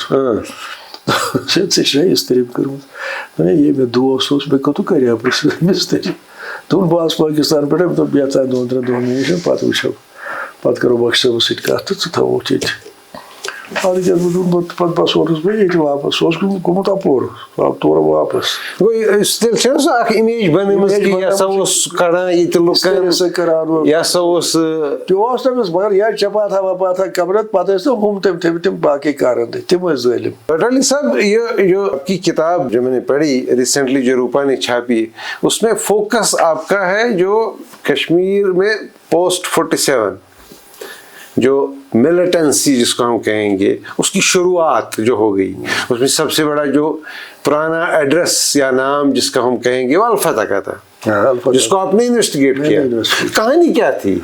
ژےٚ چھےٚ استٔری کٔرمٕژ یے مےٚ دوس اوس مےٚ کوٚت کَریو پرٛژھ استٔری دوٚپُن بہٕ آس پٲکِستان پٮ۪ٹھ أمۍ دوٚپ بیٚہہ ژٕ 2-3 دۄہَن مےٚ نِش پَتہٕ وٕچھو پَتہٕ کَرو بخش صٲبَس سۭتۍ کَتھ تہٕ ژٕ تھاوہوکھ ییٚتہِ اَدٕ کیٛاہ پَتہٕ بہٕ سوزُس بہٕ ییٚتہِ واپَس سُہ اوس گوٚمُت اَپور سُہ آو تورٕ واپَس. تیٚلہِ چھَنہ سۄ اکھ اِمیج بَنٲومٕژ کہِ یہِ ہسا اوس کَڑان ییٚتہِ لُکَن یہِ ہسا اوس تہِ اوس تٔمِس مگر یا چپاتھا وپاتھا کَمرَت پَتہٕ ٲسۍ تِم ہُم تٔمۍ تھٲومٕتۍ تِم باقٕے کارَن تِم ٲسۍ ظٲلِم. بٹالی صاحب یہ جو آپ کی کتاب جو میں نے پڑھی ریسنٹلی جو روپا نے چھاپی اس میں فوکس آپ کا ہے جو کشمیر میں پوسٹ 47 جو ملیٹنسی جس کو ہم کہیں گے اس کی شروعات جو ہو گئی اس میں سب سے بڑا جو پرانا ایڈریس یا نام جس کا ہم کہیں گے وہ الفتح کا تھا جس کو آپ نے انویسٹیگیٹ کیا. کہانی کیا تھی؟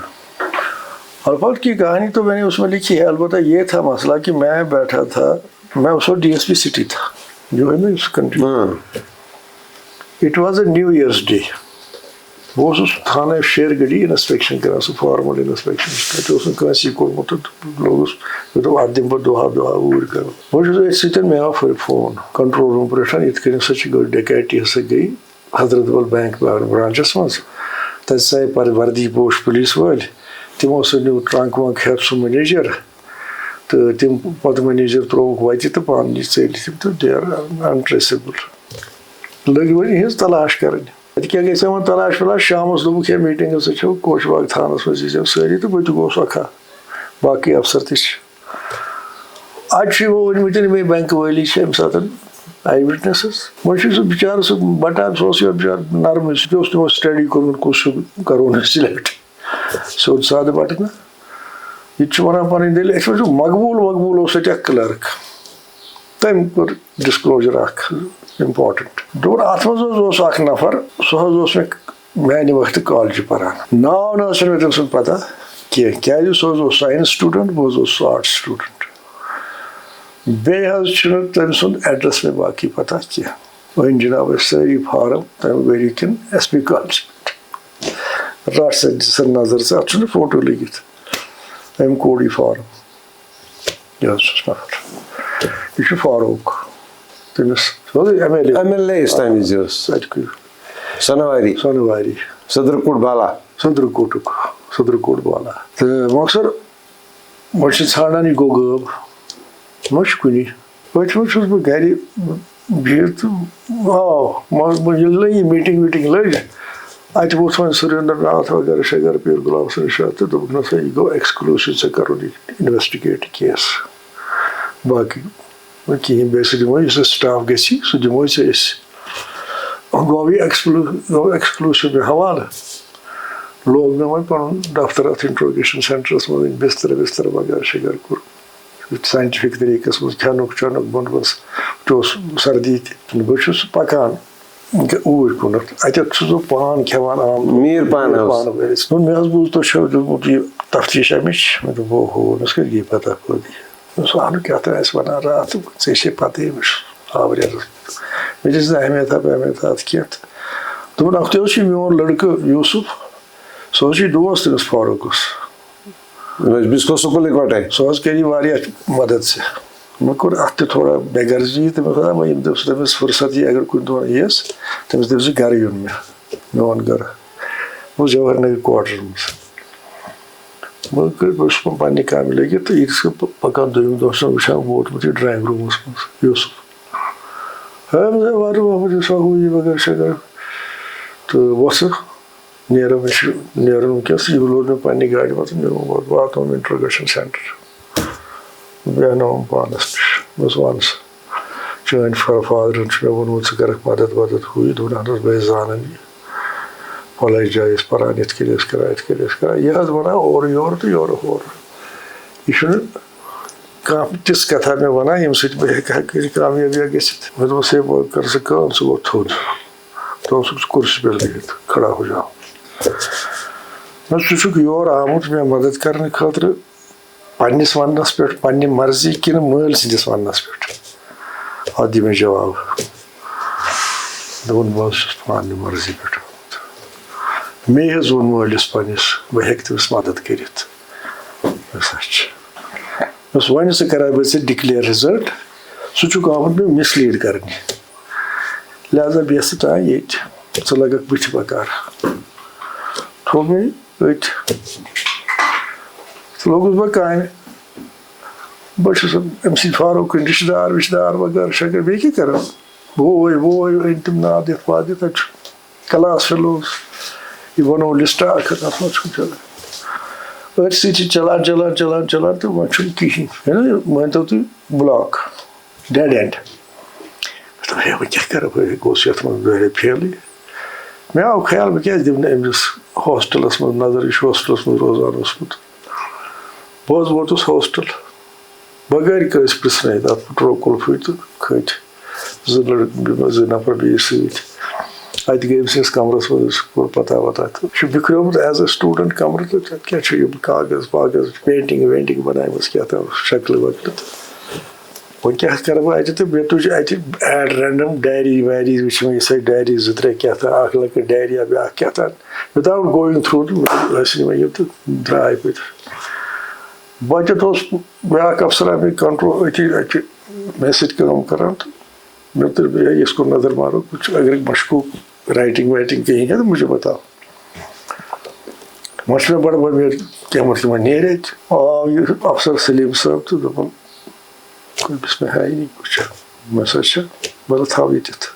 الفت کی کہانی تو میں نے اس میں لکھی ہے. البتہ یہ تھا مسئلہ کہ میں بیٹھا تھا میں اس وقت DSP سٹی تھا جو ہے نا اس country. It was a new years day. بہٕ اوسُس تھانہ شیر گڑی انسپیکشن کران سُہ فارمل انسپیکشن تَتہِ اوس نہٕ کٲنٛسی کوٚرمُت تہٕ لوگُس مےٚ دوٚپ اَتھ دِمہٕ بہٕ دۄہا اوٗرۍ کَرُن. بہٕ چھُس أتھۍ سۭتۍ مےٚ آو فون کنٹرول روٗم پٮ۪ٹھ یِتھ کٔنۍ ہسا چھِ ڈکیٹی ہسا گٔے حضرت بل بینک برانچس منٛز تَتہِ ژاے وردی پوش پُلیٖس وٲلۍ تِمو سۭتۍ نیوٗ ٹرٛنٛک وَنٛک ہٮ۪تھ سُہ مَنیجر تہٕ تِم پَتہٕ مَنیجر ترٛووُکھ وَتہِ تہٕ پانہٕ نِش ژٔلۍ تِم تہٕ دے آر اَنٹریسیبٕل. لٔگۍ وۄنۍ یِہٕنٛز تلاش کَرٕنۍ. اَتہِ کیٛاہ گژھِ وۄنۍ تلاش ولاش شامَس دوٚپُکھ ہے میٖٹِنٛگ ہسا چھو کوچ باغ تھانَس منٛز ییٖزیو سٲری تہٕ بہٕ تہِ گوس اکھا باقٕے افسر تہِ چھِ. اَتہِ چھُ یِمو ؤنمٕتۍ یِمے بینٛکہٕ وٲلی چھِ اَمہِ ساتہٕ آی وِٹنیسٕز. وۄنۍ چھُ سُہ بِچارٕ سُہ بَٹان سُہ اوس یورٕ بِچارٕ نرمٕے سُہ تہِ اوس تِمو سٹڈی کوٚرمُت کُس ہیوٗ کَرون أسۍ سِلیکٹ سیوٚد سادٕ بَٹہٕ نہٕ. یہِ تہِ چھُ وَنان پَنٕنۍ دٔلیٖل اَسہِ وٕچھو مقبوٗل اوس اَتہِ اکھ کٕلرک تٔمۍ کوٚر ڈِسکلوجر اکھ اِمپاٹنٹ دوٚپُن اَتھ منٛز حظ اوس اکھ نفر سُہ حظ اوس مےٚ میانہِ وقتہٕ کالجہِ پَران. ناو نہ حظ چھُنہٕ مےٚ تٔمۍ سُنٛد پتہ کینٛہہ کیٛازِ سُہ حظ اوس ساینس سٹوٗڈنٛٹ بہٕ حظ اوسُس آرٹس سٹوٗڈنٛٹ. بیٚیہِ حظ چھُنہٕ تٔمۍ سُنٛد ایڈرس مےٚ باقٕے پتہ کینٛہہ. وۄنۍ جِناب أسۍ سٲری فارم تَمہِ ؤری کِنۍ ایس پی کالج رَٹ سا دِ سا نظر ژٕ اَتھ چھُنہٕ فوٹو لٔگِتھ أمۍ کوٚڑ یہِ فارم یہِ حظ چھُس نفر یہِ چھُ فاروق تٔمِس ایم ایل اے تَمہِ وِزِ اوس سَتکُے سۄنواری صدرکوٹ بالا صدرکوٹ بالا تہٕ مۄخصر وۄنۍ چھِ ژھانڈان یہِ گوٚو غٲب مہ چھُ کُنی. پٔتمہِ چھُس بہٕ گرِ بِہِتھ تہٕ آو ییٚلہِ یہِ میٖٹِنٛگ ویٖٹِنٛگ لٔج اَتہِ ووٚتھ وۄنۍ سُریندر ناتھ وغیرہ شغیرہ پیٖر غلام حسن شاہ تہٕ دوٚپُکھ نہ سا یہِ گوٚو ایٚکسکلوٗسِو ژےٚ کَرُن یہِ اِنویسٹِگیٹ کیس باقٕے وۄنۍ کِہیٖنۍ بیٚیہِ سُہ دِمو یُس اَسہِ سٹاف گژھی سُہ دِموے ژےٚ أسۍ. گوٚو یہِ ایٚکسکلوٗسِو مےٚ حوالہٕ لوگ مےٚ وۄنۍ پَنُن دفتر اَتھ اِنٹروگیشن سینٹرس منٛز بِستر وِستر وغیرہ شغیرہ کوٚر ساینٹِفِک طریٖقس منٛز کھٮ۪نُک چٮ۪نُک بۄن بس تہِ اوس سردی تہِ بہٕ چھُس پَکان اوٗرۍ کُنتھ اَتٮ۪تھ چھُس بہٕ پان کھٮ۪وان مےٚ حظ بوٗز تُہۍ چھُو دیُتمُت یہِ تفتیٖش اَمِچ مےٚ دوٚپ أمِس کَتہِ گٔے پتہ دوٚپُس اہنُو کیٛاہ تام آسہِ وَنان راتھ ژےٚ چھے پَتہٕے أمِس آوریر مےٚ چھَس نہٕ اہمیتا اَتھ کینٛہہ تہٕ دوٚپُن اَکھتُے حظ چھُ میون لٔڑکہٕ یوٗسُف سُہ حظ چھُے دوس تٔمِس فاروقَس سُہ حظ کَرِ واریاہ مدد ژےٚ. مےٚ کوٚر اَتھ تہِ تھوڑا بے غرضی تٔمِس خۄدا وۄنۍ ییٚمہِ دۄہ تٔمِس فُرصت یی اگر کُنہِ دۄہ یِیَس تٔمِس دٔپۍ زِ گرٕ یُن میون گرٕ بہٕ اوسُس جواہر نگر کوارٹرَس منٛز. بہٕ اوسُس پنٛنہِ کامہِ لٔگِتھ تہٕ ییٖتِس کال پَکان دوٚیِم دۄہ چھُس وٕچھان ووتمُت یہِ ڈرٛایِنٛگ روٗمَس منٛز یوٗسُف ہُہ یہِ وغیرہ شغیرہ تہٕ وۄتھٕ نیرو مےٚ چھُ نیرُن وٕنکٮ۪س یہِ لوگ مےٚ پنٛنہِ گاڑِ منٛز نیوٗم واتنووُم اِنٹروگیشن سینٹر بیٚہنووُم پانَس نِش. بس ون سا چٲنۍ فادرن چھُ مےٚ ووٚنمُت ژٕ کَرکھ مدد ہُہ یہِ دوٚپُن اہن حظ بہٕ ٲسۍ زانان یہِ فلٲنۍ جایہِ ٲسۍ پَران یِتھ کٔنۍ ٲسۍ کَران یِتھ کٔنۍ ٲسۍ کَران یہِ حظ وَنان اورٕ یورٕ تہٕ یورٕ ہورٕ یہِ چھُنہٕ کانٛہہ تِژھ کَتھا مےٚ وَنان ییٚمہِ سۭتۍ بہٕ ہٮ۪کہٕ ہا کامیاب گٔژھِتھ مےٚ دوٚپُس ہے وۄنۍ کر ژٕ کٲم ژٕ گوٚو تھوٚد دوٚپُس ژٕ کُرسی پٮ۪ٹھ بِہِتھ کھڑا ہو جاو ژٕ چھُکھ یور آمُت مےٚ مدد کرنہٕ خٲطرٕ پنٛنِس وَننَس پٮ۪ٹھ پنٛنہِ مرضی کِنہٕ مٲلۍ سٕنٛدِس وَننَس پٮ۪ٹھ اَتھ دِ مےٚ جواب دوٚپُن بہٕ حظ چھُس پنٛنہِ مرضی پٮ۪ٹھ آمُت مے حظ ووٚن مٲلِس پنٛنِس بہٕ ہٮ۪کہٕ تٔمِس مدد کٔرِتھ ہسا چھِ بس وۄنۍ ژٕ کَرے بہٕ ژےٚ ڈِکلیَر رِزلٹ سُہ چھُکھ آمُت مےٚ مِسلیٖڈ کَرنہِ لہذا بیٚہہ ژٕ تام ییٚتہِ ژٕ لَگَکھ بٕتھِ بکار تھوٚو مےٚ أتھۍ لوٚگُس بہٕ کامہِ بہٕ چھُس أمۍ سٕنٛدۍ فاروقٕنۍ رِشتہٕ دار وِشتہٕ دار وغیرہ شغیرہ بیٚیہِ کیٛاہ کَران بوے أنۍ تِم ناد دِتھ واد دِتھ اَتہِ چھُ کلاس فیلوز یہِ بنوو لِسٹہٕ اکھ تَتھ منٛز چھُم چلان أتھۍ سۭتۍ چھِ چلان تہٕ وۄنۍ چھُنہٕ کِہیٖنۍ مٲنۍتو تُہۍ بٕلاک ڈٮ۪ڈ اٮ۪نٛڈ مےٚ دوٚپ ہے وۄنۍ کیٛاہ کَرٕ بہٕ گوٚژھ یَتھ منٛز دۄہلے فیلٕے مےٚ آو خیال بہٕ کیٛازِ دِمہٕ نہٕ أمِس ہاسٹَلَس منٛز نظر یہِ چھُ ہاسٹَلَس منٛز روزان اوسمُت بہٕ حظ ووتُس ہاسٹَل بغٲر کٲنٛسہِ پِرٛژھنٲیِتھ تَتھ پھٕٹرو قُلفٕے تہٕ کھٔتۍ زٕ نفر بیٚیِس سۭتۍ اَتہِ گٔے أمۍ سٕنٛدِس کَمرَس منٛز کوٚر پتہ وتہ تہٕ یہِ چھُ بِکھریومُت ایز اے سٹوٗڈنٛٹ کَمرٕ تہٕ تَتھ کیٛاہ چھُ یِم کاغذ واغذ پینٹِنٛگ وینٹِنٛگ بَنایمَژ کیٛاہ تام شکلہٕ وکلہٕ تہٕ وۄنۍ کیٛاہ کَرٕ بہٕ اَتہِ تہٕ مےٚ تُج اَتہِ ایٹ رینڈم ڈایری وایری وٕچھ مےٚ یِژھے ڈایری 2-3 کیٛاہ تام اکھ لۄکٕٹ ڈایریا بیٛاکھ کیٛاہ تام وِدآوُٹ گویِنٛگ تھرٛوٗ تہٕ ٲسۍ نِوان یِم تہٕ درٛاے پَتہٕ بَچَت اوس بیٛاکھ اَفسرا مےٚ کنٹرول أتھی اَتہِ مےٚ سۭتۍ کٲم کَران تہٕ مےٚ تُل بیٚیہِ یَس کُن نظر مارو کچھ اگر مشکوٗک رائٹنگ وائٹنگ کہیں ہے تو مجھے بتاؤ وۄنۍ چھُ مےٚ بڑٕ بٔڑ کیمرٕ تِمن نیرِ اَتہِ آو یہِ افسر سلیٖم صٲب تہٕ دوٚپُن أمِس مےٚ ہاے نہٕ کُچھ مےٚ ہسا چھِ بہٕ تھاو ییٚتٮ۪تھ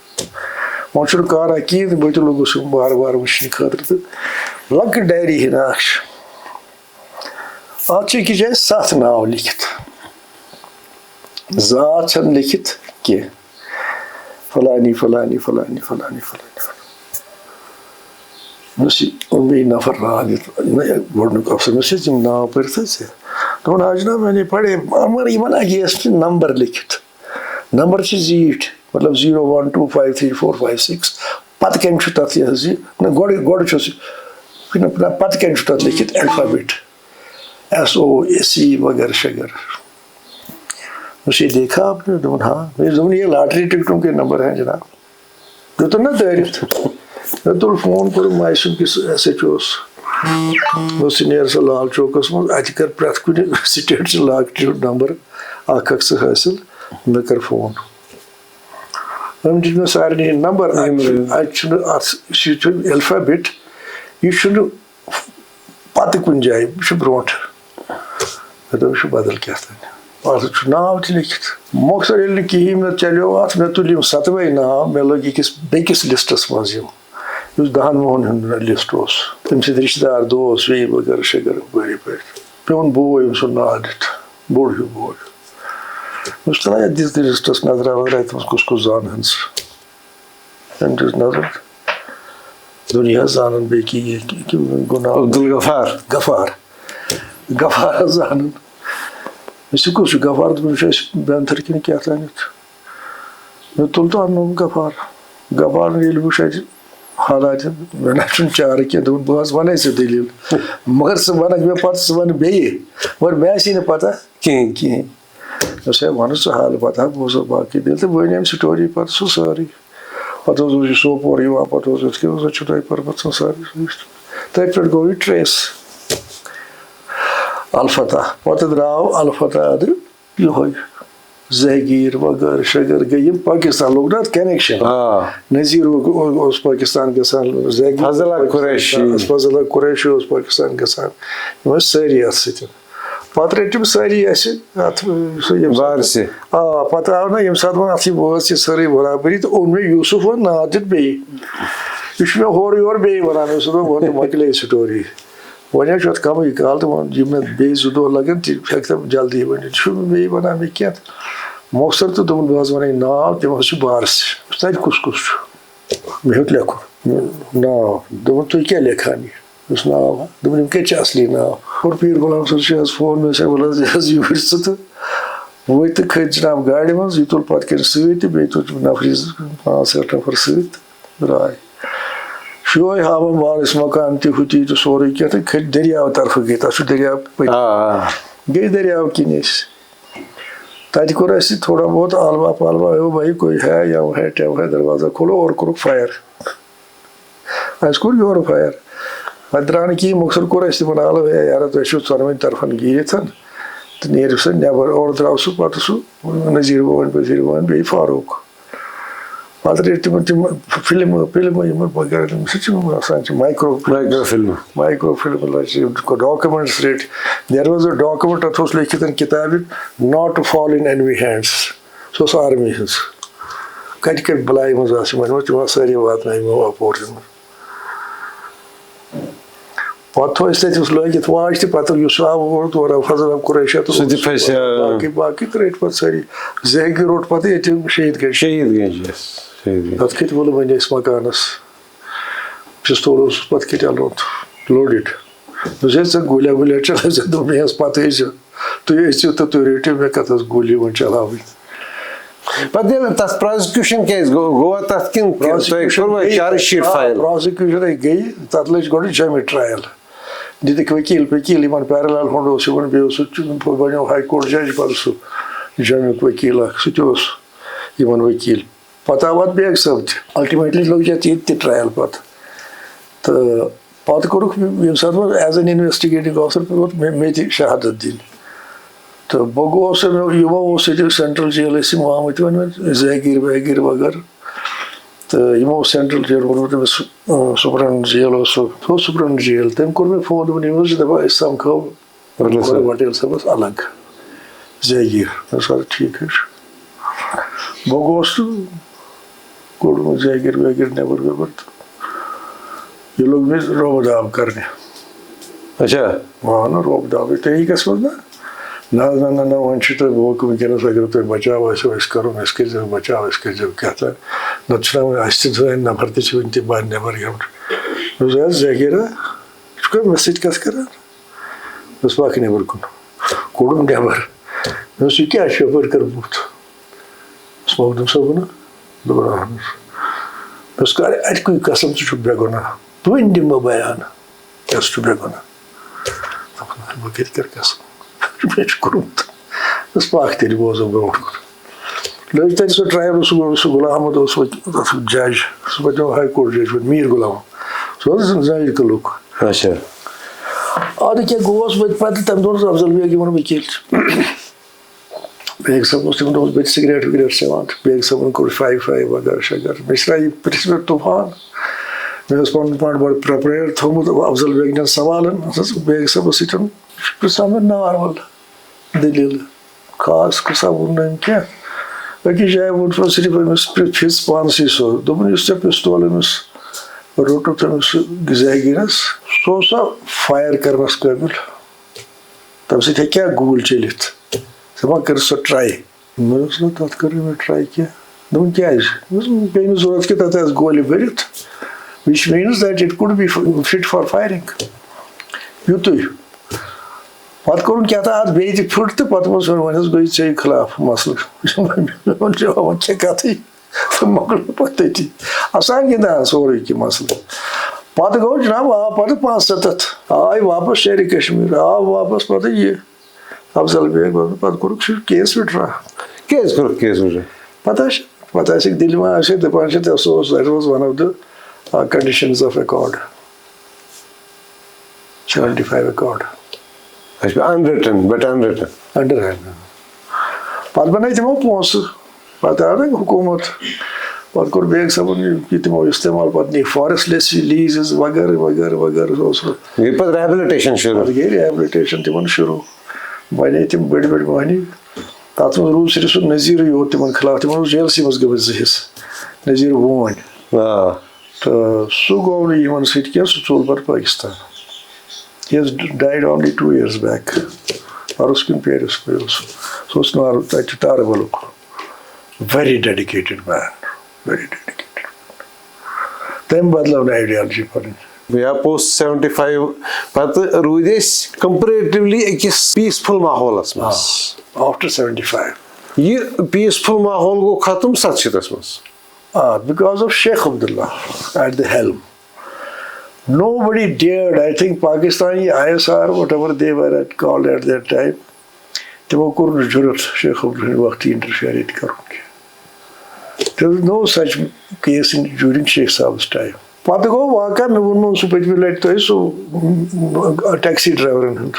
وۄنۍ چھُنہٕ کارا کِہیٖنۍ تہٕ بہٕ تہِ لوٚگُس یِم بار بار وٕچھنہٕ خٲطرٕ تہٕ لۄکٕٹ ڈایری ہِنٛدۍ اکھ چھِ اَتھ چھِ أکِس جایہِ 7 ناو لیکھِتھ ذات چھَنہٕ لیکھِتھ کینٛہہ فلانی فلانی فلانی فلانی فلانی مےٚ اوس یہِ اوٚن مےٚ یہِ نفر ناو دِتھ گۄڈنیُک افسر مےٚ اوس یِم ناو پٔرِتھ حظ ژےٚ دوٚپُن حظ جناب میں نے پڑھے مگر یِمن اگینسٹ نمبر لیکھِتھ نمبر چھِ زیٖٹھۍ مطلب 0 1 2 5 3 4 5 6 پتہٕ کَمہِ چھُ تَتھ یہِ حظ یہِ نہ گۄڈٕ چھُس یہِ پتہٕ کَمہِ چھُ تَتھ لیکھِتھ الفابیٹ SOSE وغیرہ شغیرہ مجھے دیکھا آپ نے دوٚپُن ہاں مےٚ دوٚپُن یہ لاٹری ٹکٹوں کے نمبر ہیں جناب دیُتُن نا دٲرِتھ مےٚ تُل فون کوٚرُم مایسوٗم کِس SHO یَس مےٚ اوس نیرٕ سۄ لال چوکَس منٛز اَتہِ کَر پرٛٮ۪تھ کُنہِ سِٹیٹچہِ لاٹری ہُنٛد نمبر اکھ ژٕ حٲصِل مےٚ کَر فون أمۍ دِتۍ مےٚ سارنٕے ہِنٛدۍ نمبر اَتہِ چھُنہٕ اَتھ یہِ چھُ الفابیٹ یہِ چھُنہٕ پتہٕ کُنہِ جایہِ یہِ چھُ برونٛٹھ مےٚ دوٚپ یہِ چھُ بدل کیٛاہ تام اَتھ چھُ ناو تہِ لیکھِتھ مۄخصر ییٚلہِ نہٕ کِہیٖنۍ مےٚ چلیو اَتھ مےٚ تُلۍ یِم 7 ناو مےٚ لٔگۍ أکِس بیٚکِس لِسٹَس منٛز یِم یُس 10 وُہَن ہُنٛد لِسٹ اوس تٔمۍ سٕنٛدۍ رِشتہٕ دار دوس بیٚیہِ وغیرہ شغیرہ بٔڑۍ پٲٹھۍ پیوٚن بوے أمۍ سُنٛد ناو دِتھ بوٚڑ ہیوٗ بوے مےٚ اوس ژٕ یَتھ دِژ لِسٹَس نظرا وغیرہ یَتھ منٛز کُس کُس زانہن ژٕ أمۍ دِژ نظر دوٚپُن یہِ حظ زانان بیٚیہِ کیٚنٛہہ گوٚو ناو غفار حظ زانان مےٚ چھُ کُس چھُ غفار دوٚپُن یہِ چھُ اَسہِ بینتھر کِنہٕ کیٛاہ تانٮ۪تھ مےٚ تُل تہٕ اَننوم غفارن ییٚلہِ وٕچھ اَتہِ حالات مےٚ نہ چھُنہٕ چارٕ کینٛہہ دوٚپُن بہٕ حظ وَنے ژےٚ دٔلیٖل مگر ژٕ وَنکھ مےٚ پَتہٕ ژٕ وَن بیٚیہِ مگر مےٚ آسی نہٕ پَتہ کِہیٖنۍ مےٚ دوٚپُس ہے وَنہٕ ژٕ حال پَتہ بہٕ اوسُس باقٕے دٔلیٖل تہٕ وۄنۍ أمۍ سٹوری پَتہٕ سُہ سٲرٕے پَتہٕ حظ اوس یہِ سوپور یِوان پَتہٕ اوس یِتھ کٔنۍ اوس چھُ تۄہہِ پٔرمٕژ سٲرٕے تَتہِ پٮ۪ٹھ گوٚو یہِ ٹرٛیس الفتح پَتہٕ درٛاو الفتح اَدٕ یِہوے زہگیٖر وغیرہ شغیرہ گٔے یِم پٲکِستان لوٚگ نا اَتھ کَنیکشن نذیٖر اوس پٲکِستان گژھان فضل قُریشی اوس پٲکِستان گژھان یِم ٲسۍ سٲری اَتھ سۭتۍ پَتہٕ رٔٹۍ یِم سٲری اَسہِ اَتھ پَتہٕ آو نا ییٚمہِ ساتہٕ وۄنۍ اَتھ یہِ وٲژ یہِ سٲرٕے برابری تہٕ اوٚن مےٚ یوٗسُف وۄنۍ ناو دِتھ بیٚیہِ یہِ چھُ مےٚ ہورٕ یورٕ بیٚیہِ وَنان مےٚ دوٚپ وۄنۍ مۄکلے سٹوری وۄنۍ حظ چھُ اَتھ کَمٕے کال تہٕ وۄنۍ یِم مےٚ بیٚیہِ 2 دۄہ لَگن تہِ ہٮ۪کہٕ تِم جلدی ؤنِتھ چھُنہٕ بیٚیہِ وَنان مےٚ کینٛہہ مۄخصر تہٕ دوٚپُن بہٕ حظ وَنَے ناو تِم حظ چھِ بارس تَتہِ کُس کُس چھُ مےٚ ہیوٚت لیکھُن ناو دوٚپُن تُہۍ کیٛاہ لیکھان یہِ یُس ناو دوٚپُن یِم کَتہِ چھِ اَصلی ناو اور پیٖر غلام صٲب چھِ حظ فون مےٚ وَل حظ یہِ حظ یوٗرۍ ژٕ تہٕ ؤتھۍ تہٕ کھٔتۍ جِناب گاڑِ منٛز یہِ تُل پَتہٕ کٔرۍ سۭتۍ تہٕ بیٚیہِ تُل نفری 5-6 نفر سۭتۍ تہٕ درٛاے شوے ہاوان وارٕس مکان تہِ ہُہ تہِ تہٕ سورُے کینٛہہ تہٕ کھٔتۍ دٔریاو طرفہٕ گٔے تَتھ چھُ دٔریاو پٔتۍ گٔے دٔریاو کِنۍ أسۍ تَتہِ کوٚر اَسہِ تھوڑا بہت آلوا پالوا ہیو بھائی کوئی ہے یَو ہے ٹٮ۪و ہے دروازہ کھولو اورٕ کوٚرُکھ فایر اَسہِ کوٚر یورٕ فایر پَتہٕ درٛاو نہٕ کِہیٖنۍ مۄخصر کوٚر اَسہِ تِمن آلو ہے یارا تۄہہِ چھُو ژۄنوٕنی طرفن گیٖرِتھ تہٕ نیرِو سا نٮ۪بر اورٕ درٛاو سُہ پَتہٕ سُہ نذیٖر بوبن پٔزیٖر بوبن بیٚیہِ فاروق پَتہٕ رٔٹۍ تِمن تِم فِلمہٕ یِمن وغیرہ سُہ چھِ آسان چھِ مایکرو فِلمہٕ ڈاکومینٹٕس رٔٹۍ دیر واز اے ڈاکومینٹ تَتھ اوس لیکھِتھ کِتابہِ not to fall in enemy hands سۄ ٲس آرمی ہٕنٛز کَتہِ کَتہِ بَلایہِ منٛز آسہٕ یِمن تِم آسہٕ سٲری واتناوِ یِمو اَپورشن پَتہٕ تھوٚو اَسہِ تَتہِ لٲگِتھ واچ تہِ پَتہٕ یُس آو اور تورٕ آو فضل احمد قریشی باقٕے تہٕ رٔٹۍ پَتہٕ سٲری زہگی روٚٹ پَتہٕ ییٚتہِ شہیٖد گنج تَتھ کھٔتۍ وُلہٕ وۄنۍ أسۍ مکانَس پِستول اوسُس پَتہٕ کھٔتۍ اَلوت لوڈِڈ دوٚپُس ہے ژٕ گوٗلیٛا ووٗلیٛا چلاو ژٕ دوٚپ مےٚ ٲس پَتہٕ ٲسۍ تُہۍ ٲسِو تہٕ تُہۍ رٔٹِو مےٚ کَتھ ٲس گوٗلی وۄنۍ چلاوٕنۍ پرٛازِکیوٗشن گٔیہِ تَتھ لٔج گۄڈٕ جَمہِ ٹرٛایل دِتِکھ ؤکیٖل یِمن پیرالل ہُنٛد اوس یِوان بیٚیہِ اوس سُہ بَنیو ہاے کورٹ جج پَتہٕ سُہ جَمیُک ؤکیٖل اکھ سُہ تہِ اوس یِمن ؤکیٖل پَتہٕ آو اَتھ بیگ صٲب تہِ الٹِمیٹلی لوٚگ یَتھ ییٚتہِ تہِ ٹرٛایل پَتہٕ تہٕ پَتہٕ کوٚرُکھ ییٚمہِ ساتہٕ وۄنۍ ایز این اِنویسٹِگیٹِنٛگ آفِسر پیوٚو مےٚ تہِ شہادت دِنۍ تہٕ بہٕ گوٚوُس یِمو اوس ییٚتہِ سینٹرل جیل ٲسۍ یِم آمٕتۍ وۄنۍ زہگیٖر وہگیٖر وغٲرٕ تہٕ یِمو اوس سینٹرل جیل ووٚنمُت تٔمِس سُپرنٹ جیل اوس سُہ اوس سُپرنٹ جیل تٔمۍ کوٚر مےٚ فون دوٚپُن یِم حظ چھِ دَپان أسۍ سَمکھو وٹیل صٲبَس الگ زہگیٖر مےٚ دوٚپُس ٹھیٖک حظ چھُ بہٕ گوٚوُس تہٕ کوٚڑ زہگیٖر وہگیٖر نٮ۪بر وٮ۪بر تہٕ یہِ لوٚگ مےٚ روبہٕ داب کَرنہِ نا روبہٕ دابٕے طریٖقَس منٛز نہ حظ نہ وۄنۍ چھُ تۄہہِ موقعہٕ وٕنکیٚنَس اگر تۄہہِ بچاو آسیو أسۍ کَرو أسۍ کٔرۍزیو بچاو أسۍ کٔرۍزیو کیٛاہ تام نَتہٕ چھُنہ وۄنۍ اَسہِ تہِ سٲنۍ نفر تہِ چھِ وٕنہِ تہِ بَر نٮ۪بر گٔمٕتۍ دوٚپُس حظ زہگیٖرا ژٕ چھُکھا مےٚ سۭتۍ کَتھ کَران دوٚپُس پَکھ نٮ۪بر کُن کوٚڑُم نٮ۪بر مےٚ دوٚپُس یہِ کیٛاہ چھُ یَپٲرۍ کوٚرمُت مخدوٗم صٲبُن دوٚپُن اہن حظ مےٚ دوٚپُس کَر اَتہِ کُے قسم ژٕ چھُکھ بے گۄناہ وٕنہِ دِمہٕ بہٕ بیان کیٛاہ ژٕ چھُکھ بے گۄناہ دوٚپُن بہٕ کَتہِ کَرٕ قسم مےٚ چھُ کوٚرمُت دوٚپُس پَکھ تیٚلہِ بوزو برونٛٹھ کُن لٔج تَتہِ سۄ ٹرٛایل سُہ غلام احمد اوس تَتھ جج سُہ بَنیو ہاے کورٹ جج میٖر غلام سُہ اوس زٲیِد کٔلُک اَدٕ کیٛاہ گوٚوُس بہٕ پَتہٕ تَمہِ دۄہ اوس افضل بیگ یِوان ؤکیٖل بیگ صٲب اوس تِمن دوٚپُس بہٕ تہِ سِگریٹ وِگریٹ چٮ۪وان بیگ صٲبن کوٚر فاے وغیرہ شغیرہ مےٚ چھِ یہِ پِرٛژھِ مےٚ طوٗفان مےٚ اوس پَنُن پان بَڑٕ پرٛٮ۪پیر تھوٚمُت افضل بیگنٮ۪ن سوالَن بیگ صٲبَس سۭتۍ یہِ چھُ پِرٛژھان مےٚ نارمَل دٔلیٖل خاص قٕصہ ووٚن نہٕ أمۍ کینٛہہ أکِس جایہِ ووٚن سُہ صرف أمِس پِرٛژھ پانسٕے سُہ دوٚپُن یُس ژےٚ پِستول أمِس روٚٹُتھ أمِس زہگیٖرَس سُہ اوس سا فایر کَرنَس قٲبِل تَمہِ سۭتۍ ہیٚکہِ ہا گوٗلۍ چٔلِتھ ژٕ ما کٔرِتھ سۄ ٹرٛاے مےٚ دوٚپُس نہ تَتھ کٔر نہٕ مےٚ ٹرٛاے کینٛہہ دوٚپُن کیٛازِ پیٚیہِ نہٕ ضوٚرَتھ کہِ تَتھ آسہِ گولہِ بٔرِتھ which means that it could be fit for firing یُتُے پَتہٕ کوٚرُن کیٛاہ تام اَتھ بیٚیہِ تہِ فِٹ تہٕ پَتہٕ ووٚنُس وۄنۍ حظ گٔے ژےٚ خٕلاف مسلہٕ وۄنۍ کیٛاہ کَتھٕے تہٕ مۄکلو پَتہٕ تٔتی آسان گِنٛدان سورُے کینٛہہ مسلہٕ پَتہٕ گوٚو جِناب آو پَتہٕ 5-7 آے واپَس شیرِ کشمیٖر آو واپَس پَتہٕ یہِ افضل بیگ پَتہٕ کوٚرُکھ سُہ کیس وِڈرٛا پَتہٕ آسِکھ دِلہِ منٛز آسِکھ دَپان چھِ سُہ اوس that was one of the conditions of accord 75 accord پَتہٕ بَنٲے تِمو پونٛسہٕ پَتہٕ آو نہ حکوٗمت پَتہٕ کوٚر بیگ صٲبَن یہِ تِمو اِستعمال پَتہٕ نی فارٮ۪سٹ لیٖزٕز وغیرہ وغیرہ وغیرہ سُہ اوس پَتہٕ گٔے رِہیبلِٹیشَن تِمن شروٗع بَنے تِم بٔڑۍ بٔڑۍ مۄہنی تَتھ منٛز روٗد صرف سُہ نذیٖرٕے یوت تِمن خٕلاف تِمن اوس جیلسٕے منٛز گٔمٕتۍ 2 حِصہٕ نذیٖر وونۍ تہٕ سُہ گوٚو نہٕ یِمن سۭتۍ کینٛہہ سُہ ژوٚل پَتہٕ Pakistan he has died only 2 years back پَرُس کِنہٕ پیرِس پیوٚو سُہ اوس تَتہِ چھُ تاربلُک Very dedicated man. Very dedicated. تم بدلاو نہ آئیڈیالوجی پنن. یا پوسٹ 75 پتہ روٗدۍ أسۍ کمپریٹِولی أکِس پیٖسفُل ماحولس منٛز. After 75. یہ پیٖسفُل ماحول گوٚو ختم 67 منٛز. Because of Sheikh Abdullah at the helm. Nobody dared, I think Pakistani ISR, whatever they were called at that time, تِمو کوٚر نہٕ جُرت Sheikh Abdullah وقتی interfere کرُن کینٛہہ. There was no such case during Sheikh Saab's time. پتہٕ گوٚو واقعہ مےٚ ووٚنمو سُہ پٔتمہِ لٹہِ تۄہہِ سُہ ٹیکسی ڈرایورن ہُنٛد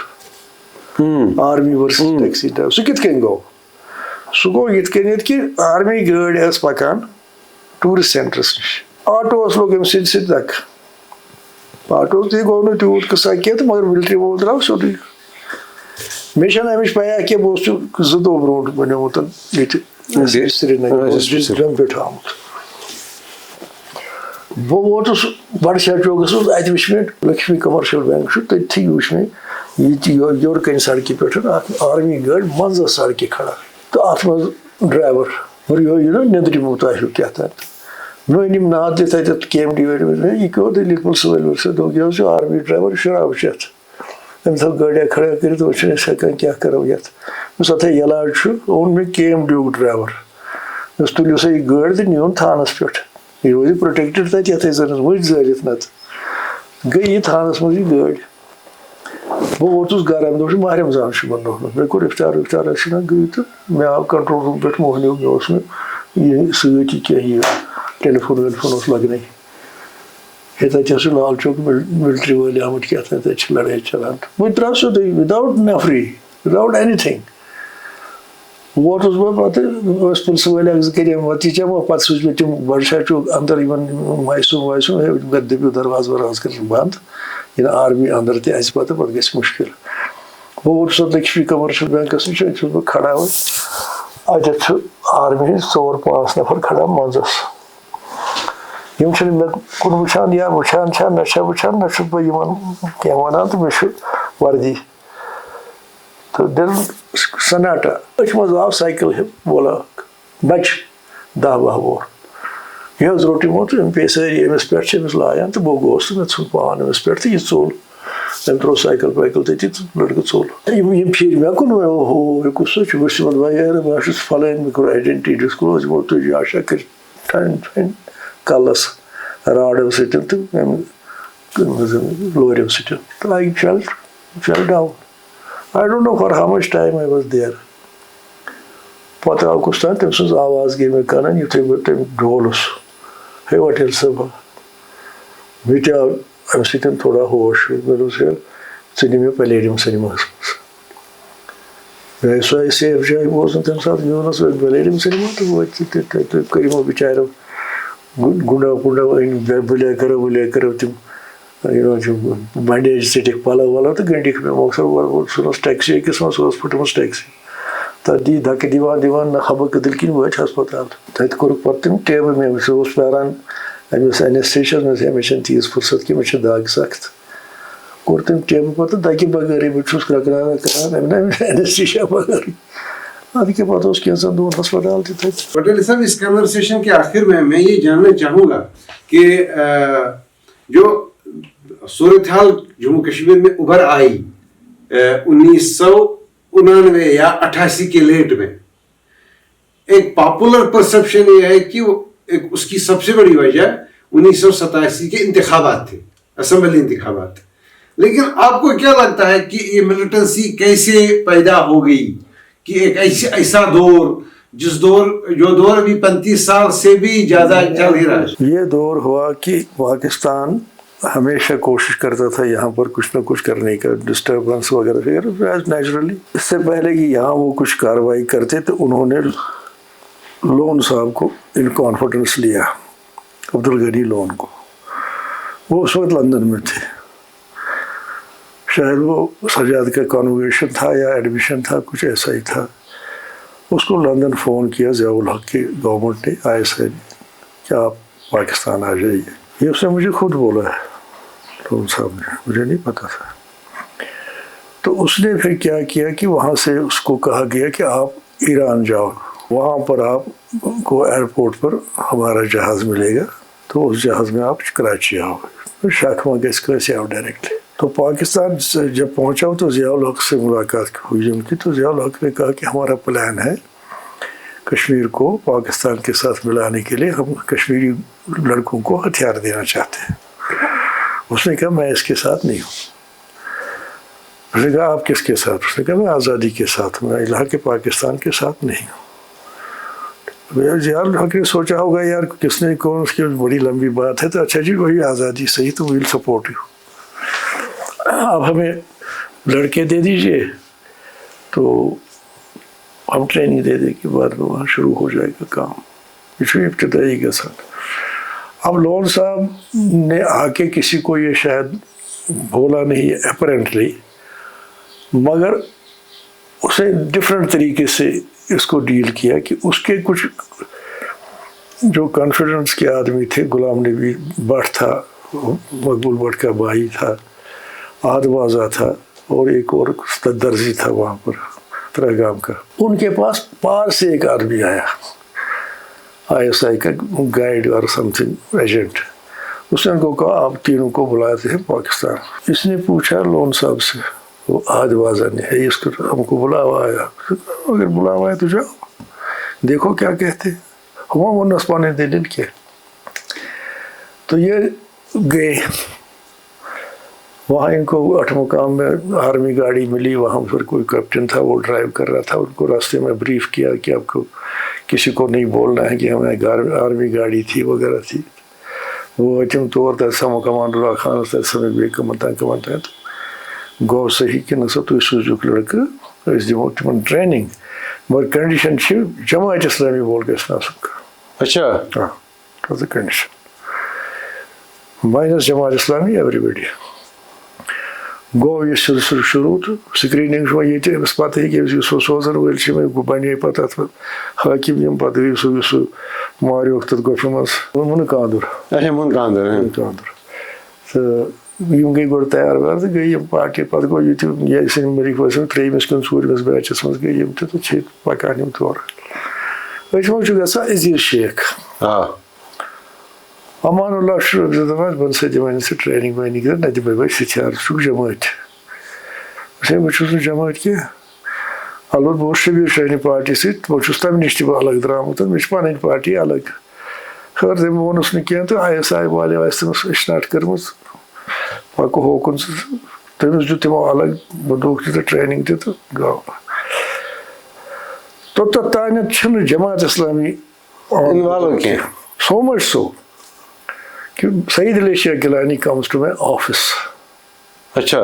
آرمی ورسز ٹیکسی ڈرایور. سُہ کِتھ کٔنۍ گوٚو؟ سُہ گوٚو یِتھ کٔنٮ۪تھ کہِ آرمی گٲڑۍ ٲس پکان ٹوٗرِسٹ سینٹرس نِش. آٹووَس لوٚگ أمۍ سٕنٛدِ سۭتۍ دھکہٕ. آٹو تہِ گوٚو نہٕ تیوٗت قٕصہ کینٛہہ تہٕ مگر ملٹری وول درٛاو سیوٚدُے. مےٚ چھَنہٕ اَمِچ پَیہ کینٛہہ بہٕ اوسُس 2 دۄہ برونٛٹھ بنیومُت ییٚتہِ سرینگرٕ جوٚم پٮ۪ٹھ آمُت. بہٕ ووتُس بَڈشاہ چوکَس منٛز. اَتہِ وٕچھ مےٚ لکشمی کمرشل بینک چھُ تٔتھی وٕچھ مےٚ ییٚتہِ یورٕ کَنہِ سڑکہِ پٮ۪ٹھ اکھ آرمی گٲڑۍ منٛزس سڑکہِ کھڑا تہٕ اَتھ منٛز ڈرایور یہِ نیٚنٛدرِ مُتا ہیوٗ کیٛاہ تام. مےٚ أنِم ناد تہِ تَتٮ۪تھ کے ایم ڈی وٲلۍ. یہِ کیٛاہ دٔلیٖل پُلسہٕ وٲلۍ وٕچھ دوٚپُکھ یہِ حظ چھُ آرمی ڈرایور شراب چٮ۪تھ. أمۍ تھٲو گٲڑیٛا کھڑا کٔرِتھ وۄنۍ چھِنہٕ أسۍ ہٮ۪کان کیٛاہ کَرو یَتھ. یُس اَتھے علاج چھُ اوٚن مےٚ کے ایم ڈی یُک ڈرایور. یُس تُلِو سا یہِ گٲڑۍ تہٕ نِیوُن تھانس پٮ۪ٹھ. یہِ روزِ پرٛوٹیکٹِڈ تَتہِ یَتھے زَن وٕچھ زٲرِتھ نَتہٕ گٔے یہِ تھانس منٛز یہِ گٲڑۍ. بہٕ ووتُس گرٕ. اَمہِ دۄہ چھُ ماہِ رمضان شُبَن دۄہَن. مےٚ کوٚر اِفطار ٲسِنا گٔے تہٕ مےٚ آو کنٹرول روٗم پٮ۪ٹھ موہنیوٗ. مےٚ اوس نہٕ یہِ سۭتۍ یہِ کینٛہہ یہِ ٹیلیفون ویلیفون اوس لگنٕے. ہے تَتہِ ٲس لال چوک ملٹری وٲلۍ آمٕتۍ کیٛاہ تام تَتہِ چھِ لڑٲے چلان. بہٕ درٛاس سیوٚدُے وِداوُٹ نفری وِداوُٹ اینی تھِنٛگ. ووتُس بہٕ پَتہٕ ٲسۍ پُلسہٕ وٲلۍ اکھ زٕ کٔرِم وَتی چٮ۪مو. پَتہٕ سوٗزۍ مےٚ تِم بَڈشاہ چوک اَندر یِمن مایسوٗم وایسوٗم ہے دٔپِو دروازٕ وروازٕ کٔرِو بنٛد یہِ نہٕ آرمی اَندر تہِ اَژِ پَتہٕ گژھِ مُشکِل. بہٕ ووتُس اَتھ لکشمی کمرشل بینکَس نِش. اَتہِ چھُس بہٕ کھڑا وۄنۍ. اَتٮ۪تھ چھُ آرمی ہٕنٛدۍ 4-5 نفر کھڑا منٛزس. یِم چھِنہٕ مےٚ کُن وٕچھان یا وٕچھان چھا نہ چھا وٕچھان نہ چھُس بہٕ یِمن کینٛہہ وَنان تہٕ مےٚ چھُ وردی تہٕ دِل سناٹا. أتھۍ منٛز آو سایکل وول اکھ بچہِ 10-12 وُہُر. یہِ حظ روٚٹ یِمو تہٕ أمۍ پیٚیہِ سٲری أمِس پٮ۪ٹھ چھِ أمِس لاگان تہٕ بہٕ گوس تہٕ مےٚ ژھُن پان أمِس پٮ۪ٹھ تہٕ یہِ ژوٚل. أمۍ ترٛوو سایکل وایکل تٔتی تہٕ لٔڑکہٕ ژوٚل. یِم پھیٖرۍ مےٚ کُن. ہو یہِ کُس چھُ؟ بہٕ چھُس وَنان بہٕ بہٕ چھُس فلٲنۍ. مےٚ کوٚر آیڈنٹی ڈِسکلوز. یِمو تُج آشا کٔرِتھ ٹھنٛڈ کَلَس راڈو سۭتۍ تہٕ أمۍ لورٮ۪و سۭتۍ تہٕ I fell down. I don't know for how much time I was there. پَتہٕ آو کُس تام تٔمۍ سٕنٛز آواز گٔے مےٚ کَنن یُتھُے بہٕ تٔمۍ ڈولُس. ہے وٹیل صٲبا. مےٚ تہِ آو اَمہِ سۭتۍ تھوڑا ہوش. مےٚ دوٚپُس ہے ژٕ نہِ مےٚ پلیڈیم سِنیماہَس منٛز. مےٚ آیہِ سۄ آیہِ سیف جاے. بہٕ اوسُس نہٕ تَمہِ ساتہٕ مےٚ ووٚنُس پلیڈیم سِنیما تہٕ وۄنۍ تُہۍ کٔرِو یِمو بِچاریو گُنڈو پُنڈو أنۍ بُلے کٔرو تِم بنڈیج ژٔٹِکھ پَلو وَلو تہٕ گٔنڈِکھ مےٚ. مۄخصر ژھٕنُس ٹیکسی أکِس منٛز. سۄ ٲس پھٕٹمٕژ ٹیکسی. تَتھ دِی دَکہٕ دِوان نہ حبہٕ کٔدٕل کِنۍ وٲتۍ ہسپتال. تَتہِ کوٚرُکھ پَتہٕ تِم ٹیبہٕ. مےٚ سُہ اوس پیاران أمِس اینیسٹھیشیاہَس منٛز. ہے مےٚ چھَنہٕ تیٖژ فُرصت کینٛہہ مےٚ چھِ دَگ سخت. کوٚر تٔمۍ ٹیبہٕ پَتہٕ دَگہِ بغٲرٕے. بہٕ چھُس کرٛاکرانا کران أمِس اینیسٹھیشیا بغٲرٕے. اَدٕ کیٛاہ پَتہٕ اوس کینٛژھن دۄہَن ہسپتال تہِ تَتہِ. پٹیل صاحب اس کنورسیشن کے آخر میں یہ جاننا چاہوں گا کہ جو صورتحال جموں کشمیر میں ابھر آئی 1999 یا 88 کے لیٹ میں، ایک پاپولر پرسپشن یہ ہے کہ ایک اس کی سب سے بڑی وجہ 1987 کے انتخابات تھے، اسمبلی انتخابات. لیکن آپ کو کیا لگتا ہے کہ یہ ملیٹنسی کیسے پیدا ہو گئی کہ ایک ایسا دور جو دور ابھی 35 سال سے بھی زیادہ چل ہی رہا ہے؟ یہ دور ہوا کہ پاکستان ہمیشہ کوشش کرتا تھا یہاں پر کچھ نہ کچھ کرنے کا، ڈسٹربنس وغیرہ وغیرہ نیچرلی. اس سے پہلے کہ یہاں وہ کچھ کارروائی کرتے تو انہوں نے لون صاحب کو ان کانفیڈنس لیا، عبدالغنی لون کو. وہ اس وقت لندن میں تھے، شاید وہ سجاد کا کانوویشن تھا یا ایڈمیشن تھا، کچھ ایسا ہی تھا. اس کو لندن فون کیا ضیاء الحق کی گورنمنٹ نے، ISI کہ آپ پاکستان آ جائیے. یہ اس نے مجھے خود بولا ہے لون صاحب نے، مجھے نہیں پتا تھا. تو اس نے پھر کیا کیا کہ وہاں سے اس کو کہا گیا کہ آپ ایران جاؤ. وہاں پر آپ کو ایئرپورٹ پر ہمارا جہاز ملے گا تو اس جہاز میں آپ کراچی آؤ گے. شاخ ماں گیس آؤ ڈائریکٹلی. تو پاکستان سے جب پہنچا تو ضیاء الحق سے ملاقات ہوئی ان کی. تو ضیاء الحق نے کہا کہ ہمارا پلان ہے کشمیر کو پاکستان کے ساتھ ملانے کے لیے ہم کشمیری لڑکوں کو ہتھیار دینا چاہتے ہیں. اس نے کہا میں اس کے ساتھ نہیں ہوں. اس نے کہا آپ کس کے ساتھ؟ اس نے کہا میں آزادی کے ساتھ ہوں, میں الحاق پاکستان کے ساتھ نہیں ہوں. ضیاء الحق نے سوچا ہوگا یار کس نے کون, اس کی بڑی لمبی بات ہے, تو اچھا جی وہی آزادی صحیح, تو ویل سپورٹ یو. آپ ہمیں لڑکے دے دیجئے تو ہم ٹریننگ دے دیں کے بعد وہاں شروع ہو جائے گا کام. یہ ابتدائی کے ساتھ. اب لون صاحب نے آ کے کسی کو یہ شاید بولا نہیں اپیرنٹلی, مگر اسے ڈفرینٹ طریقے سے اس کو ڈیل کیا کہ اس کے کچھ جو کانفیڈنس کے آدمی تھے, غلام نبی بٹ تھا, مقبول بٹ کا بھائی تھا, آد بازا تھا, اور ایک اور درزی تھا وہاں پر تراگام کا. ان کے پاس پار سے ایک آدمی آیا, ISI کا گائیڈ اور سم تھنگ ایجنٹ. اس نے ان کو کہا آپ تینوں کو بلاتے ہیں پاکستان. اس نے پوچھا لون صاحب سے, وہ آد بازا نے ہے, اس کو ہم کو بلاوا آیا. اگر بلاوا ہے تو جاؤ دیکھو کیا کہتے. ہوا وہ نسپانے دل کے. تو یہ گئے وہاں. ان کو 8 مقام میں آرمی گاڑی ملی, وہاں پر کوئی کیپٹن تھا وہ ڈرائیو کر رہا تھا. ان کو راستے میں بریف کیا کہ آپ کو کسی کو نہیں بولنا ہے کہ ہمیں آرمی گاڑی تھی وغیرہ تھی. وہ تم طور ترسم کمانڈر خان ترسم بیک کمتان کمانتا ہے تو گو صحیح کہ نسا تو سوزوک لڑکہ اس دمو تمن ٹریننگ, مگر کنڈیشن جماعت اسلامی بول کے اسنا سکا. اچھا ہاں condition minus Jamaat Islami every گو یہ شروع تو سکریننگ یہ امس پتہ کہ سوزن ول بنے پتہ حاکم یم پتہ گئی سہ ماریوک تر گوفہ مز من کاندر تو یم گئی گۄڈٕ تیار ویار تو گئی یم پارٹی پتہ گو یہ سن ملک وسم 3مس کن 4مس بیچس مز گئی یم تو پکان یم تور. وچ گژھان عزیز شیخ امان اللہ شروع دپان بن سا دِوان ژٕ ٹریننگ ویننگ نہ دِمے بہٕ ہتھیار ژٕ چھُکھ جمٲعت. بہٕ چھُس نہٕ جمٲعت کینٛہہ, البتہ بہٕ اوسُس شبیٖر شاہنہِ پارٹی سۭتۍ, بہٕ چھُس تَمہِ نِش تہِ بہٕ الگ درٛامُت, مےٚ چھِ پنٕنۍ پارٹی الگ. خٲر تٔمۍ ووٚنُس نہٕ کینٛہہ تہٕ ISI والیو آسہِ تٔمِس اِشناٹ کٔرمٕژ پَکو ہوکُن تٔمِس دیُت تِمو الگ بندوٗق تہِ تہٕ ٹریننگ تہِ تہٕ گوٚو. توٚتتھ تانٮ۪تھ چھِنہٕ جماعت اسلامی انوالو کینٛہہ. so much so کہ سعید علی شیخ Gilani comes to my office. اچھا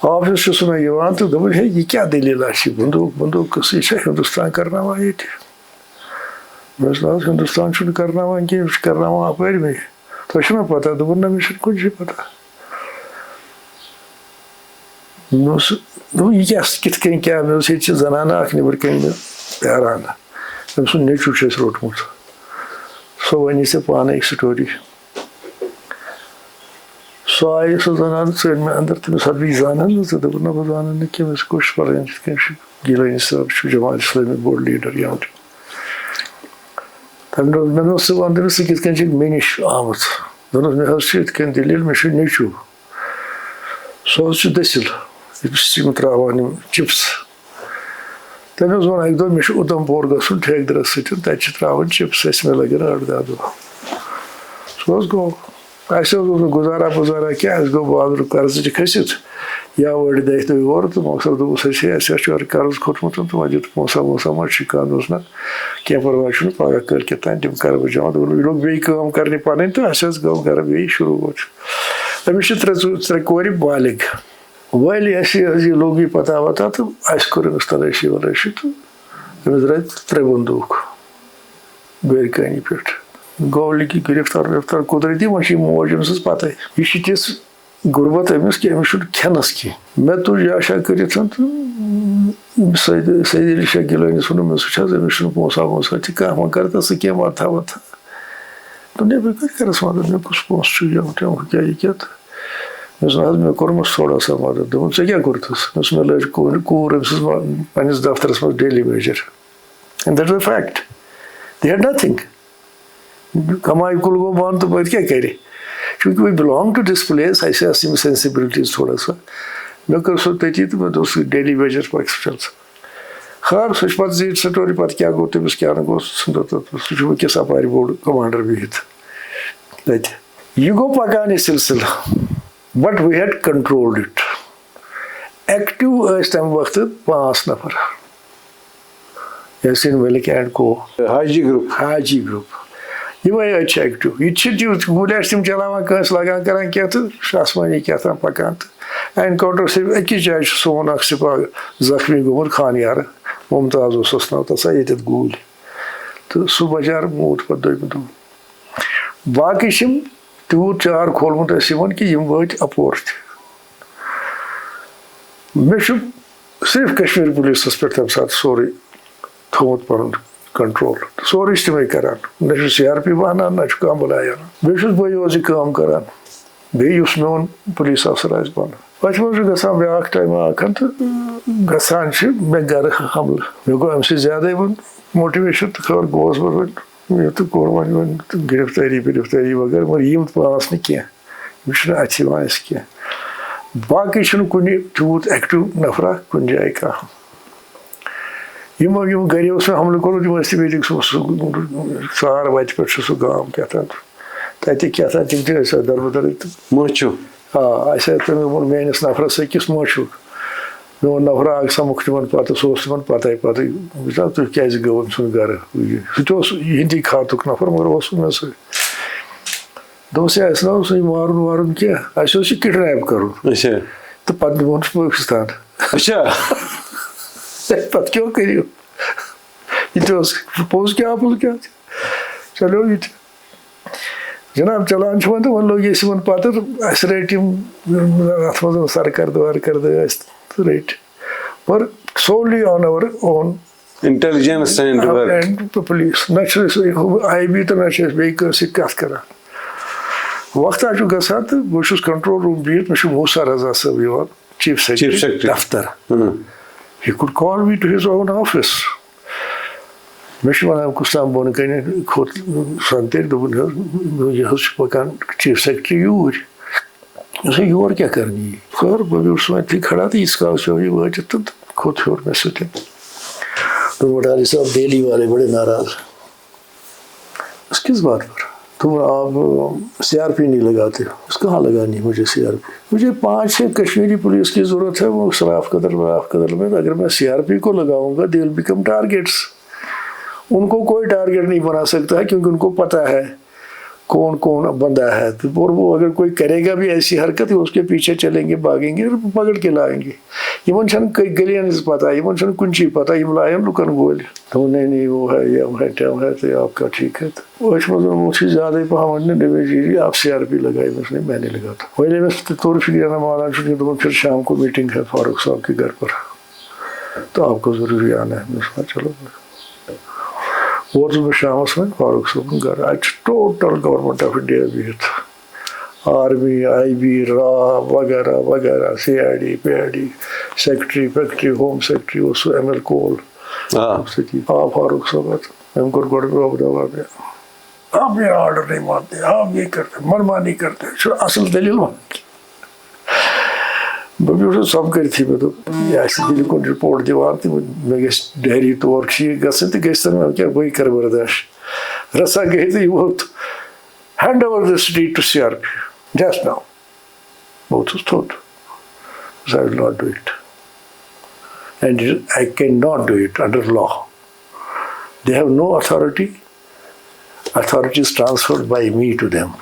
آفس چھُس مےٚ یِوان تہٕ دوٚپُن ہے یہِ کیٛاہ دٔلیٖلہ چھِ بندوٗق قٕصہٕ یہِ چھا ہندوستان کرناوان ییٚتہِ. مےٚ دوٚپُس نہ حظ ہندوستان چھُنہٕ کرناوان کینٛہہ, یہِ چھُ کرناوان اپٲرۍ مے. تۄہہِ چھُو نا پتہ؟ دوٚپُن نہ مےٚ چھُنہٕ کُنہِ جایہِ پتہ. مےٚ اوس دوٚپُن یہِ کیٛاہ کِتھ کٔنۍ کیٛاہ؟ مےٚ اوس ییٚتہِ چھِ زنانہٕ اکھ نیٚبرٕ کَنۍ مےٚ پیاران, تٔمۍ سُنٛد نیٚچوٗ چھُ اَسہِ روٚٹمُت, سۄ وَنی ژےٚ پانے سٹوری. سۄ آیہِ سۄ زنان ژٔج مےٚ اندر, تٔمِس ہَتھ بہٕ زانان نہٕ ژٕ. دوٚپُن نہ بہٕ زانان نہٕ کینٛہہ, مےٚ چھِ کوٗشِش پَران یِتھ کٔنۍ چھُ گیلانی صٲب چھُ جماعت اسلامی بوٚڑ لیٖڈر یِوان. تَمہِ دۄہ مےٚ دوٚپ ژٕ وَن تٔمِس ژٕ کِتھ کٔنۍ چھکھ مےٚ نِش آمٕژ. دوٚپنَس مےٚ حظ چھِ یِتھ کٔنۍ دٔلیٖل, مےٚ چھُ نیٚچوٗ, سُہ حظ چھُ دٔسِل, ییٚمِس یِم ترٛاوان یِم چِپٕس. تٔمۍ حظ ووٚن اَکہِ دۄہ مےٚ چھُ اُدھم پور گژھُن ٹھیکدَرَس سۭتۍ, تَتہِ چھِ ترٛاوان چِپٕس, اَسہِ مےٚ لَگن 8-10 دۄہ. سُہ حظ گوٚو. اَسہِ حظ اوس نہٕ گُزارا پُزارا کینٛہہ, اَسہِ گوٚو بازرٕ قرضہٕ کھٔسِتھ یا وٲڑۍ 10 دۄہ یورٕ تہٕ مۄخصر دوٚپُس ہے اَسہِ حظ چھُ یورٕ قرض کھوٚتمُت تہٕ وۄنۍ دیُت پونٛسہ وونٛسہ ما چھُ کانٛہہ. دوٚپُس نہ کینٛہہ پرواے چھُنہٕ, پگاہ کٲلۍکٮ۪تھ تانۍ تِم کَرٕ بہٕ جمع. دوٚپُن یہِ لوٚگ بیٚیہِ کٲم کَرنہِ پَنٕنۍ تہٕ اَسہِ حظ گوٚو گرٕ بیٚیہِ شروٗع. أمِس چھِ 3 کورِ بالغ. وۄلۍ اَسہِ حظ یہِ لوٚگ یہِ پتہ وتہ تہٕ اَسہِ کوٚر أمِس تلٲشی وَلٲشی تہٕ أمِس درٛاے 3 بندوٗق بیرِ کٲنی پٮ۪ٹھ. گوٚو لیکن گرفتار قدرتی, وۄنۍ چھِ یہِ موج أمۍ سٕنٛز پَتَے. یہِ چھِ تِژھ غُربت أمِس کہِ أمِس چھُنہٕ کھٮ۪نَس کینٛہہ. مےٚ تُج یاشا کٔرِتھ تہٕ سعید علی شاہ گیلانِس ووٚنُم مےٚ وٕچھ حظ أمِس چھُنہٕ پونٛسہ وونٛسہ تہِ کانٛہہ, وۄنۍ کَر تہٕ ژٕ کینٛہہ وَتھا وَتھا. دوٚپ نٮ۪برٕ کَتہِ کَرَس وۄنۍ, دوٚپ مےٚ کُس پونٛسہٕ چھُ یِم ٹٮ۪م کیٛاہ یہِ کیٛاہ تہٕ میں کورمس تھوڑا سا مدد دوٚپُن ژےٚ کیٛاہ کوٚرتھس مےٚ لٲج کوٗر أمۍ سٕنٛز پنٛنِس دفترس منٛز daily wager and that is a fact they had nothing کمائی کُل گوٚو بنٛد تہٕ پتہٕ کیٛاہ کرِ چوٗنٛکہِ وی بِلانٛگ ٹُو دِس پلیس اَسہِ آسہٕ یِم سینسِبلٹیٖز تھوڑا سا مےٚ کٔر سۄ تٔتی تہٕ مےٚ دوٚپ سُہ ڈیلی ویجر پٲٹھۍ چل ژٕ خٲر سُہ چھِ پتہٕ زیٖٹھ سٹوری پتہٕ کیٛاہ گوٚو تٔمِس کیٛاہ نہٕ گوٚو سُہ چھُ وٕنکٮ۪س اپارِ بوٚڑ کمانڈر بِہِتھ تتہِ یہِ گوٚو پکان یہِ سلسلہٕ but we had controlled it active ٲسۍ تمہِ وقتہٕ 5 نفر یاسین ملک اینڈ کو حاجی گروپ یِمے أڑۍ چھِ ایکٹِو یہِ تہِ چھِ تیُتھ گُلۍ آسہِ تِم چلاوان کٲنٛسہِ لگان کران کینٛہہ تہٕ آسمٲنی کیٛاہ تام پکان تہٕ اینکاونٹر صرف أکِس جایہِ چھُ سون اکھ سپاہ زخمی گوٚمُت خانیارٕ ممتاز اوسُس ناو تَتھ سا ییٚتٮ۪تھ گوٗلۍ تہٕ سُہ بچار موٗد پتہٕ دوٚیمہِ دۄہ باقٕے چھِ یِم تیوٗت چار کھولمُت اَسہِ یِمن کہِ یِم وٲتۍ اپور تہِ مےٚ چھُ صرف کشمیٖر پُلیٖسَس پٮ۪ٹھ تَمہِ ساتہٕ سورُے تھوٚومُت پنُن کنٹرول سورُے چھِ تِمے کران نہ چھُ سی آر پی بہانان نہ چھُ کانٛہہ بلاے اَنان بیٚیہِ چھُس بٕے یوت یہِ کٲم کران بیٚیہِ یُس میون پُلیٖس افسر آسہِ بنان پتہٕ منٛز چھُ گژھان بیٛاکھ ٹایما اکھ تہٕ گژھان چھِ مےٚ گرٕ حملہٕ مےٚ گوٚو اَمہِ سۭتۍ زیادَے وۄنۍ موٹِویشن تہٕ خبر گوس بہٕ وۄنۍ مےٚ تہٕ کوٚر وۄنۍ گرفتٲری وغٲرٕ مگر یِم پانٛژھ نہٕ کینٛہہ یِم چھِنہٕ اَتھِ یِوان اَسہِ کینٛہہ باقٕے چھُنہٕ کُنہِ تیوٗت ایکٹِو نفرا کُنہِ جایہِ کانٛہہ یِمو یِم گرِ اوس مےٚ حملہٕ کوٚرمُت یِم ٲسۍ تِم ییٚتِکۍ سُہ ژار وَتہِ پٮ۪ٹھ چھُ سُہ گام کیٛاہ تام تَتہِ کیٛاہ تام تِم تہِ ٲسۍ دربٕدرٕے تہٕ مٲچھِو اَسہِ آے تٔمۍ ووٚن میٲنِس نفرس أکِس مٲچھُکھ میون نفر آو سمکھ تِمن پتہٕ سُہ اوس تِمن پتہٕ وٕچھان تُہۍ کیازِ گوٚو أمۍ سُنٛد گرٕ سُہ تہِ اوس ہِندی خاتُک نفر مگر اوسُن مےٚ سۭتۍ دوٚپُس ہے اَسہِ نہ اوس یہِ مارُن کینٛہہ اَسہِ اوس یہِ کِڈنیپ کرُن تہٕ پتہٕ نِمون أسۍ پٲکِستان پتہٕ کیٛاہ کٔرِو یہِ تہِ اوس پوٚز کیٛاہ اَپُز کیٛاہ چلیو یہِ تہِ جناب چلان چھُ وۄنۍ تہٕ وۄنۍ لوٚگ اَسہِ یِمن پتہٕ اَسہِ رٔٹۍ یِم اَتھ منٛز سرکردٕ ورکردٕ ٲسۍ تہٕ رٔٹۍ پر solely on our own intelligence and police نہ چھِ أسۍ آی بی تہٕ نہ چھِ أسۍ بیٚیہِ کٲنٛسہِ سۭتۍ کتھ کران وقتہ چھُ گژھان تہٕ بہٕ چھُس کنٹرول روٗم بِہِتھ مےٚ چھُ موسا رضا صٲب یِوان چیٖف سیکرٹری دفتر ہی کوٚڈ کال می ٹُو ہِز اون آفِس مےٚ چھُ وَنان کُس تام بۄنہٕ کَنہِ کھوٚت سنٛگتَرِ دوٚپُن حظ یہِ حظ چھُ پَکان چیٖف سیکرٹری یوٗرۍ دوٚپُس یور کیٛاہ کَرنہِ یہِ خٲر بہٕ بیوٗٹھُس وۄنۍ کھڑا تہٕ ییٖتِس کالس چھُ یہِ وٲتِتھ تہٕ کھوٚت ہیوٚر مےٚ سۭتۍ دوٚپُن وٹالی صاحب دہلی والے بڑے ناراض اس کس بات پر تم آپ سی آر پی نہیں لگاتے اس کہاں لگانی مجھے سی آر پی مجھے 5-6 کشمیری پولیس کی ضرورت ہے وہ شراف قدر میں اگر میں سی آر پی کو لگاؤں گا دے ول بیکم ٹارگیٹس ان کو کوئی ٹارگیٹ نہیں بنا سکتا ہے کیونکہ ان کو پتہ ہے کون کون بندہ ہے اور وہ اگر کوئی کرے گا بھی ایسی حرکت اس کے پیچھے چلیں گے بھاگیں گے اور پکڑ کے لائیں گے یمن چھنہٕ گلیاں ہٕنٛز پتہ یمن چھنہٕ کُنچی پتہ یم لایَن لُکن گولہِ دوٚپُن نہیں وہ ہے یہ ہے ٹیم ہے تو آپ کا ٹھیک ہے تو أتھۍ منٛز مجھے زیادٕ پہم وۄنۍ جی آپ سی آر پی لگائے میں نے لگا تھا وۄنۍ أمِس طور فکریانہ مانان چھُ دوٚپُن پھر شام کو میٹنگ ہے فاروق صاحب کے گھر پر تو آپ کو ضروری آنا ہے میں نے چلو ووتُس بہٕ شامس وۄنۍ فاروق صٲبُن گرٕ اَتہِ چھُ ٹوٹل گورمنٹ آف انڈیا بِہِتھ آرمی آی بی را وغیرہ وغیرہ C I D P I D secretary factory home secretary اوس سُہ ایم ایل کول سۭتی آو فاروق صٲب أمۍ کوٚر گۄڈٕ روب دوا مےٚ آپ یہ آرڈر نہیں مانتے آپ یہ کرتے منمانی کرتے چھُ اصل دٔلیٖل وَنان بہٕ بیوٗٹھُس سمکھٲرتھٕے مےٚ دوٚپ یہِ آسہِ دِلہِ کُن رِپورٹ دِوان تہٕ مےٚ گژھِ ڈیری تور چھِ یہِ گژھٕنۍ تہٕ گژھِ تَن کیٛاہ بٕے کَرٕ برداش رَژھا گٔے تہٕ یہِ ووت hand over the city to C R P just now بہٕ ووتھُس تھوٚد I will not do it and I cannot do it under law. They have no authority is transferred by me to them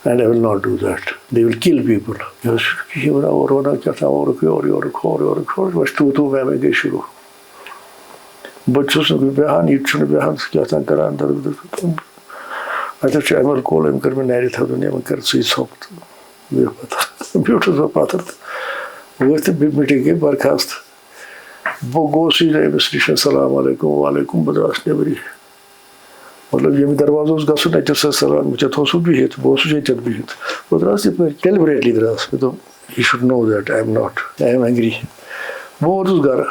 and I will not do that. They will kill people. میں گٔے شروٗع بہٕ چھُس نہٕ بیٚہان یہِ تہِ چھُنہٕ بیٚہان سُہ کیٛاہ تام کَران اَتٮ۪تھ چھُ ایم ایل کول أمۍ کٔر مےٚ نَرِ تھَوُن وۄنۍ کَر ژٕے ژھۄپ تہٕ بیٚہہ پَتہٕ بیوٗٹھُس بہٕ پَتھر تہٕ ؤتھۍ تہٕ میٖٹِنٛگ گٔے برخاست بہٕ گوٚوُس أمِس نِش السلام علیکُم وعلیکُم بہٕ درٛاس نیٚبرٕے مطلب یم دروازٕ اوس گژھُن اَتہِ اوس سلام ژےٚ اوسُکھ بِہِتھ بہٕ اوسُس ییٚتٮ۪تھ بِہِتھ بہٕ درٛاس یَپٲرۍ ڈیلِبریٹلی درٛاس مےٚ دوٚپ یہِ should know that I am not I am angry بہٕ ووتُس گرٕ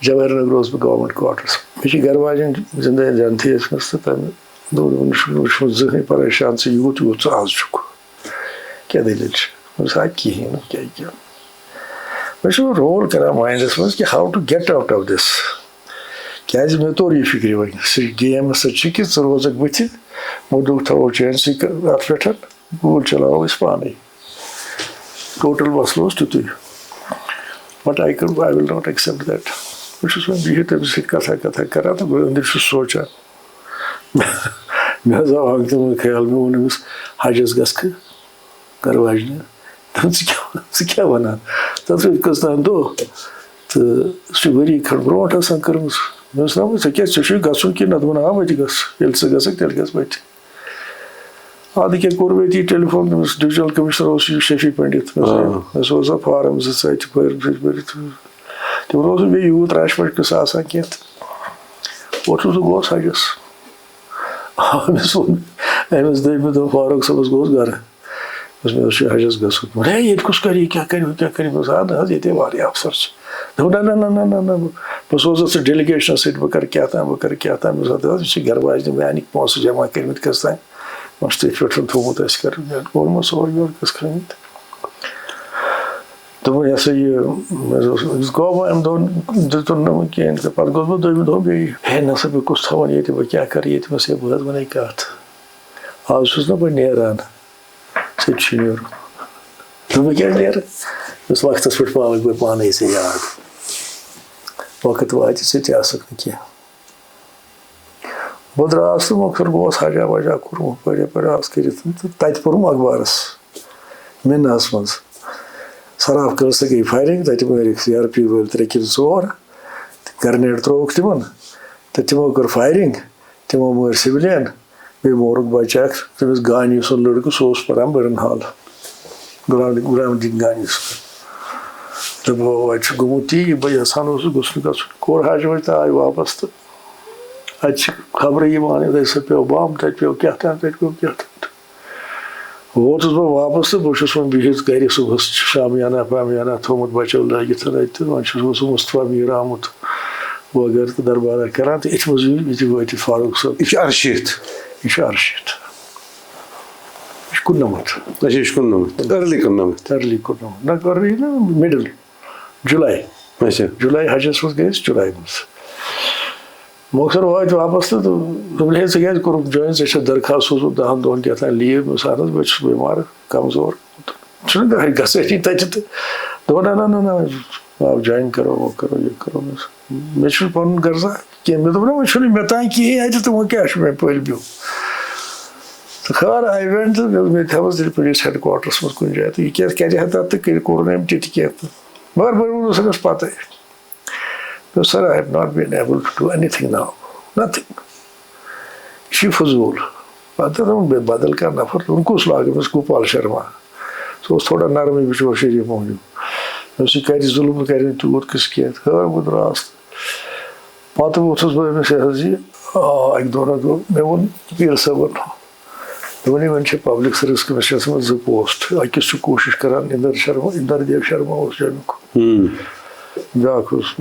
جواہر نگر اوسُس بہٕ گورمنٹ کواٹرس مےٚ چھِ گرٕ واجٮ۪ن زِندٕ جنتھٕے ٲسمٕژ تہٕ تَمہِ دوٚپ مےٚ چھُنہٕ وٕچھمُت زٕہٕنۍ پریشان ژٕ یوٗت یوٗت ژٕ آز چھُکھ کیٛاہ دٔلیٖل چھِ مےٚ دوٚپُس کِہیٖنۍ نہٕ کیٛاہ مےٚ چھُ رول کران ماینڈس منٛز کہِ ہاو two get out of this کیٛازِ مےٚ توٚر یہِ فِکرِ وۄنۍ سُہ گیم ہسا چھِ کہِ ژٕ روزکھ بٕتھِ مُدُک تھاوو چٲنسٕے اَتھ پٮ۪ٹھ گوٗلۍ چلاوو أسۍ پانَے ٹوٹل مسلہٕ اوس تیُتُے but I will not accept that بہٕ چھُس وۄنۍ بِہِتھ تٔمِس سۭتۍ کَتھا کران تہٕ بہٕ أنٛدرۍ چھُس سونٛچان مےٚ حظ آو ہنٛگتہٕ منٛگہٕ خیال مےٚ ووٚن أمِس حجس گژھکھٕ گرٕ واجنہِ دوٚپُن ژٕ کیٛاہ وَنان تَتھ روٗدۍ کٔژتام دۄہ تہٕ سُہ چھُ ؤری کھنٛڈ برونٛٹھ آسان کٔرمٕژ مےٚ اوس دَپان ژےٚ کیٛاہ ژےٚ چھُے گژھُن کِنہٕ نَتہٕ وَنہٕ ہا وَتہِ گژھ ییٚلہِ ژٕ گژھکھ تیٚلہِ گژھ وَتہِ اَدٕ کیٛاہ کوٚر مےٚ ییٚتی ٹیلیفون تٔمِس ڈِوِجنل کٔمِشنر اوس یہِ شفیع پنڈت مےٚ سوزا فارم 2 ژٕ بٔرِتھ تِمن اوس نہٕ بیٚیہِ یوٗت راش پٲٹھۍ قٕصہٕ آسان کینٛہہ تہٕ اورٕ چھُس بہٕ گوس حجس أمِس ووٚن أمِس دٔپۍ مےٚ دوٚپ فاروق صٲبس گوٚوُس گرٕ مےٚ اوس حجس گژھُن ہے ییٚتہِ کُس کرِ کیٛاہ کرِ ہُہ کیٛاہ کرِ بہٕ نہ حظ ییٚتے واریاہ افسر چھِ دوٚپ نہ بہٕ سوزَتھ ژٕ ڈیلِگیشنس سۭتۍ بہٕ کرٕ کیٛاہ تام مےٚ دوٚپ حظ یہِ چھِ گرٕ واجنہِ میٛانِکۍ پونٛسہٕ جمع کٔرمٕتۍ کٔژ تام وۄنۍ چھُ تٔتھۍ پٮ۪ٹھ تھوٚومُت اَسہِ کَرُن کوٚرمُت سورُے یورٕ کٔژ کھٔنِتھ دوٚپُن یہِ ہسا یہِ أمِس گوٚو وۄنۍ اَمہِ دۄہن دِتُن نہٕ وۄنۍ کِہیٖنۍ تہٕ پَتہٕ گوٚس بہٕ دوٚیمہِ دۄہ بیٚیہِ ہے نہ سا بہٕ کُس تھاوَن ییٚتہِ بہٕ کیٛاہ کَرٕ ییٚتہِ بہٕ حظ وَنے کَتھ آز چھُس نہ بہٕ نیران ژےٚ چھُے نیرُن دوٚپ بہٕ کیٛازِ نیرٕ یُس وقتَس پٮ۪ٹھ پاوَکھ بہٕ پانَے ژےٚ یاد وقت واتہِ ژٕ تہِ آسکھ نہٕ کینٛہہ بہٕ درٛاس تہٕ مۄخصر گوس حجا وجا کوٚرُم ہُپٲرۍ یَپٲرۍ آس کٔرِتھ تہٕ تَتہِ پوٚرُم اخبارس مِناہَس منٛز سراف کٲنٛسہِ گٔے فایرِنٛگ تَتہِ مٲرِکھ CRP وٲلۍ 3 کِنہٕ 4 گرنیڈ ترٛووُکھ تِمن تہٕ تِمو کٔر فایرِنٛگ تِمو مٲرۍ سِولین بیٚیہِ مورُکھ بچہِ اکھ تٔمِس گانی سُنٛد لٔڑکہٕ سُہ اوس پران بٔرٕن ہال غلام دیٖن گانی سُنٛد تہٕ وۄنۍ چھُ گوٚمُت تی بہٕ یژھان اوسُس گوٚژھ گژھُن کوٚر حج وج تہٕ آے واپس تہٕ اَتہِ چھِ خبرٕ یِوان یِتھَے سۄ پیٚو بم تَتہِ پیٚو کیٛاہ تام ووتُس بہٕ واپس تہٕ بہٕ چھُس وۄنۍ بِہِتھ گرِ صُبحس شامیانہ پامیانہ تھوٚمُت بچو لٲگِتھ اَتہِ تہٕ وۄنۍ چھُس بہٕ سُہ مُصطفیٰ میٖر آمُت وغٲرٕ تہٕ دربارا کران تہٕ یِتھ منٛز ییٚتہِ وٲتِتھ فاروق صٲب یہِ چھُ اَرشیٖتھ یہِ چھُ 18 یہِ چھُ 19 اچھا یہِ چھُ 19 أرلی 19 أرلی 19 نہ أرلی نہ مِڈل جُلاے اچھا جُلاے حجس منٛز گٔے أسۍ جُلاے منٛز مۄخصر وٲتۍ واپس تہٕ دوٚپُن ہے ژےٚ کیٛازِ کوٚرُکھ جویِن ژےٚ چھےٚ درخاست سوٗزمُت 10 دۄہن کیٛاہ تام لیٖو مےٚ اہن حظ بہٕ چھُس بٮ۪مار کمزور چھُنہ گژھٲنی تَتہِ تہٕ دوٚپُن نہ آو جویِن کرو وہ کرو یہِ کرو مےٚ چھُنہٕ پنُن غرضا کینٛہہ مےٚ دوٚپ نہ وۄنۍ چھُنہٕ مےٚ تانۍ کِہیٖنۍ اَتہِ تہٕ وۄنۍ کیٛاہ چھُ مےٚ پٔلبِو تہٕ خٲر آی وٮ۪نٹ تہٕ مےٚ تھٲوٕس تیٚلہِ پُلیٖس ہٮ۪ڈ کوارٹرس منٛز کُنہِ جایہِ تہٕ یہِ کیٛاہ کرِ ہا تَتھ تہٕ کوٚر نہٕ أمۍ تہِ کینٛہہ تہٕ مگر بہٕ ووٚنُس أمِس پَتَے sir I have not been able to do any thing now nothing یہِ چھُ فضوٗل پَتہٕ دوٚپُن بدل کانٛہہ نفر دوٚپُن کُس لاگہِ أمِس گوپال شرما سُہ اوس تھوڑا نرمٕے بِچور شریٖف موٗجوٗب مےٚ اوس یہِ کرِ ظُلم بہٕ کرِ نہٕ تیوٗت قٕصہٕ کینٛہہ خٲر بہٕ درٛاس تہٕ پَتہٕ ووٚتھُس بہٕ أمِس یہِ حظ یہِ اَکہِ دۄہ نہ دۄہ مےٚ ووٚن پیٖر صٲبن دوٚپُن یِمن چھِ پبلِک سٔروِس کٔمِشنس منٛز 2 پوسٹ أکِس چھُ کوٗشِش کران اِندر دیو شرما اوس جوٚمیُک بیٛاکھ اوس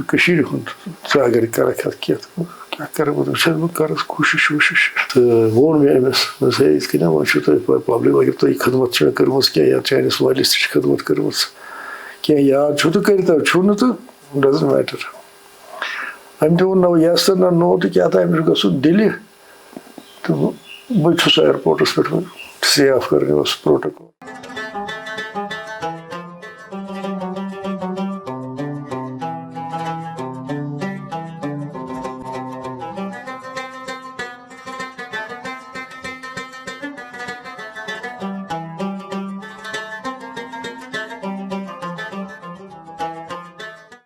کٔشیٖرِ ہُنٛد ژٕ اگر کرکھ اَتھ کینٛہہ کیٛاہ کرٕ بہٕ وٕچھس بہٕ کرس کوٗشِش ووٗشِش تہٕ ووٚن مےٚ أمِس دوٚپُس ہے یِتھ کٔنۍ وۄنۍ چھُو تۄہہِ پبلِک اگر تۄہہِ خدمت چھِ مےٚ کٔرمٕژ کینٛہہ یا چٲنِس مٲلِس تہِ چھِ خدمت کٔرمٕژ کینٛہہ یاد چھُو تہٕ کٔرۍتو چھُو نہٕ تہٕ ڈزنٹ میٹر أمۍ تہِ ووٚن نہ یَس تہٕ نہ نو تہٕ کیٛاہ تام أمِس چھُ گژھُن دِلہِ تہٕ بہٕ چھُس اِیرپوٹس پٮ۪ٹھ سی آف کَرنہِ اوس پروٹوکول